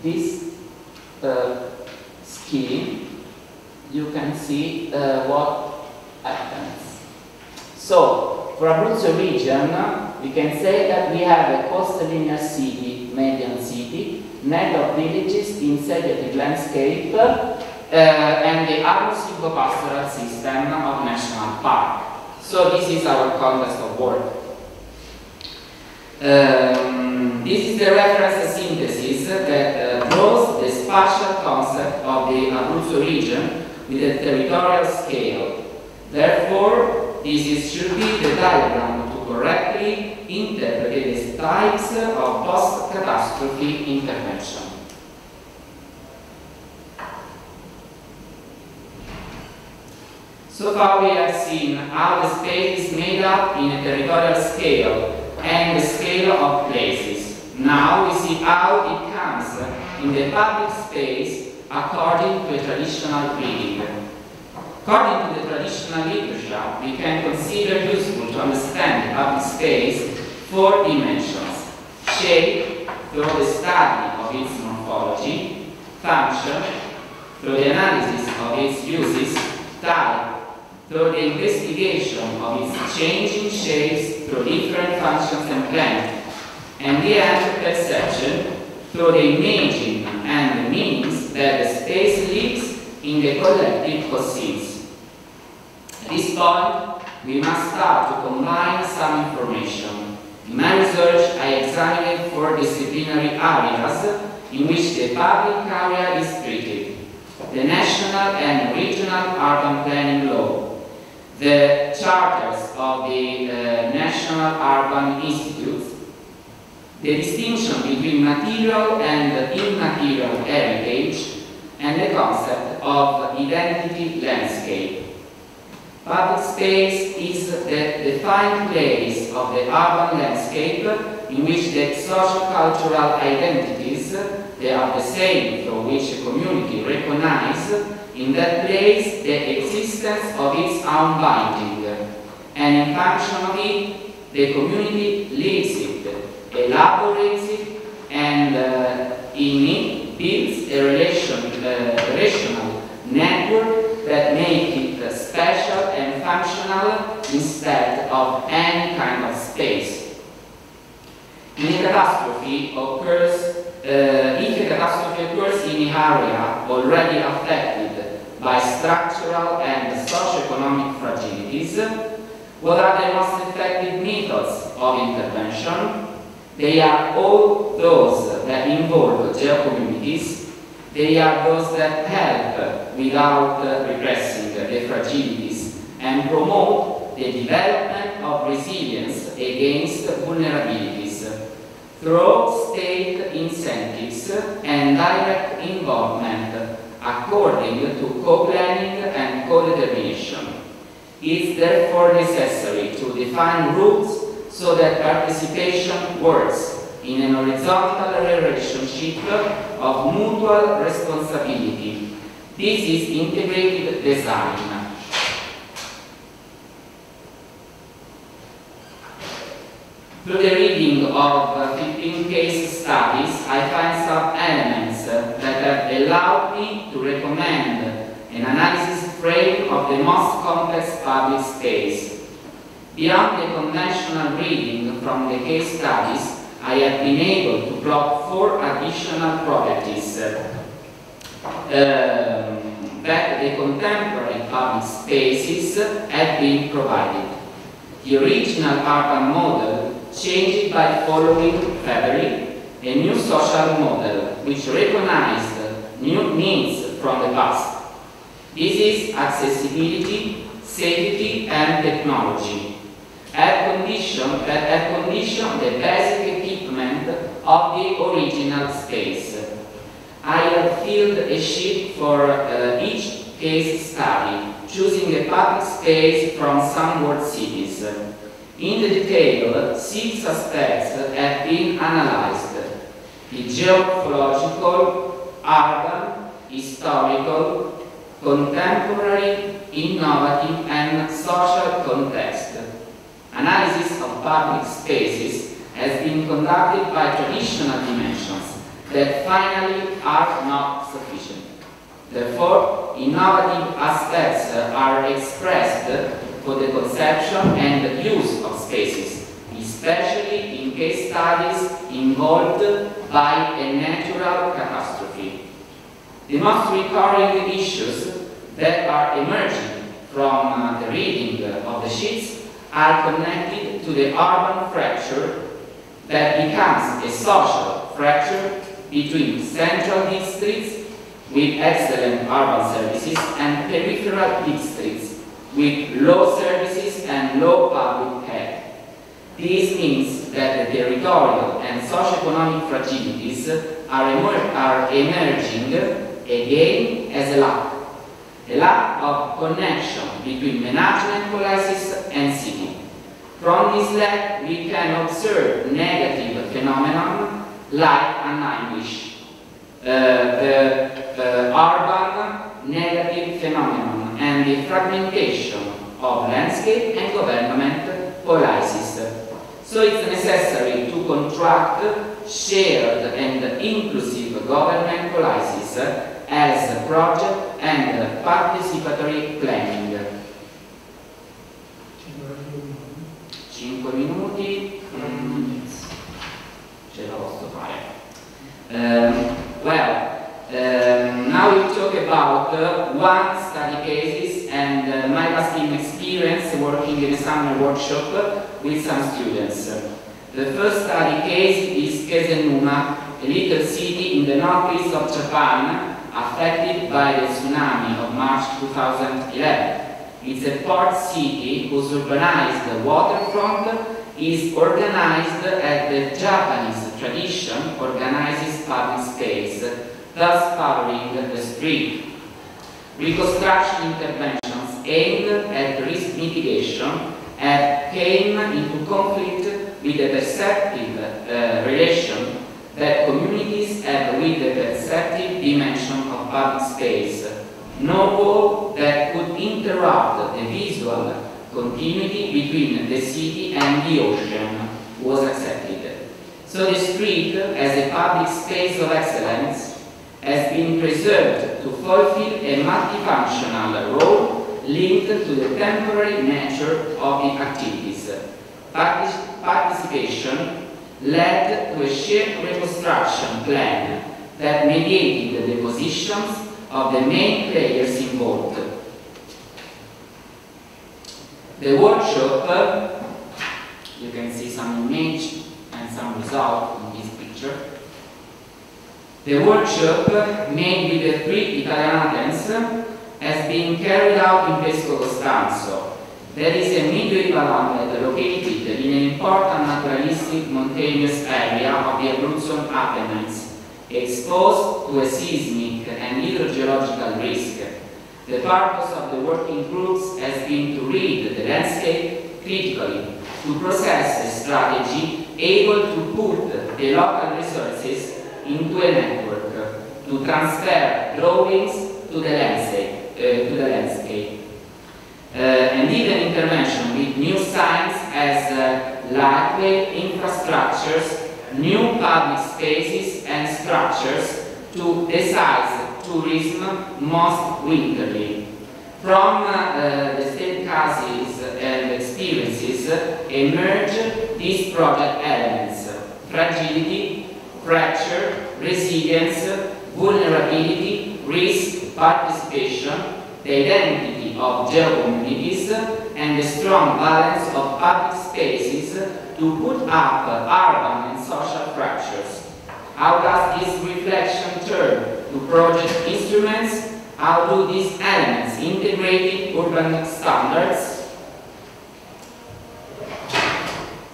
this scheme, you can see what happens. So, for Abruzzo region, we can say that we have a coastline city, median city, net of villages in segregated landscape, and the agro-silvopastoral system of national park. So this is our context of work. This is the reference synthesis that draws the spatial concept of the Abruzzo region with a territorial scale. Therefore, this should be the diagram to correctly interpret the types of post-catastrophe intervention. So far we have seen how the space is made up in a territorial scale and the scale of places. Now we see how it comes in the public space according to a traditional reading. According to the traditional literature, we can consider useful to understand the public space four dimensions: shape, through the study of its morphology; function, through the analysis of its uses; type, through the investigation of its changing shapes through different functions and plans; and the end, perception, through the imaging and the meanings that the space leaves in the collective conscience. At this point, we must start to combine some information. In my research, I examined 4 disciplinary areas in which the public area is treated: the national and regional urban planning law, the charters of the national urban institutes, the distinction between material and immaterial heritage, and the concept of identity landscape. Public space is the defined place of the urban landscape in which the socio-cultural identities, they are the same through which a community recognizes in that place the existence of its own binding, and in function of it, the community lives it, elaborates it, and in it builds a relational network that makes it special and functional instead of any kind of space. If a catastrophe occurs in an area already affected by structural and socio-economic fragilities, what are the most effective methods of intervention? They are all those that involve geocommunities. They are those that help without repressing the fragilities and promote the development of resilience against vulnerabilities through state incentives and direct involvement according to co-planning and co-determination. It's therefore necessary to define rules so that participation works in an horizontal relationship of mutual responsibility. This is integrated design. Through the reading of 15 case studies, I find some elements that have allowed me to recommend an analysis frame of the most complex public space. Beyond the conventional reading from the case studies, I have been able to plot 4 additional properties that the contemporary public spaces have been provided. The original urban model changed by following February, a new social model which recognized new needs from the past. This is accessibility, safety and technology. Have conditioned the basic equipment of the original space. I have filled a sheet for each case study, choosing a public space from some world cities. In the detail, 6 aspects have been analyzed: the geomorphological, urban, historical, contemporary, innovative, and social context. Analysis of public spaces has been conducted by traditional dimensions that finally are not sufficient. Therefore, innovative aspects are expressed for the conception and use of spaces, especially in case studies involved by a natural catastrophe. The most recurring issues that are emerging from the reading of the sheets are connected to the urban fracture that becomes a social fracture between central districts with excellent urban services and peripheral districts with low services and low public health. This means that the territorial and socio-economic fragilities are emerging again as a lack of connection between management policies and city. From this lack, we can observe negative phenomena like English, the urban negative phenomenon, and the fragmentation of landscape and government policies. So it's necessary to contract shared and inclusive government policies as project and participatory planning. 5 minuti, ce la posso fare. Now we talk about one study cases and my last experience working in a summer workshop with some students. The first study case is Kesenuma, a little city in the northeast of Japan affected by the tsunami of March 2011. It's a port city whose urbanized waterfront is organized as the Japanese tradition organizes public space, thus covering the street. Reconstruction interventions aimed at risk mitigation have came into conflict with the perceptive relation that communities have with the perceptive dimension of public space. No wall that could interrupt the visual continuity between the city and the ocean was accepted. So the street, as a public space of excellence, has been preserved to fulfill a multifunctional role linked to the temporary nature of the activities. Participation led to a shared reconstruction plan that mediated the positions of the main players involved. The workshop, you can see some image and some result in this picture. The workshop, made with the 3 Italianates, has been carried out in Pesco Costanzo. There is a medieval hamlet located in an important naturalistic mountainous area of the Abruzzo Apennines. exposed to a seismic and hydrogeological risk. The purpose of the working groups has been to read the landscape critically, to process a strategy able to put the local resources into a network, to transfer drawings to the landscape. And even intervention with new science as lightweight infrastructures, new public spaces and structures to decide tourism most winterly. From the state cases and experiences emerge these project elements: fragility, fracture, resilience, vulnerability, risk, participation, the identity of geocommunities, and the strong balance of public spaces to put up urban and social fractures. How does this reflection turn to project instruments? How do these elements integrate urban standards?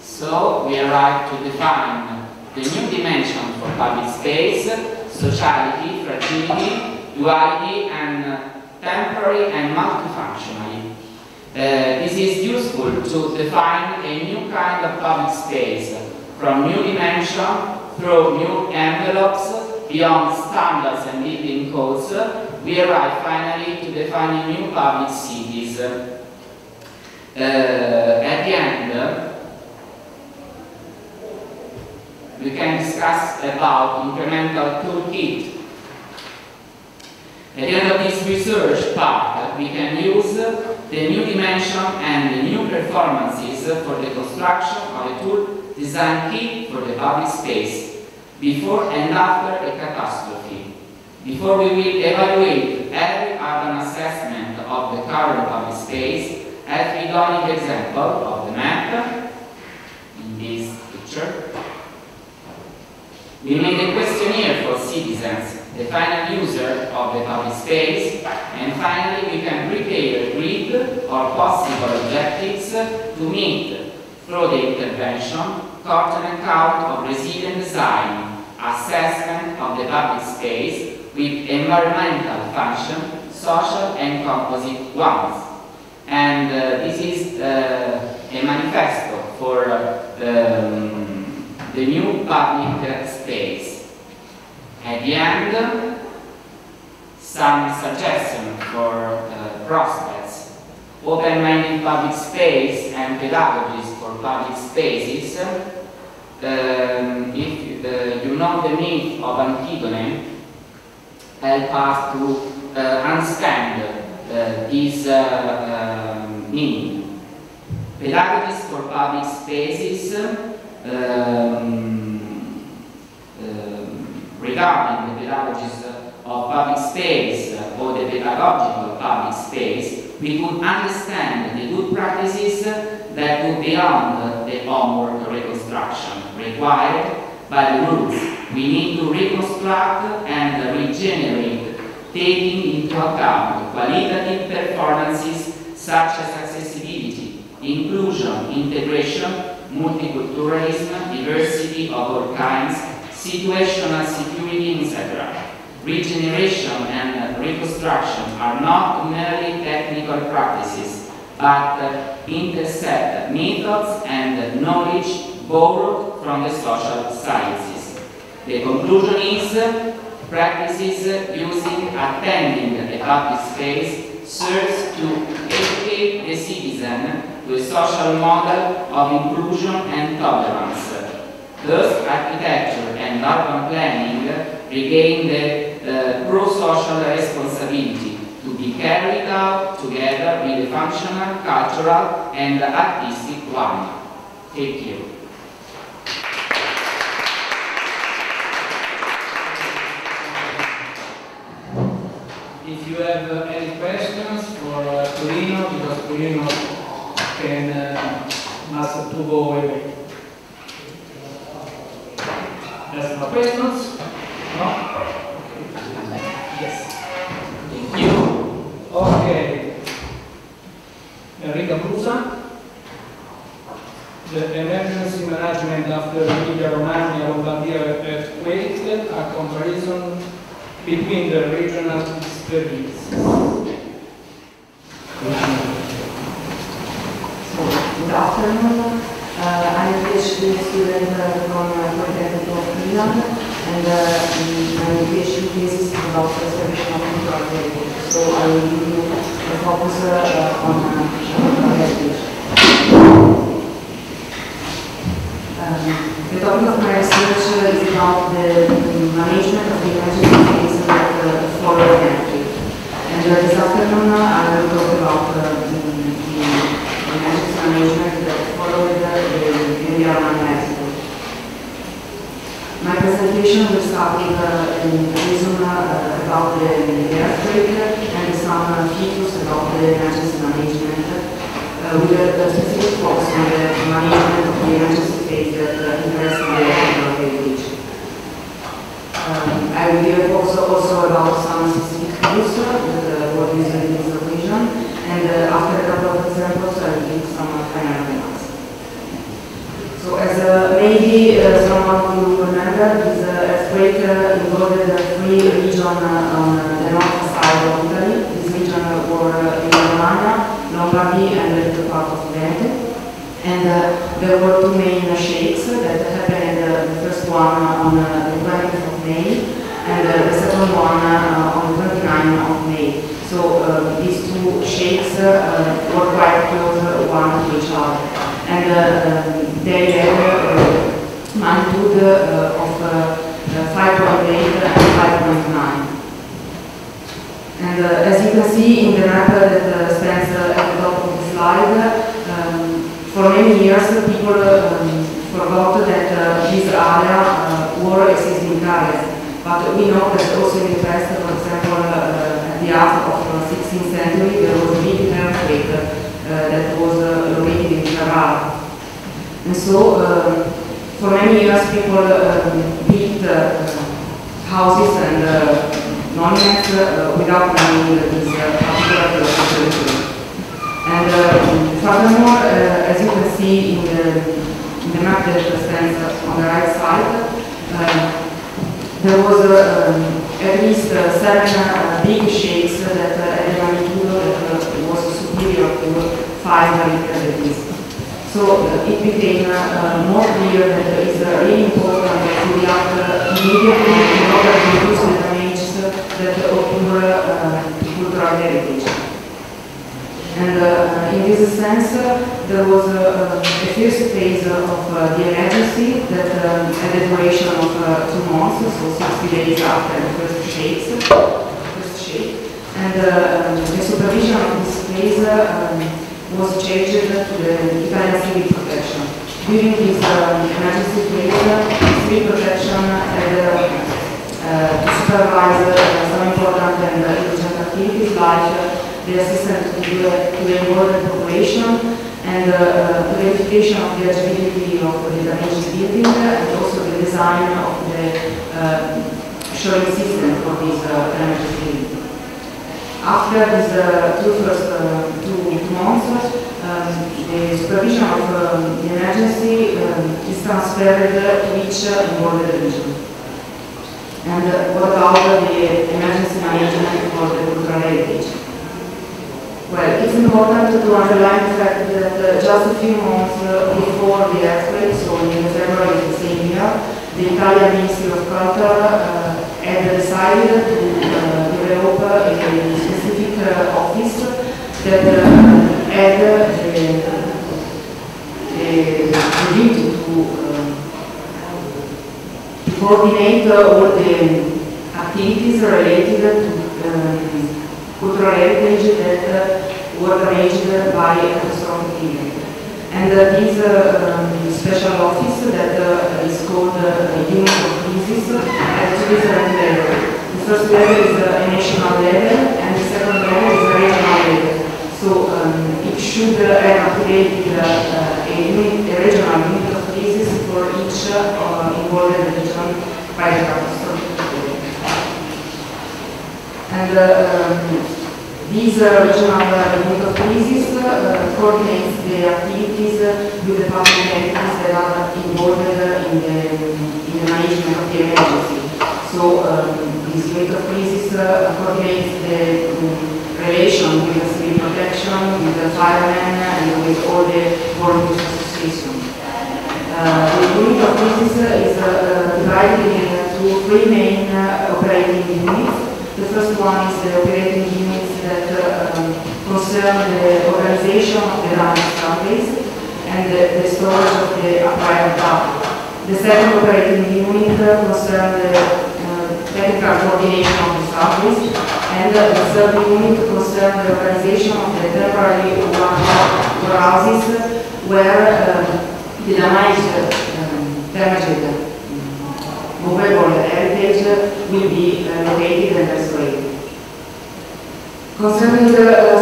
So we arrive to define the new dimension for public space: sociality, fragility, duality, and temporary and multifunctionality. This is useful to define a new kind of public space, from new dimension through new envelopes, beyond standards and building codes. We arrive finally to defining new public cities. At the end, we can discuss about incremental toolkit. At the end of this research part, we can use the new dimension and the new performances for the construction of a tool design kit for the public space, before and after a catastrophe. Before we will evaluate every urban assessment of the current public space, as we done in the example of the map, in this picture, we made a questionnaire for citizens, the final user of the public space, and finally we can prepare a grid or possible objectives to meet through the intervention, curtain and count of resilient design, assessment of the public space with environmental function, social and composite ones. And this is a manifesto for the new public space. At the end, some suggestions for prospects: open-minded public space and pedagogies for public spaces. If you know the myth of Antigone, help us to understand this meaning. Pedagogies for public spaces. Regarding the pedagogies of public space or the pedagogical public space, we could understand the good practices that go beyond the homework reconstruction required by the rules. We need to reconstruct and regenerate, taking into account qualitative performances such as accessibility, inclusion, integration, multiculturalism, diversity of all kinds, situational security, etc. Regeneration and reconstruction are not merely technical practices, but intercept methods and knowledge borrowed from the social sciences. The conclusion is practices using attending a public space serves to educate the citizen to a social model of inclusion and tolerance. Thus, architecture and urban planning regain the pro-social responsibility to be carried out together with a functional, cultural, and artistic one. Thank you. If you have any questions for Torino, because Torino must to go away. There's no questions? No? Yes. Thank you. Okay. Enrica Brusa. the emergency management after the Emilia-Romagna Lombardia earthquake, a comparison between the regional experiences. Good afternoon. I'm a PhD student from Università of Milan, and my PhD thesis is about restoration of cultural heritage. So I will give you a focus on cultural heritage. The topic of my research is about the management of the emergency phase that follow the earthquake. And this afternoon I will talk about the emergency management that followed the Emilia-Romagna earthquake. My presentation will start with a reason about the earthquake and some features about the emergency management, with a specific focus on the management of the emergency phase that interests the cultural heritage. I will give also about some specific tools that were used in this occasion, and after a couple of examples I will give some final remarks. So as maybe someone of you remember, this earthquake involved three regions on the north side of Italy. This region were Emilia-Romagna, Lombardy, and a little part of Veneto. And there were two main shakes that happened, the first one on the 20th of May, and the second one on the 29th of May. So these two shakes were quite close one to each other. And they had a magnitude of 5.8 and 5.9. And as you can see in the map that stands at the top of the slide, for many years people forgot that this area were existing areas. But we know that also in the past, for example, at the end of the 16th century, there was a big earthquake that was located in Ferrara. And so, for many years, people built houses and monuments without knowing this particular location. And furthermore, as you can see in the map that stands on the right side, there was at least 7 big shakes that had a magnitude that was superior to 5 Richter at least. So it became more clear that it is really important to react immediately in order to reduce the damage that occur to cultural heritage. And in this sense, there was a first phase of the emergency that had a duration of 2 months, so 60 days after the first shake. And the supervision of this phase was changed to the Italian civil protection. During this emergency phase, civil protection had to supervise some important and urgent activities like the assistance to the involved population and the verification of the eligibility of the damaged building and also the design of the shoring system for this emergency building. After these first 2 months, the supervision of the emergency is transferred to each involved region. And what about the emergency management for the cultural heritage? Well, it's important to underline the fact that just a few months before the earthquake, so in February of the same year, the Italian Ministry of Culture had decided to develop a specific office that had the duty to coordinate all the activities related to cultural heritage that were damaged by a catastrophic event. And this special office that is called Unit of Crisis has 2 different levels. The first level is a national level and the second level is a regional level. So it should have activated a regional unit of crisis for each involved region by the catastrophe. And This regional unit of crisis coordinates the activities with the public entities that are involved in the management of the emergency. So this unit of crisis coordinates the relation with the civil protection, with the firemen, and with all the volunteer associations. The unit of crisis is divided into three main operating units. The first one is the operating units that concern the organization of the damaged surface and the storage of the acquired data. The second operating unit concerns the technical coordination of the surface, and the third unit concerns the organization of the temporary warehouses where the damaged movable heritage will be located and restored. Concerning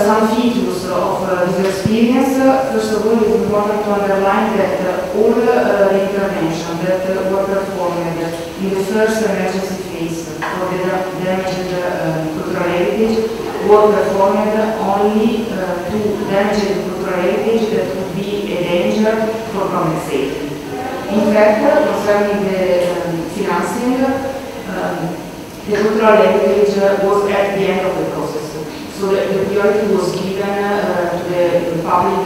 some features of this experience, first of all, it is important to underline that all the interventions that were performed in the first emergency phase for the damaged cultural heritage were performed only to damaged cultural heritage that would be a danger for public safety. In fact, concerning the financing, the cultural heritage was at the end of the process. So the priority was given to the public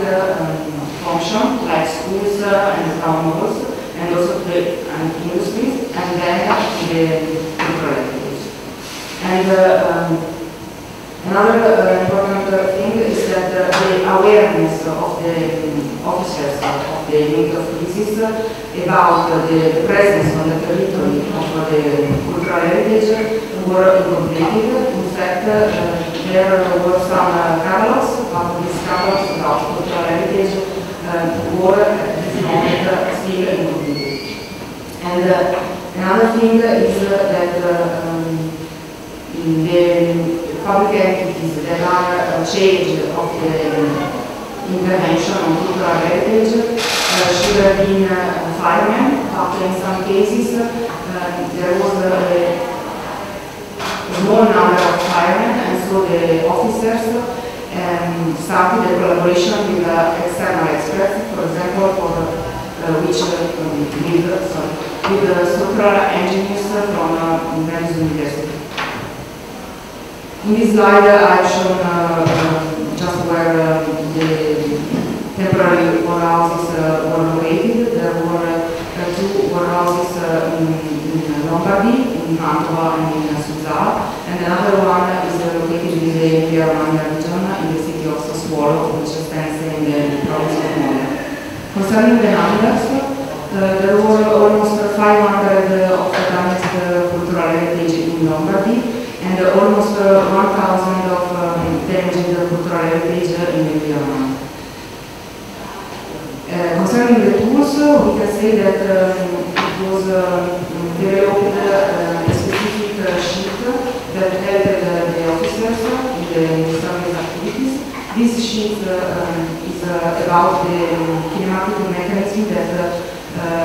function, like schools and town halls, and also to the industries, and then to the cultural heritage. And another important thing is that the awareness of the officers of the unit of crisis about the presence on the territory of the cultural heritage were incompleted. In fact, there were some catalogs, but these catalogs about cultural heritage were at this moment still incomplete. And another thing is that the public entities that are charged of the intervention on cultural heritage should have been firemen, but in some cases there was a small number of firemen, and so the officers started a collaboration with external experts, for example, with structural engineers from Venice University. In this slide I've shown just where the temporary warehouses were located. There were two warehouses in Lombardy, in Mantova and in Suzzara, and another one is located in the Emilia-Romagna region in the city of Sassuolo, which stands in the province of Modena. Concerning the numbers, there were almost 500 of damaged cultural heritage in Lombardy, and almost 1,000 of damaged cultural heritage in Emilia-Romagna. Concerning the tools, we can say that it was developed a specific sheet that helped the officers in the service activities. This sheet is about the kinematic mechanism that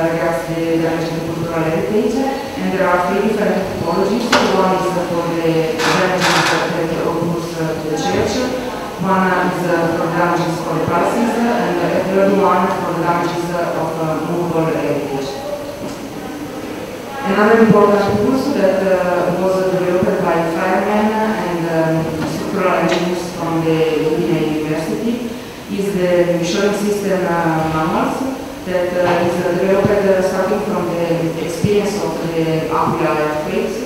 regards the damage to cultural heritage, and there are three different typologies. One is for the damage that occurs to the church, one is for damages for the palaces, and the third one for the damages of movable heritage. Another important tool that was developed by firemen and structural engineers from the University is the measuring system manuals that is developed starting from the experience of the Aula earthquakes.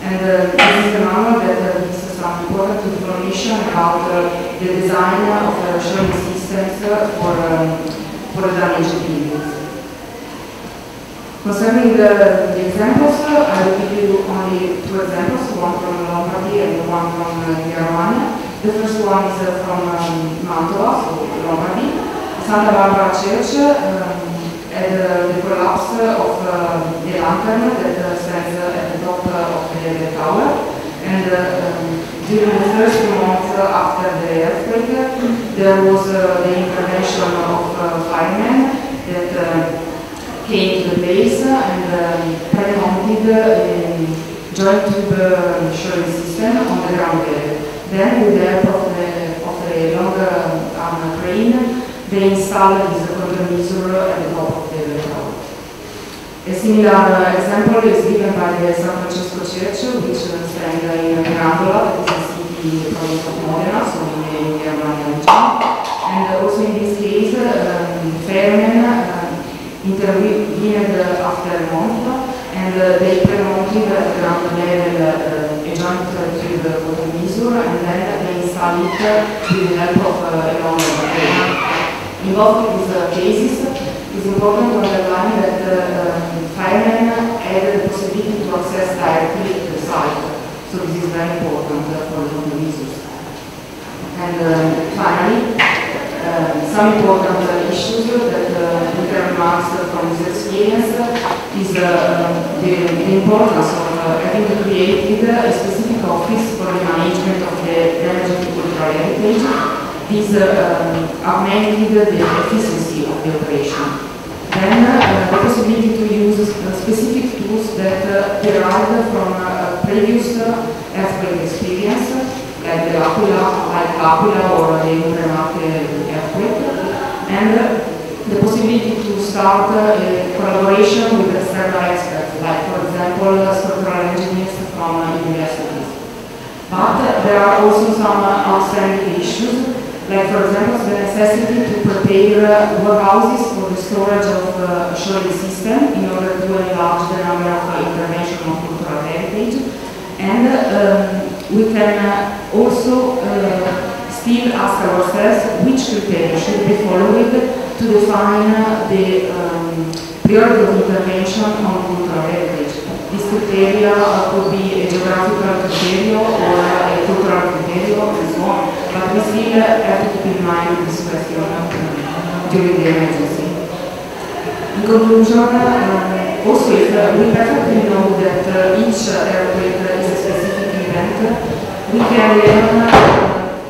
And this is the manual that gives some important information about the design of measuring systems for the damaged buildings. Concerning the examples, I will give you only two examples, one from Lombardy and one from Emilia-Romagna. The first one is from Mantova, so Lombardy. Santa Barbara Church had the collapse of the lantern that stands at the top of the tower. And during the first month after the earthquake, there was the intervention of firemen that came to the place and pre-mounted a joint tube measuring system on the ground level. Then, with the help of a long crane, they install this countermeasure at the top of the tower. A similar example is given by the San Francesco Church, which stands in Aula, that is a city province of Modena, so in the Romagna region. And also in this case, firemen intervened after a month, and they pre-mounted at ground level a joint tube countermeasure, and then they installed it with the help of a long crane. In both of these cases, it's important to underline that firemen had the possibility to access directly to the site, so this is very important for the countermeasures. And finally, some important issues that we can remark from this experience is the importance of having created a specific office for the management of the damaged cultural heritage. These augmented the efficiency of the operation. Then the possibility to use specific tools that derived from previous earthquake experience, like dell'Aquila or the Università earthquake, and the possibility to start a collaboration with external experts, like for example structural engineers from universities. But there are also some outstanding issues, like for example the necessity to prepare warehouses for the storage of a shoreline system in order to enlarge the number of intervention of cultural heritage. And we can also still ask ourselves which criteria should be followed to define the priority of intervention on cultural heritage. These criteria could be a geographical criteria or a cultural criteria and so on, but we still have to keep in mind this question during the emergency. In conclusion, also if we perfectly know that each earthquake is a specific event, we can learn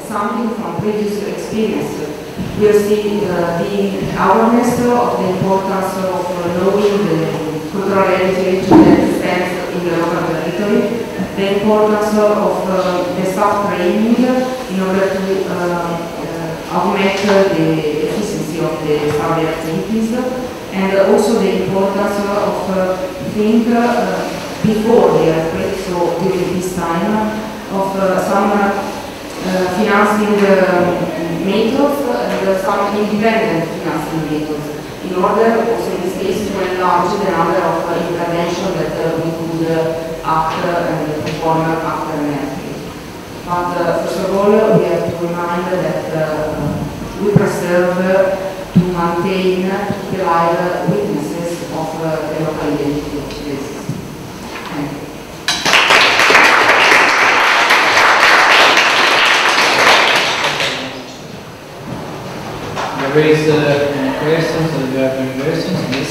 something from previous experience. We see the awareness of the importance of knowing the cultural heritage that stands in the local territory, the importance of the staff training in order to augment the efficiency of the survey activities, and also the importance of think before the earthquake, so during this time, of some financing methods and some independent financing methods, in order also in this case to enlarge the number of interventions that we could act and perform after an earthquake. But first of all, we have to remind that we preserve to maintain, to keep alive witnesses of the local identity of places. Thank you. There is questions, or you have any questions? Yes.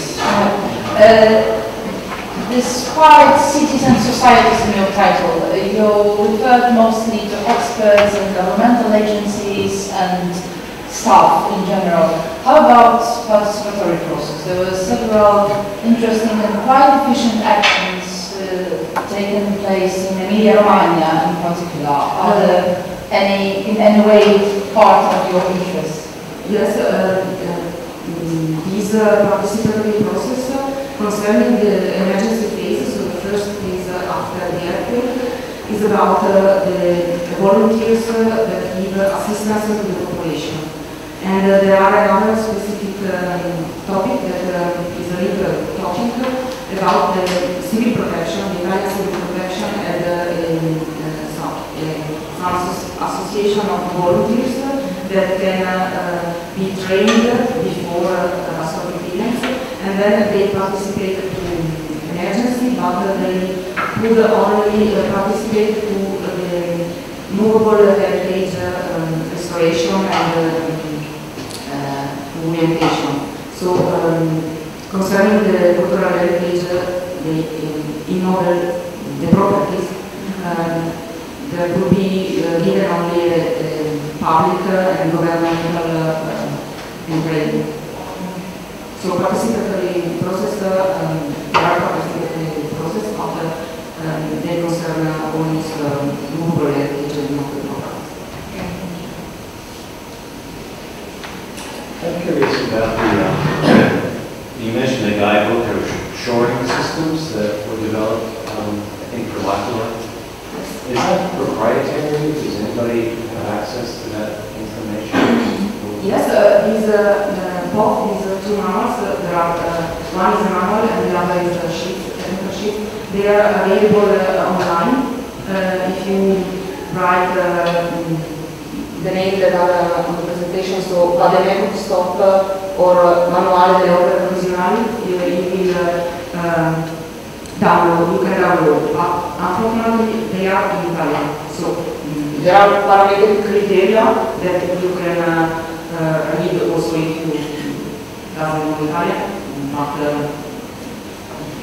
Despite cities and societies in your title, you referred mostly to experts and governmental agencies and staff in general. How about participatory process? There were several interesting and quite efficient actions taken place in Emilia-Romagna in particular. Are there in any way part of your interest? Yes, this participatory process concerning the emergency phase, so the first phase after the earthquake, is about the volunteers that give assistance to the population. And there are another specific topic that is a legal topic about the civil protection, the Italian civil protection, and some association of volunteers that can be trained before events, and then they participate to emergency, but they could only participate to the movable heritage restoration and orientation. So concerning the cultural heritage, the properties, there could be given only public and governmental training. So participatory process, there are participatory process, but they concern only movable heritage and not the properties. curious about you mentioned a guidebook of shoring systems that were developed, I think, for l'Aquila. Is that proprietary? Does anybody have access to that information? Yes, both these two manuals, there are, one is a manual and the other is a sheet, technical sheet. They are available online. If you write the name that are on the presentation, so Vademecum Stop or Manuale delle opere professionali, you will download, you can download. But unfortunately, they are in Italian. So there are parametric criteria that you can read also if you doesn't know Italian, but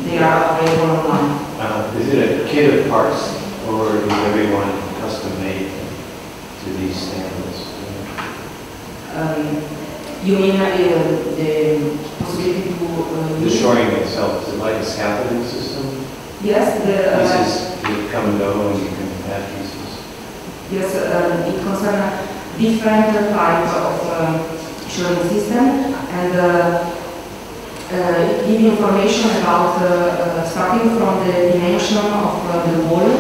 they are available online. Is it a kit of parts, or is everyone custom made to these standards? You mean the possibility to... the shoring itself, is it like a scaffolding system? Yes. Pieces you come and go and you can add pieces? Yes, it concerns different types of shoring system, and it gives information about starting from the dimension of the wall.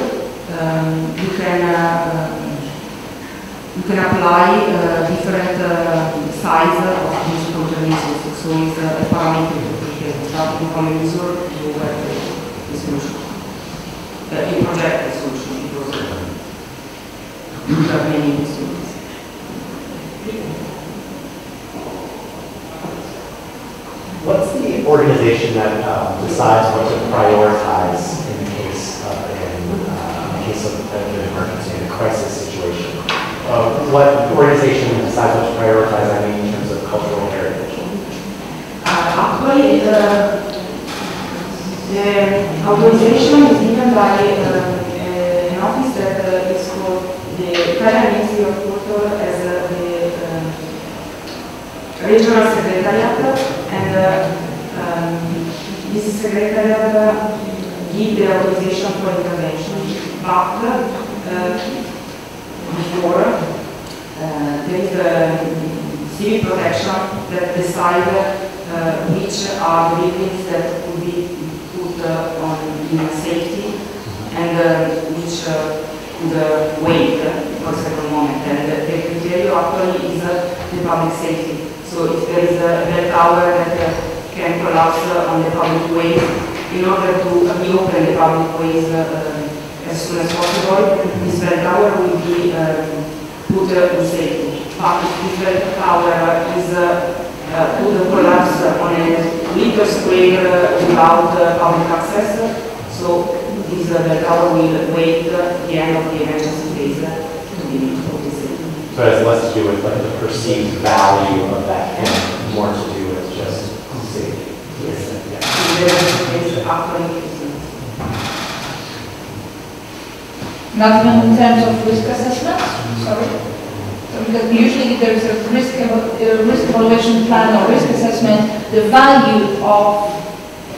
You can apply different size of these control. So it's a parameter starting from a user to the solution. You project the solution because there are many solutions. What's the organization that decides what to prioritize in the case of an emergency, in a crisis situation? What organization decides what to prioritize, I mean, in terms of cultural heritage? Actually, the authorization is given by an office that is called the Italian Ministry of Culture as the Regional Secretariat, and this secretariat gives the authorization for intervention. But before, there is a civil protection that decide which are the buildings that could be put in safety and which could wait for a second moment. And the criteria actually is the public safety. So if there is a bell tower that can collapse on the public ways, in order to reopen the public ways as soon as possible, this bell tower will be put in safety. But if this bell tower is put collapse on a little square without public access, so this bell tower will wait the end of the emergency phase to be put in safety. So it has less to do with like the perceived value of that and more to do with just safety. Not even in terms of risk assessment, sorry. So because usually if there is a risk evaluation plan or risk assessment, the value of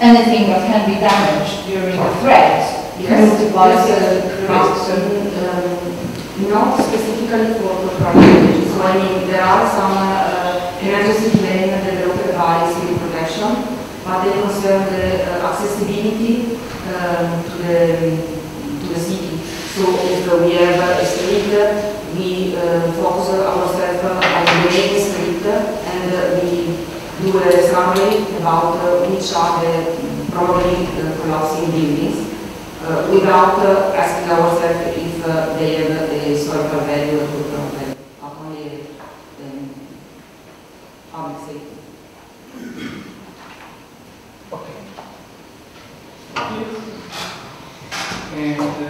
anything that can be damaged during a threat multiplies the risk. Not specifically for property. So I mean, there are some emergency plans developed by civil protection, but they concern the accessibility to the city. So if we have a street, we focus ourselves on the main street and we do a summary about which are the probably collapsing buildings. Without asking ourselves if they have a historical value or cultural value, not only public safety. Okay. And to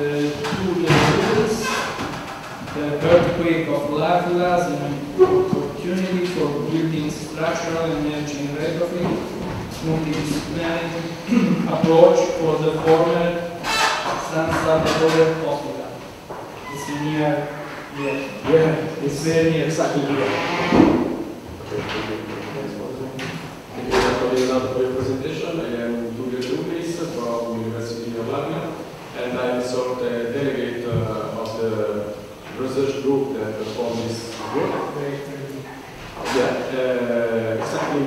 the students, the earthquake of l'Aquila is an opportunity for building structural energy retrofit, multidisciplinary approach for the former San Salvador Hospital. It's near here. Yeah, it's very near exactly here. Thank you for your presentation. I am Giulio Giulis from University of Aula, and I'm sort of a delegate of the research group that performed this work. Yeah,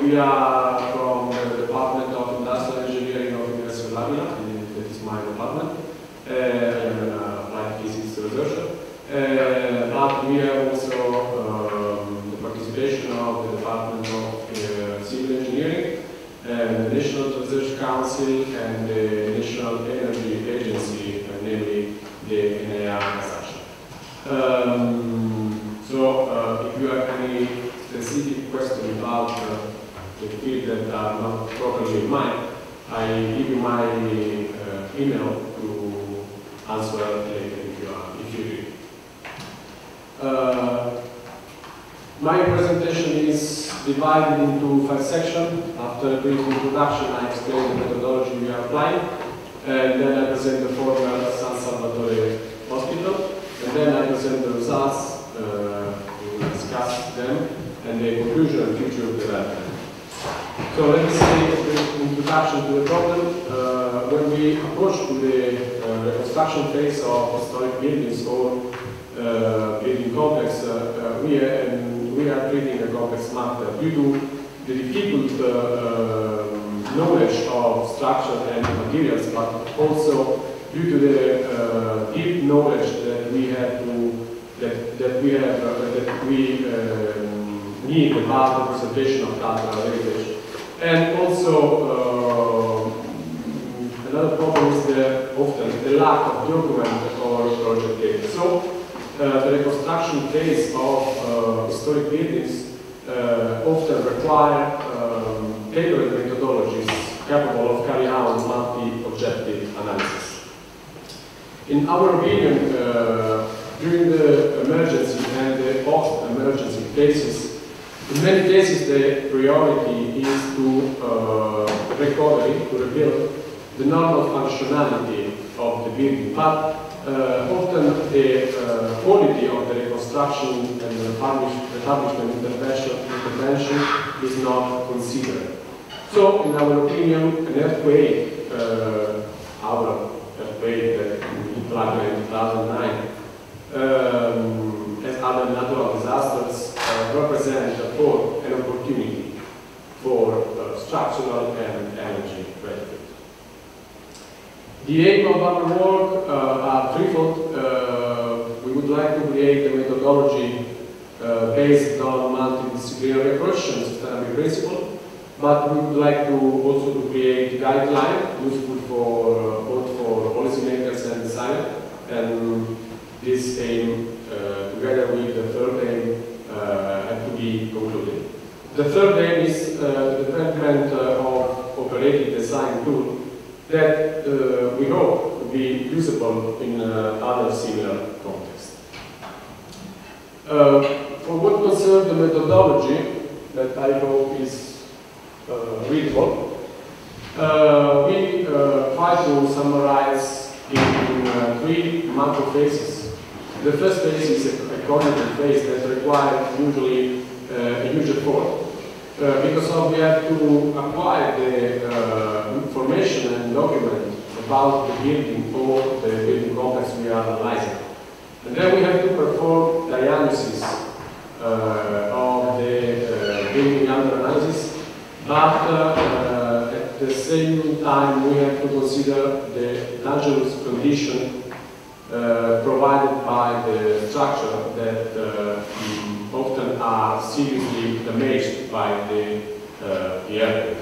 we are from the Department of Industrial Engineering of Università of Aula, that is my department. I am an applied physics researcher. But we have also the participation of the Department of Civil Engineering, and the National Research Council, and the National Energy Agency, namely the NEA construction. So if you have any specific question about the field that are not properly mine, I give you my email to answer later if you do. My presentation is divided into 5 sections. After a brief introduction, I explain the methodology we are applying, and then I present the former San Salvatore Hospital, and then I present the results, we will discuss them, and the conclusion and future development. So let me say a brief introduction to the problem. When we approach to the reconstruction phase of historic buildings or building complex, we are treating a complex matter due to the difficult knowledge of structure and materials, but also due to the deep knowledge that we have need about the preservation of cultural heritage. And also another problem is often the lack of document or project data. So the reconstruction phase of historic buildings often require tailored methodologies capable of carrying out multi-objective analysis. In our opinion, during the emergency and the post-emergency phases, in many cases the priority is to recovery, to rebuild the normal functionality of the building, but often the quality of the reconstruction and the refurbishment intervention is not considered. So, in our opinion, an earthquake, our earthquake that in Prague in 2009, as other natural disasters, represent an opportunity for structural and energy benefit. The aim of our work are threefold. We would like to create a methodology based on multidisciplinary approach and sustainability principle, but we would like to also to create guidelines useful for both for policymakers and designers, and this aim, together with the third aim, have to be concluded. The third aim is the development of operating design tool that we hope to be usable in other similar contexts. For what concerns the methodology, that I hope is readable, we try to summarize in 3 macro phases. The first phase is a cognitive phase that requires usually a huge effort. Because we have to acquire the information and document about the building or the building complex we are analyzing. And then we have to perform diagnosis of the building under analysis, but at the same time we have to consider the dangerous condition provided by the structure that often are seriously damaged by the earthquake.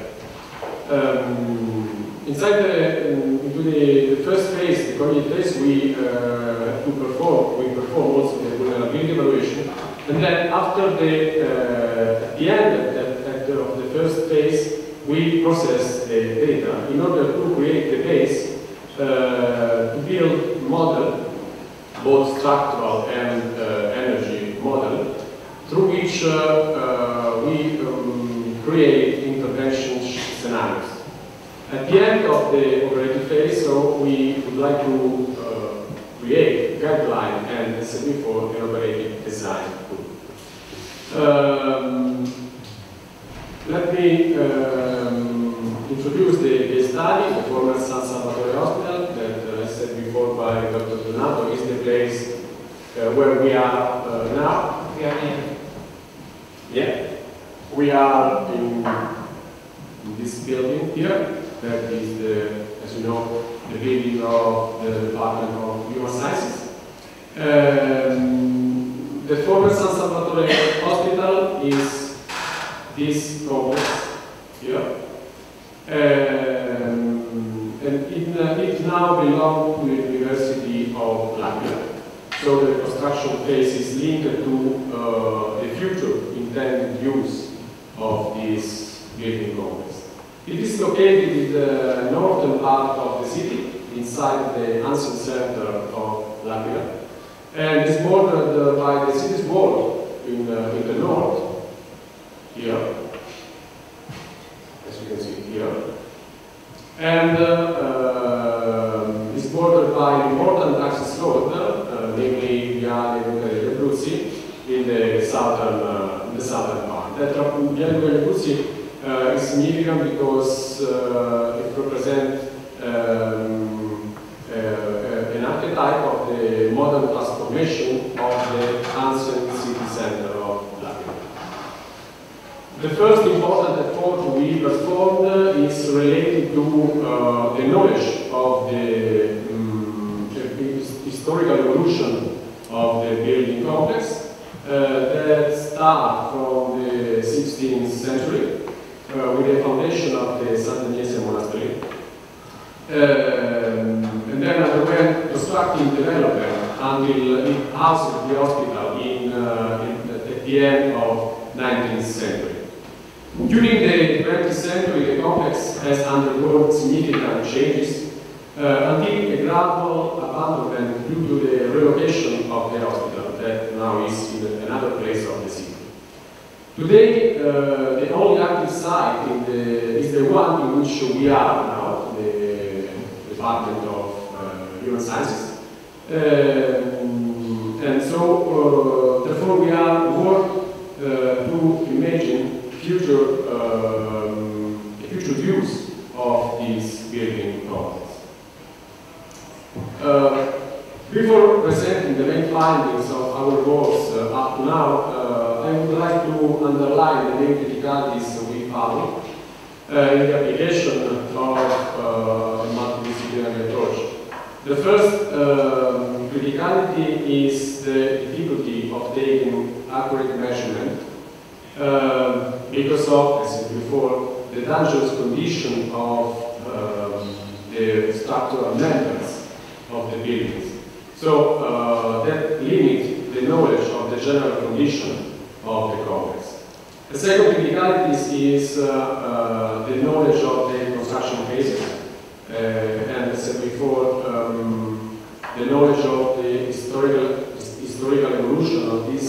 Into the first phase, the cognitive phase, we have to perform also the vulnerability evaluation, and then after at the end of the first phase, we process the data in order to create the base to build model, both structural and energy model, through which we create intervention scenarios. At the end of the operating phase, so we would like to create a guideline and SME for an operating design tool. Let me introduce the study, the former San Salvatore Hospital, that I said before by Dr. Donato, is the place where we are now. We are in. Yeah. We are in you know, the building of the Department of Human Sciences. The former San Salvatore Hospital is this complex here. And it now belongs to the University of L'Aquila. So the construction phase is linked to the future intended use of this building complex. It is located in the northern part of the city, inside the ancient center of L'Aquila, and is bordered by the city's wall in the north, here, as you can see here, and is bordered by important access road, namely Viale degli Abruzzi, in the southern part. That Viale degli Abruzzi is significant because it represents an archetype of the modern transformation of the ancient city center of L'Aquila. The first important effort we performed is related to the knowledge of the historical evolution of the building complex that starts from the 16th century with the foundation of the Sant'Agnese Monastery. And then underwent constructing development until it housed the hospital at the end of 19th century. During the 20th century, the complex has undergone significant changes until a gradual abandonment due to the relocation of the hospital that now is in another place of the city. Today, the only active site is the one in which we are now, the Department of Human Sciences. And so, therefore, we are working to imagine future use of this building complex. Before presenting the main findings of our works up to now, I would like to underline the main criticalities we found in the application of a multidisciplinary approach. The first criticality is the difficulty of taking accurate measurement because of, as I said before, the dangerous condition of the structural members of the buildings. So that limits the knowledge of the general condition of the complex. The second criticality is the knowledge of the construction phases. And as I said before, the knowledge of the historical evolution of this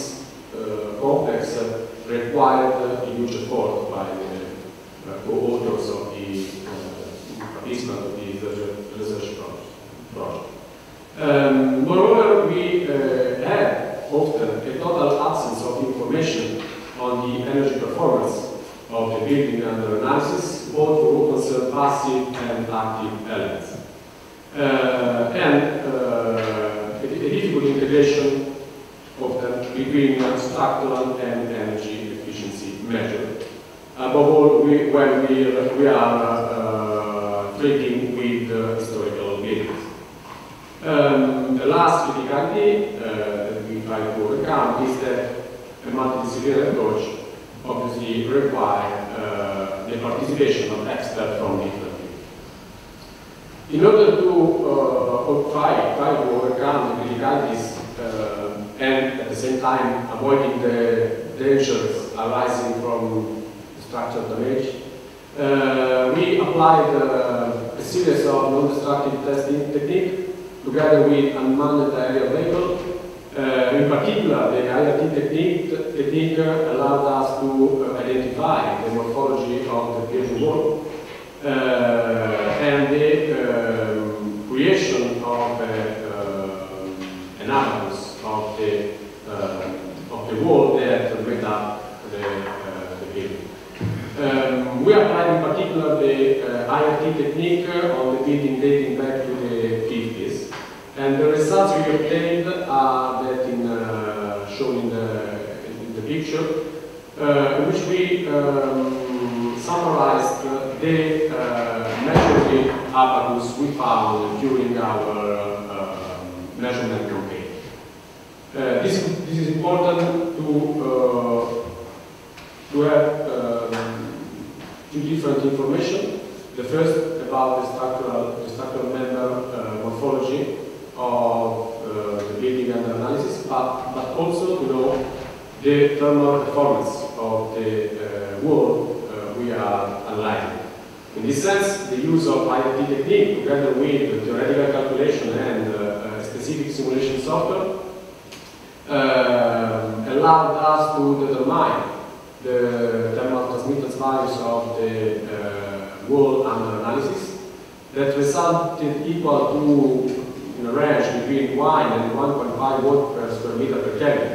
complex required a huge effort by the co-authors of the participants of the research project. Moreover, we have often a total absence of information on the energy performance of the building under analysis, both for concern passive and active elements. And a difficult integration often between structural and energy efficiency measures. Above all, when we are treating with historical buildings. The last difficulty that we try to overcome is that a multidisciplinary approach obviously requires the participation of experts from different fields. In order to try to overcome the difficulties and at the same time avoiding the dangers arising from structural damage, we applied a series of non-destructive testing techniques together with unmanned aerial vehicle. In particular, the IRT technique allowed us to identify the morphology of the building wall and the creation of an abacus of the wall that made up the building. We applied in particular the IRT technique on the building dating back to the 50s. And the results we obtained are that shown in the picture, in which we summarized the measured abacus we found during our measurement campaign. This is important to have two different information. The first about the structural member morphology of the building under analysis, but also to know the thermal performance of the wall we are analyzing. In this sense, the use of IoT technique together with theoretical calculation and specific simulation software allowed us to determine the thermal transmittance values of the wall under analysis that resulted equal to, in a range between 1 and 1.5 watt per square meter per Kelvin,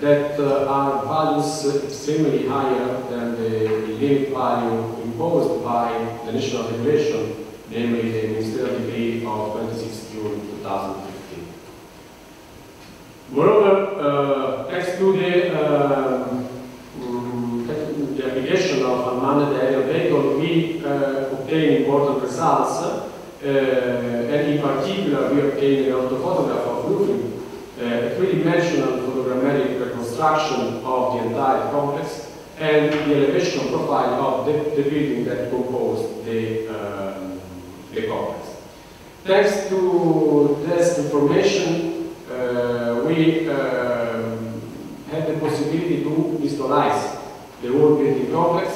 that are values extremely higher than the limit value imposed by the national regulation, namely the Ministerial Decree of 26 June 2015. Moreover, thanks to the application of unmanned aerial vehicle, we obtain important results, and in particular we obtain an orthophotograph of roofing, a three-dimensional photogrammetric reconstruction of the entire complex, and the elevation profile of the building that composed the complex. Thanks to this information, we had the possibility to visualize the whole building complex,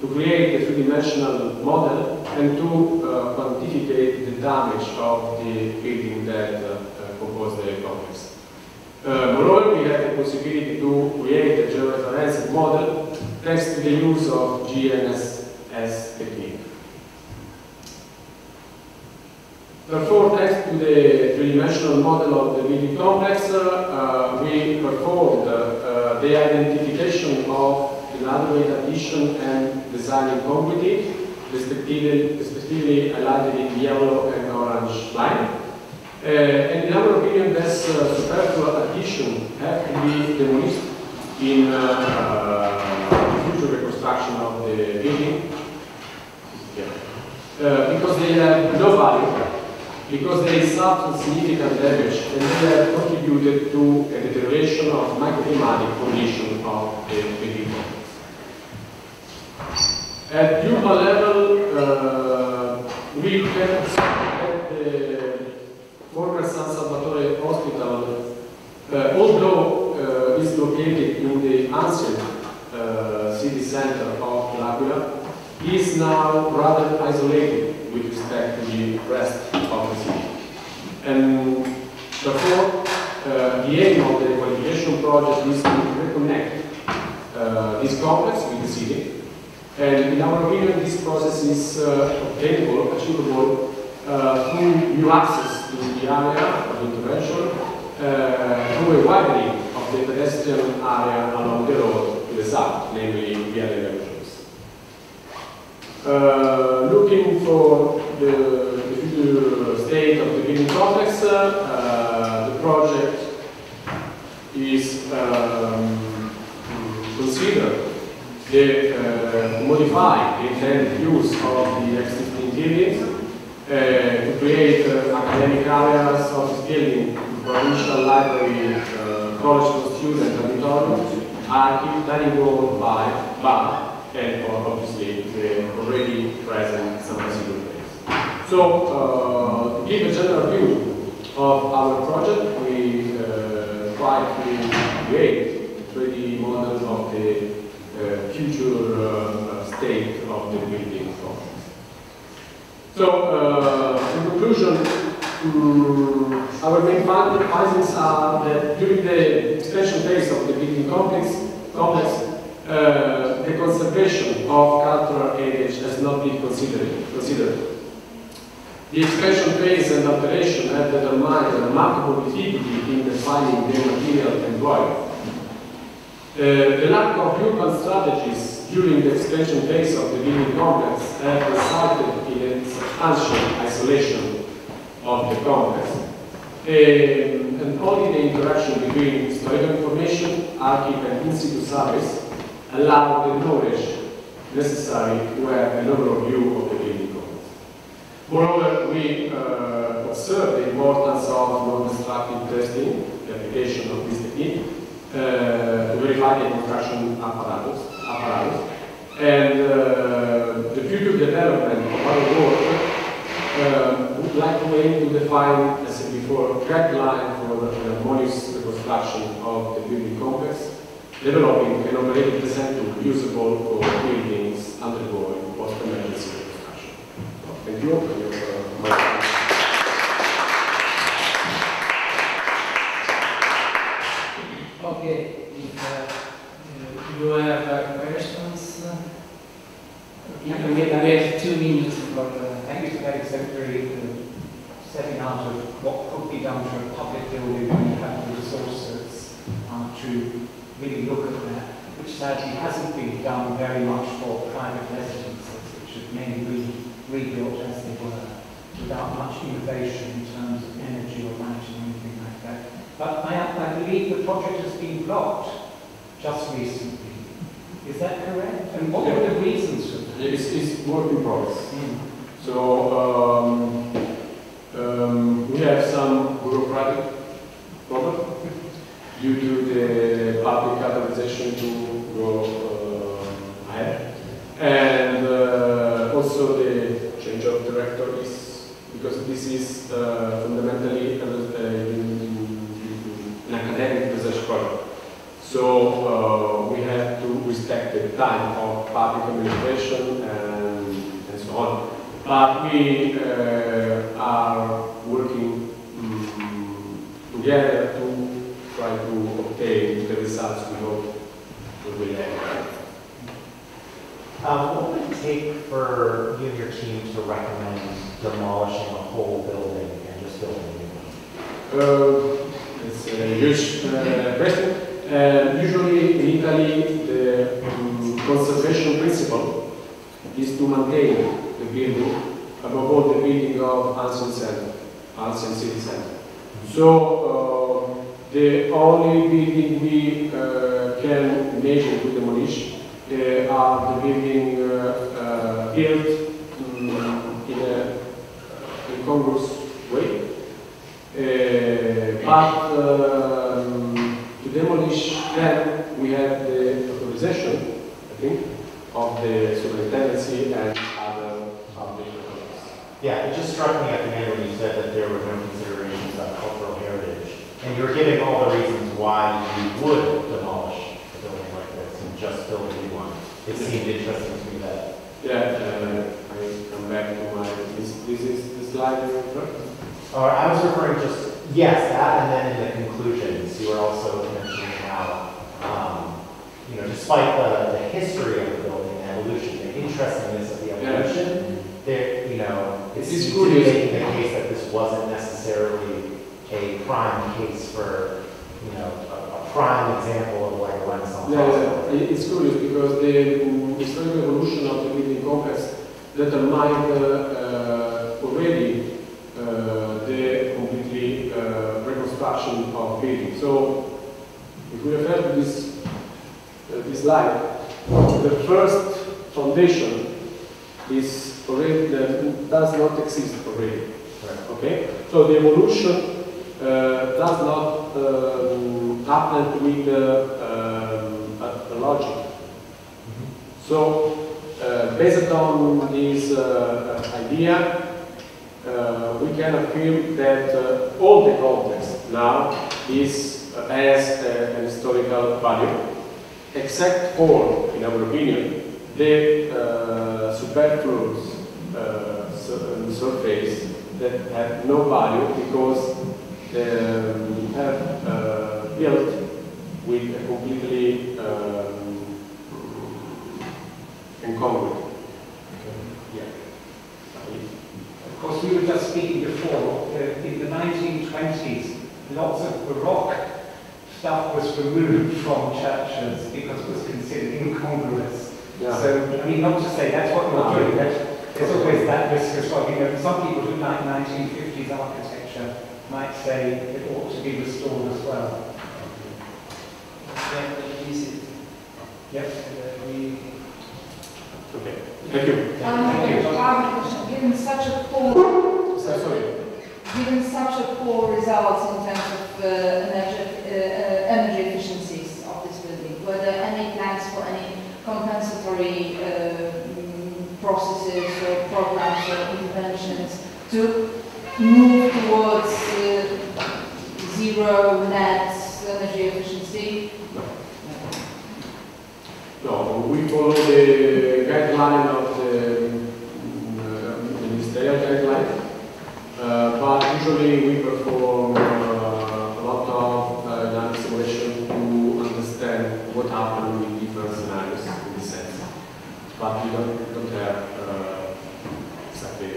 to create a three-dimensional model, and to quantificate the damage of the building that composed the complex. Moreover, we had the possibility to create a georeferenced model thanks to the use of GNSS technique. Therefore, thanks to the three-dimensional model of the building complex, we performed the identification of elaborate addition and design incongruity, respectively highlighted in yellow and orange line. And in our opinion, this superfluous addition have to be demolished in future reconstruction of the building, because they have no value, because they suffer significant damage, and they have contributed to a deterioration of microclimatic condition of the building. At urban level, we can observe that the former San Salvatore Hospital, although is located in the ancient city center of dell'Aquila, is now rather isolated with respect to the rest of the city. And therefore, the aim of the qualification project is to reconnect this complex with the city. And in our opinion, this process is achievable through new access to the area of intervention, through a widening of the pedestrian area along the road to the south, namely via the revolutions. Looking for the future state of the building complex, the project is considered to modify the intended use of the existing interiors, to create academic areas, office building, provincial library, college for students, auditorium, archive, dining hall, bar, and obviously the already present San Francisco place. So, to give a general view of our project, we try to create a 3D model of the future state of the building complex. So, in conclusion, our main findings are that during the expansion phase of the building complex, the conservation of cultural heritage has not been considered. The expansion phase and alteration have determined a remarkable difficulty in defining the material employed. The lack of urban strategies during the expansion phase of the building complex have resulted in a substantial isolation of the complex. And only the interaction between historical information, archive, and in situ service allow the knowledge necessary to have an overall view of the building complex. Moreover, we observe the importance of non-destructive testing, the application of this technique, to verify the construction apparatus. And the future development of our work would like to aim to define, as I said before, a guideline for the harmonious reconstruction of the building complex, developing an operating design usable for buildings undergoing post-emergency reconstruction. Thank you for your time. Okay, if you have questions, we have 2 minutes for. Thank you for that exemplary setting out of what could be done to a public building when you have the resources to really look at that, which sadly hasn't been done very much for private residences, which have mainly been rebuilt as they were, without much innovation in terms of energy or lighting or anything like that. But I believe the project has been blocked just recently. Is that correct? And what were the reasons for that? It's work in progress. So we have some bureaucratic problem due to the public authorization to go ahead, and also the change of director is because this is fundamentally an academic research project. So we have to respect the time of public administration and so on. But we are working together to try to obtain the results we hope we will have. What would it take for you and your team to recommend demolishing a whole building and just building a new one? It's a huge question. Usually in Italy, the conservation principle is to maintain the building, above all the building of ancient city center. So the only building we can imagine to demolish are the building built in a incongruous way. But to demolish them, we have the authorization, I think, of the superintendency and other public authorities. Yeah, it just struck me at the end when you said that there were no considerations about cultural heritage, and you were giving all the reasons why you would demolish a building like this and just build a new one. It seemed interesting to me that. Yeah, I come back to my. This is the slide you referred to. I was referring just, yes, that, and then in the conclusions, you were also mentioning how, you know, despite the history of the building, the evolution, the interestingness of the evolution, there, you know, it's making the case that this wasn't necessarily a prime case for, you know, a prime example of like a Renaissance. Yeah, it's curious because the historical evolution of the building complex determined already the completely reconstruction of buildings. So, if we refer to this slide, the first foundation is already does not exist already. Right. Okay, so the evolution does not happen with a logic. Mm-hmm. So, based on this idea. We can affirm that all the complex now has an historical value, except for, in our opinion, the superfluous surface that have no value because they have built with a completely incongruent. Of course, we were just speaking before, in the 1920s, lots of Baroque stuff was removed from churches because it was considered incongruous. Yeah. So, I mean, not to say that's what you're doing, but there's always that risk as well. You know, some people who like 1950s architecture might say it ought to be restored as well. Yes. Okay. Thank you. Given such a poor, given such a poor results in terms of energy efficiencies of this building, were there any plans for any compensatory processes or programs or interventions to move towards zero net energy efficiency? No, we follow the guideline of the ministerial guideline, but usually we perform a lot of dynamic simulation to understand what happens in different scenarios in this sense. But we don't have exactly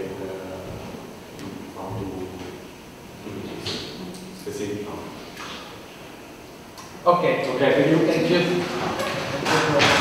how to do this specific now. Okay. Okay, thank you. Thank you.